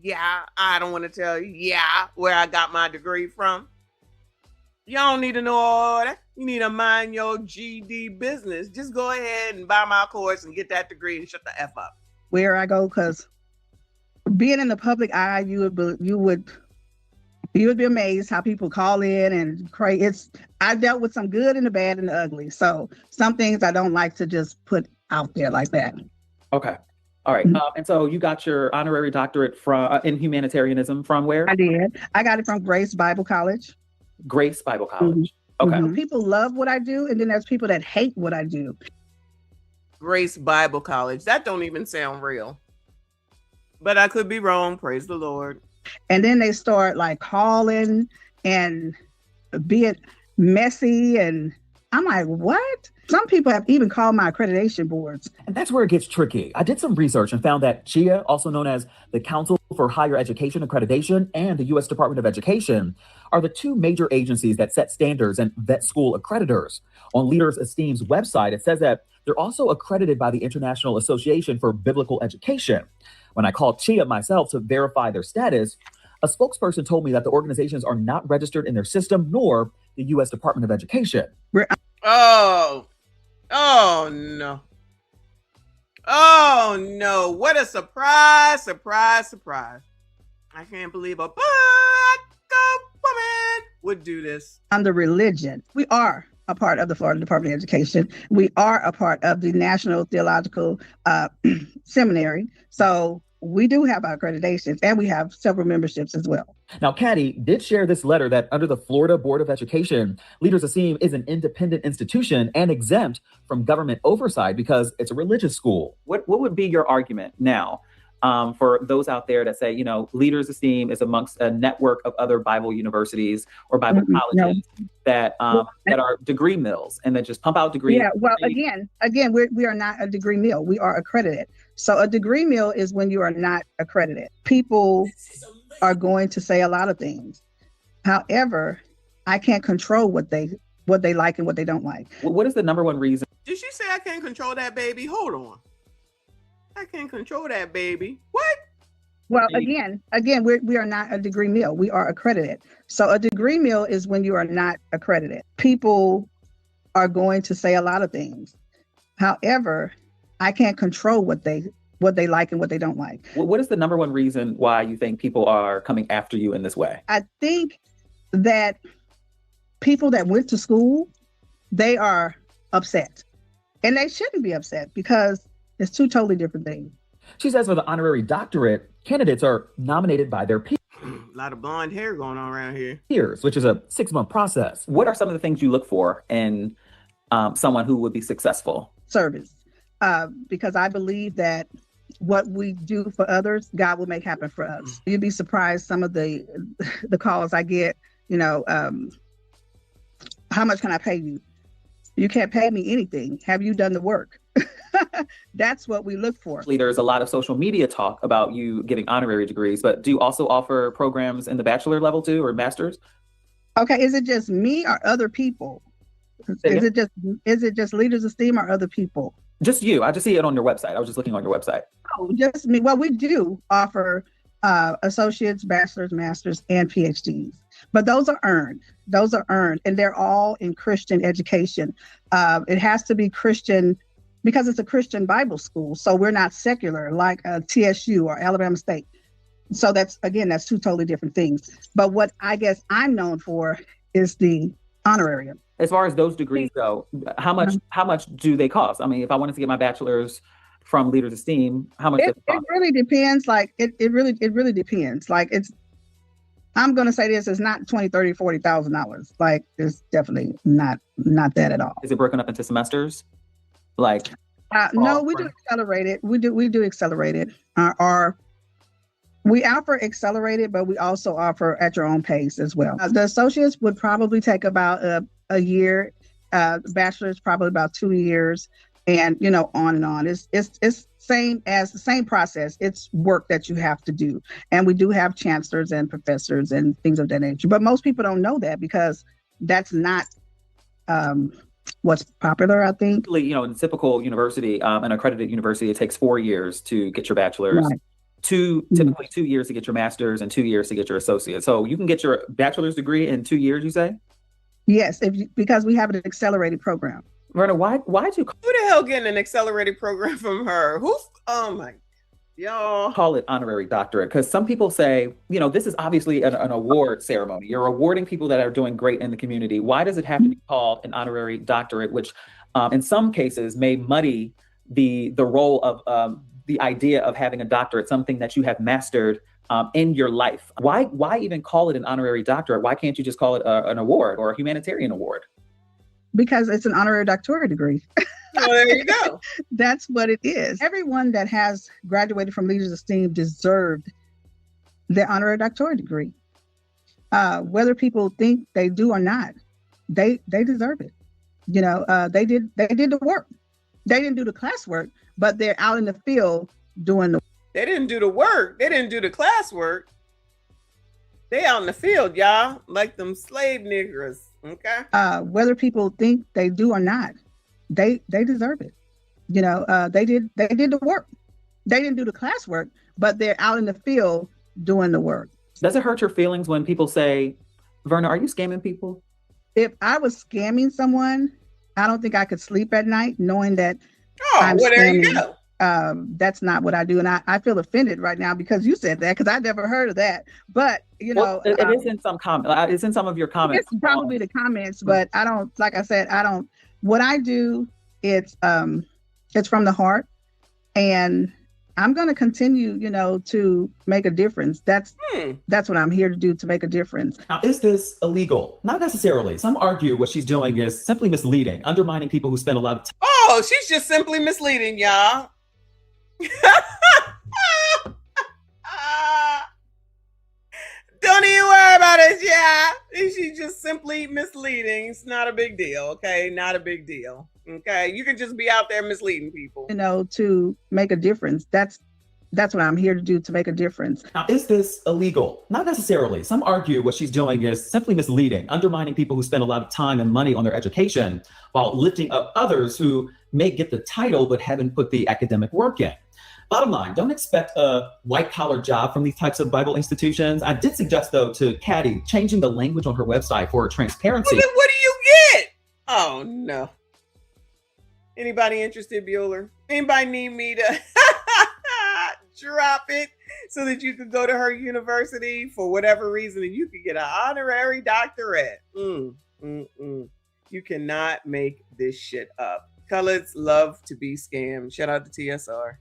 I don't want to tell you where I got my degree from. Y'all don't need to know all that. You need to mind your GD business. Just go ahead and buy my course and get that degree and shut the F up. Where I go, because being in the public eye, you would be amazed how people call in and cry. I dealt with some good and the bad and the ugly. So some things I don't like to just put out there like that. Okay. All right. And so you got your honorary doctorate from in humanitarianism from where? I did. I got it from Grace Bible College. Grace Bible College. Okay. People love what I do, and then there's people that hate what I do. Grace Bible College. That don't even sound real. But I could be wrong. Praise the Lord. And then they start like calling and being messy. And I'm like, what? Some people have even called my accreditation boards. And that's where it gets tricky. I did some research and found that CHIA, also known as the Council for Higher Education Accreditation, and the U.S. Department of Education are the two major agencies that set standards and vet school accreditors. On Leaders Esteem's website, it says that they're also accredited by the International Association for Biblical Education. When I called CHIA myself to verify their status, a spokesperson told me that the organizations are not registered in their system, nor the U.S. Department of Education. Oh no. Oh no. What a surprise, surprise, surprise. I can't believe a black woman would do this. Under religion, we are a part of the Florida Department of Education. We are a part of the National Theological Seminary. So we do have our accreditations, and we have several memberships as well. Now, Caddy did share this letter that under the Florida Board of Education, Leaders Esteem is an independent institution and exempt from government oversight because it's a religious school. What would be your argument now for those out there that say, you know, Leaders Esteem is amongst a network of other Bible universities or Bible colleges that are degree mills and that just pump out degrees? Yeah, well, again, we are not a degree mill. We are accredited. So a degree mill is when you are not accredited. People are going to say a lot of things. However, I can't control what they like and what they don't like. What is the number one reason? Did she say I can't control that baby? Hold on. I can't control that baby. What? Well, again, we are not a degree mill. We are accredited. So a degree mill is when you are not accredited. People are going to say a lot of things. However, I can't control what they like and what they don't like. What is the number one reason why you think people are coming after you in this way? I think that people that went to school, they are upset. And they shouldn't be upset because it's two totally different things. She says for the honorary doctorate, candidates are nominated by their peers. A lot of blonde hair going on around here. Peers, which is a 6-month process. What are some of the things you look for in someone who would be successful? Service. Because I believe that what we do for others, God will make happen for us. You'd be surprised some of the calls I get, you know, how much can I pay you? You can't pay me anything. Have you done the work? That's what we look for. There's a lot of social media talk about you getting honorary degrees, but do you also offer programs in the bachelor level too, or master's? Okay, is it just me or other people? Is it just Leaders Esteem or other people? Just you. I just see it on your website. I was just looking on your website. Oh, just me. Well, we do offer associates, bachelor's, master's, and PhDs. But those are earned. Those are earned, and they're all in Christian education. It has to be Christian because it's a Christian Bible school. So we're not secular like TSU or Alabama State. So that's two totally different things. But what I guess I'm known for is the honorary. As far as those degrees go, how much do they cost? I mean, if I wanted to get my bachelor's from Leaders of STEAM, how much does it cost? It really depends. Like it really depends. Like I'm gonna say this is not $20,000, $30,000, $40,000. Like it's definitely not that at all. Is it broken up into semesters? Like no, we do accelerated. We do accelerated. We offer accelerated, but we also offer at your own pace as well. The associates would probably take about a year. Bachelor's probably about 2 years, and on and on. It's the same process. It's work that you have to do, and we do have chancellors and professors and things of that nature. But most people don't know that because that's not what's popular, I think. In a typical university, an accredited university, it takes 4 years to get your bachelor's. Right. Typically 2 years to get your master's and 2 years to get your associate. So you can get your bachelor's degree in 2 years, you say? Yes, because we have an accelerated program. Verna, why'd you Who the hell getting an accelerated program from her? Oh my, y'all. call it honorary doctorate? Because some people say, this is obviously an award ceremony. You're awarding people that are doing great in the community. Why does it have to be called an honorary doctorate, which in some cases may muddy the role of the idea of having a doctorate, something that you have mastered in your life? Why even call it an honorary doctorate? Why can't you just call it an award or a humanitarian award? Because it's an honorary doctorate degree. Well, there you go. That's what it is. Everyone that has graduated from Leaders of STEAM deserved their honorary doctorate degree. Whether people think they do or not, they deserve it. They did the work. They didn't do the classwork, but they're out in the field doing the work. They didn't do the work. They didn't do the classwork. They out in the field, y'all, like them slave niggers. Okay. Whether people think they do or not, they deserve it. They did the work. They didn't do the classwork, but they're out in the field doing the work. Does it hurt your feelings when people say, Verna, are you scamming people? If I was scamming someone, I don't think I could sleep at night knowing that I'm well, there scamming. you go. That's not what I do. And I feel offended right now because you said that, because I never heard of that. But, it is in some comment. It's in some of your comments. It's probably the comments, but I don't, like I said, what I do, it's from the heart, and I'm going to continue, to make a difference. That's what I'm here to do, to make a difference. Now, is this illegal? Not necessarily. Some argue what she's doing is simply misleading, undermining people who spend a lot of time. Oh, she's just simply misleading, y'all. Don't even worry about it, yeah. She's just simply misleading. It's not a big deal, okay? Not a big deal, okay? You can just be out there misleading people. To make a difference. That's what I'm here to do, to make a difference. Now, is this illegal? Not necessarily. Some argue what she's doing is simply misleading, undermining people who spend a lot of time and money on their education while lifting up others who may get the title but haven't put the academic work in. Bottom line, don't expect a white-collar job from these types of Bible institutions. I did suggest, though, to Caddy changing the language on her website for transparency. Well, then what do you get? Oh, no. Anybody interested, Bueller? Anybody need me to drop it so that you could go to her university for whatever reason and you could get an honorary doctorate? You cannot make this shit up. Colors love to be scammed. Shout out to TSR.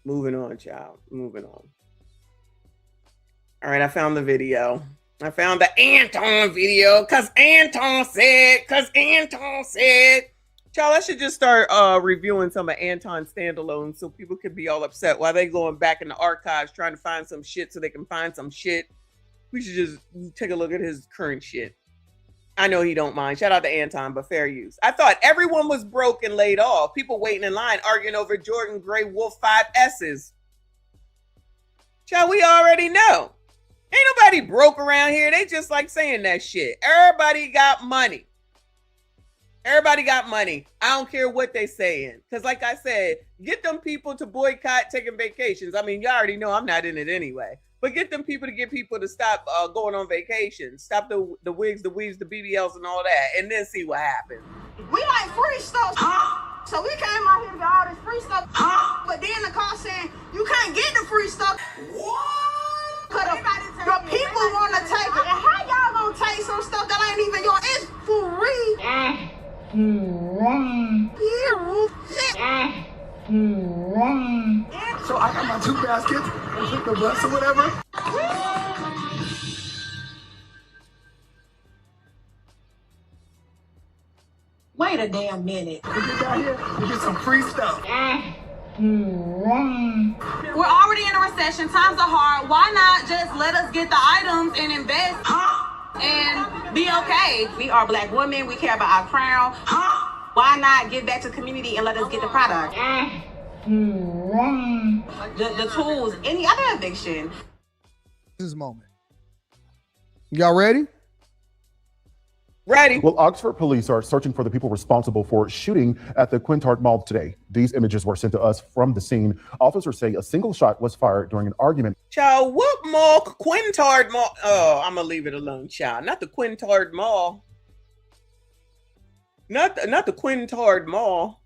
Moving on, child. Moving on. All right, I found the video. I found the Anton video because Anton said. Child, I should just start reviewing some of Anton's standalones so people could be all upset while they going back in the archives trying to find some shit so they can find some shit. We should just take a look at his current shit. I know he don't mind. Shout out to Anton, but fair use. I thought everyone was broke and laid off. People waiting in line arguing over Jordan Gray Wolf 5S's. Child, we already know. Ain't nobody broke around here. They just like saying that shit. Everybody got money. Everybody got money. I don't care what they saying. Because like I said, get them people to boycott taking vacations. I mean, you already know I'm not in it anyway. But get them people to get people to stop going on vacation. Stop the wigs, the weaves, the BBLs, and all that. And then see what happens. We like free stuff. So we came out here to get all this free stuff. But then the car saying, you can't get the free stuff. What? Because the people want to take it. And how y'all gonna take some stuff that ain't even yours? It's free. So I got my 2 baskets and took the bus or whatever. Wait a damn minute. We get down here, we get some free stuff. We're already in a recession. Times are hard. Why not just let us get the items and invest and be okay? We are Black women. We care about our crown. Why not give back to the community and let us get the product? The tools, any other eviction. This is a moment. Y'all ready? Ready. Well, Oxford police are searching for the people responsible for shooting at the Quintard Mall today. These images were sent to us from the scene. Officers say a single shot was fired during an argument. Child, what mall? Quintard Mall. Oh, I'm gonna leave it alone, child. Not the Quintard Mall. Not the Quintard Mall.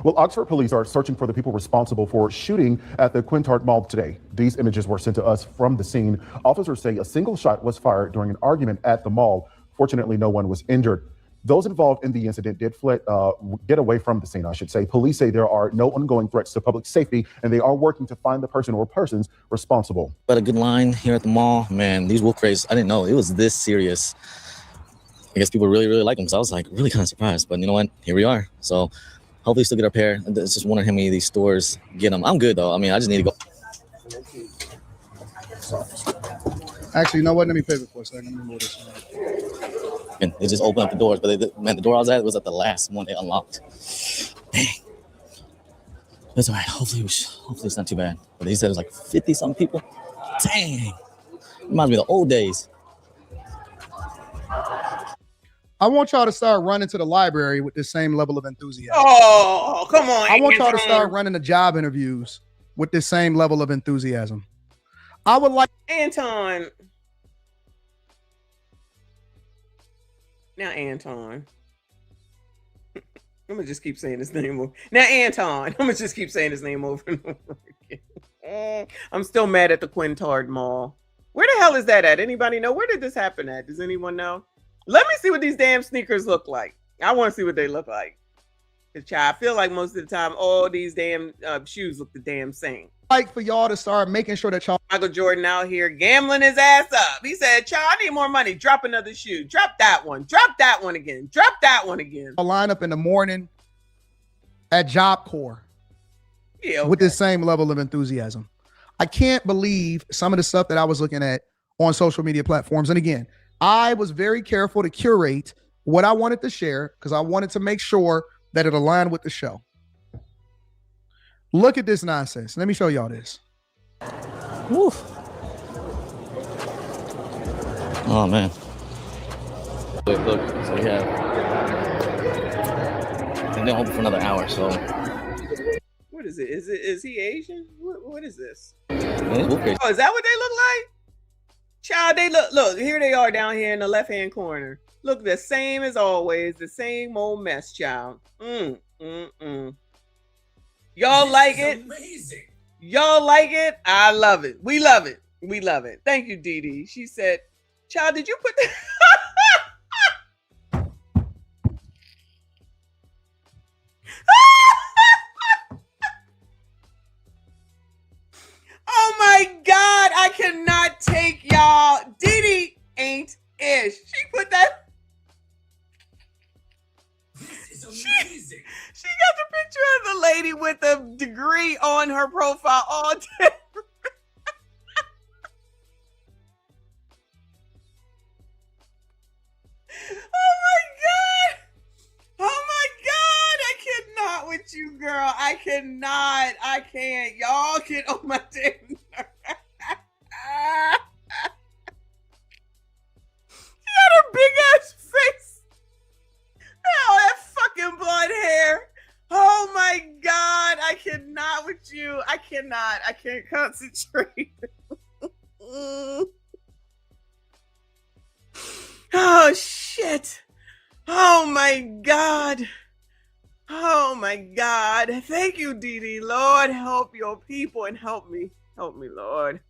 Well, Oxford police are searching for the people responsible for shooting at the Quintard Mall today. These images were sent to us from the scene. Officers say a single shot was fired during an argument at the mall. Fortunately, no one was injured. Those involved in the incident did get away from the scene, I should say. Police say there are no ongoing threats to public safety, and they are working to find the person or persons responsible. But a good line here at the mall. Man, these wolf crates, I didn't know it was this serious. I guess people really, really like them. So I was like really kind of surprised. But you know what? Here we are. So hopefully still get our pair. It's just wondering how many of these stores get them. I'm good, though. I mean, I just need to go. Actually, you know what? Let me pay for a second. Let me move this one. And they just opened up the doors, but the door I was at was at the last one they unlocked. Dang. That's all right. Hopefully it's not too bad. But he said it was like 50-something people. Dang. Reminds me of the old days. I want y'all to start running to the library with this same level of enthusiasm. Oh, come on. I want y'all to start running the job interviews with this same level of enthusiasm. I would like Anton. Now, Anton. I'm going to just keep saying his name over. Now, Anton. I'm going to just keep saying his name over and over again. I'm still mad at the Quintard Mall. Where the hell is that at? Anybody know? Where did this happen at? Does anyone know? Let me see what these damn sneakers look like. I want to see what they look like. Because, I feel like most of the time, all these damn shoes look the damn same. Like for y'all to start making sure that y'all Michael Jordan out here gambling his ass up. He said, "Child, I need more money. Drop another shoe. Drop that one. Drop that one again. Drop that one again." line up in the morning at Job Corps with this same level of enthusiasm. I can't believe some of the stuff that I was looking at on social media platforms. And again, I was very careful to curate what I wanted to share because I wanted to make sure that it aligned with the show. Look at this nonsense. Let me show y'all this. Woo. Oh, man. Look, so we have... And they're open for another hour, so... What is it? Is he Asian? What is this? Oh, is that what they look like? Child, they look, here they are down here in the left-hand corner. Look, the same as always, the same old mess, child. Y'all like it? Amazing. Y'all like it? I love it. We love it. We love it. Thank you, Dee Dee. She said, "Child, did you put that?" Oh my God, I cannot take y'all. Dee Dee ain't ish. She put that. This is amazing. She got the picture of the lady with the degree on her profile all day. Oh my God. I cannot with you, girl. I cannot. I can't. Y'all get on my damn nerves. She had her big ass face. concentrate. Oh, shit. Oh, my God. Oh, my God. Thank you, Dee Dee. Lord, help your people and help me. Help me, Lord.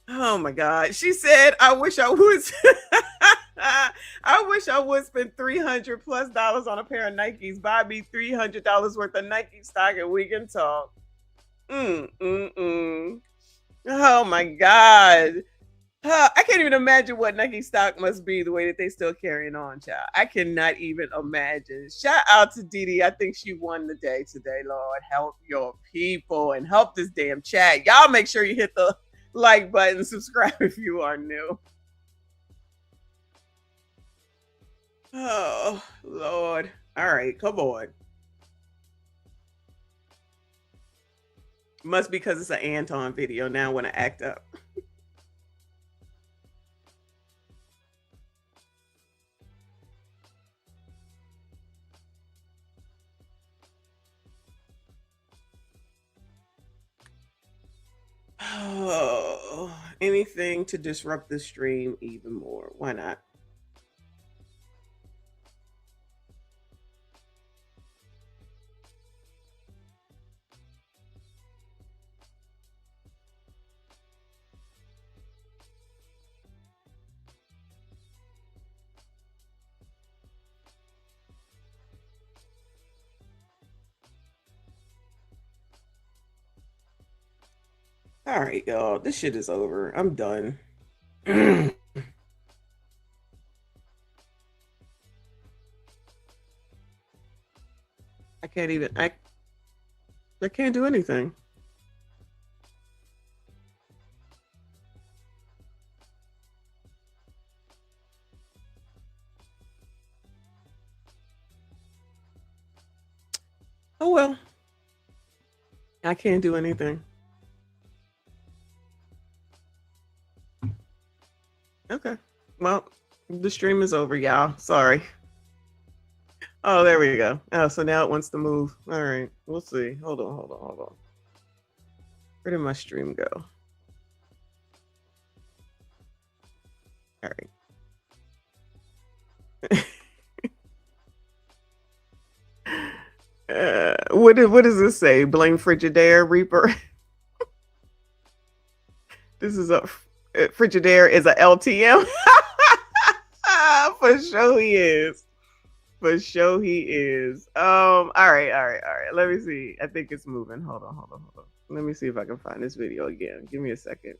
Oh, my God. She said, I wish I was... I wish I would spend $300+ on a pair of Nikes. Buy me $300 worth of Nike stock and we can talk. Oh my God. I can't even imagine what Nike stock must be the way that they still carrying on, child. I cannot even imagine. Shout out to Dee Dee. I think she won the day today, Lord. Help your people and help this damn chat. Y'all make sure you hit the like button, subscribe if you are new. Oh, Lord. All right, come on. Must be because it's an Anton video. Now I want to act up. Oh, anything to disrupt the stream even more. Why not? All right, y'all. This shit is over. I'm done. I can't even. I can't do anything. Oh well. I can't do anything. Okay. Well, the stream is over, y'all. Sorry. Oh, there we go. Oh, so now it wants to move. All right. We'll see. Hold on. Where did my stream go? All right. What does this say? Blame Frigidaire Reaper. This is a Frigidaire is a LTM. For sure he is. For sure he is. All right. Let me see. I think it's moving. Hold on. Let me see if I can find this video again. Give me a second.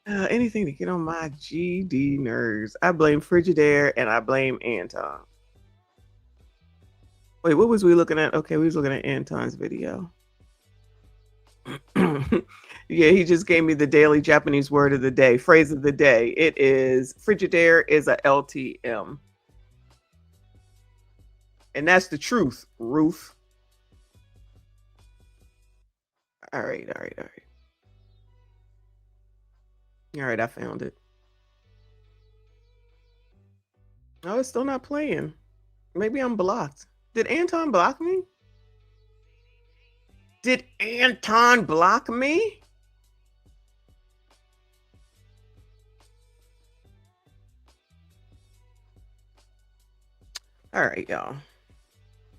Anything to get on my GD nerves. I blame Frigidaire and I blame Anton. Wait, what was we looking at? Okay, we was looking at Anton's video. Yeah, he just gave me the daily Japanese word of the day, phrase of the day. It is Frigidaire is a LTM. And that's the truth, Ruth. All right. All right, I found it. Oh, it's still not playing. Maybe I'm blocked. Did Anton block me? Did Anton block me? All right, y'all.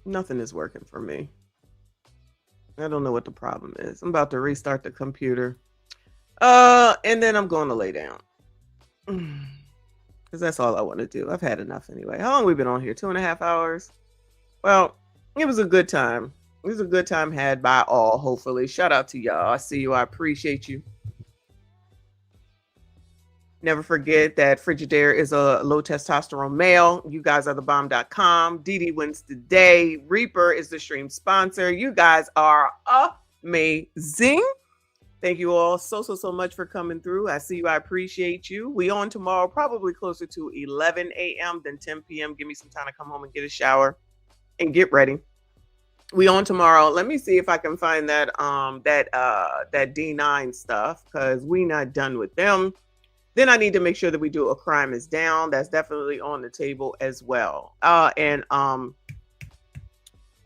Nothing is working for me. I don't know what the problem is. I'm about to restart the computer. And then I'm going to lay down. Because that's all I want to do. I've had enough anyway. How long have we been on here? 2.5 hours? Well, it was a good time. It was a good time had by all, hopefully. Shout out to y'all. I see you. I appreciate you. Never forget that Frigidaire is a low testosterone male. You guys are the bomb.com. Dee Dee wins today. Reaper is the stream sponsor. You guys are amazing. Thank you all so much for coming through. I see you. I appreciate you. We on tomorrow, probably closer to 11 a.m. than 10 p.m. Give me some time to come home and get a shower and get ready. We on tomorrow. Let me see if I can find that that D9 stuff, because we not done with them. Then I need to make sure that we do A Crime Is Down. That's definitely on the table as well. And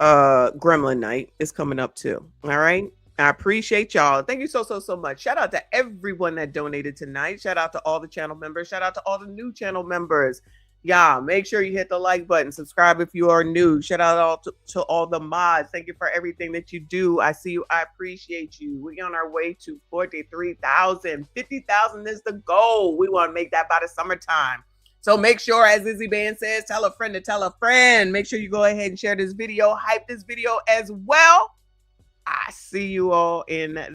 Gremlin Night is coming up too. All right. I appreciate y'all. Thank you so much. Shout out to everyone that donated tonight. Shout out to all the channel members. Shout out to all the new channel members. Yeah, make sure you hit the like button. Subscribe if you are new. Shout out to all the mods. Thank you for everything that you do. I see you. I appreciate you. We're on our way to 43,000. 50,000 is the goal. We want to make that by the summertime. So make sure, as Izzy Band says, tell a friend to tell a friend. Make sure you go ahead and share this video. Hype this video as well. I see you all in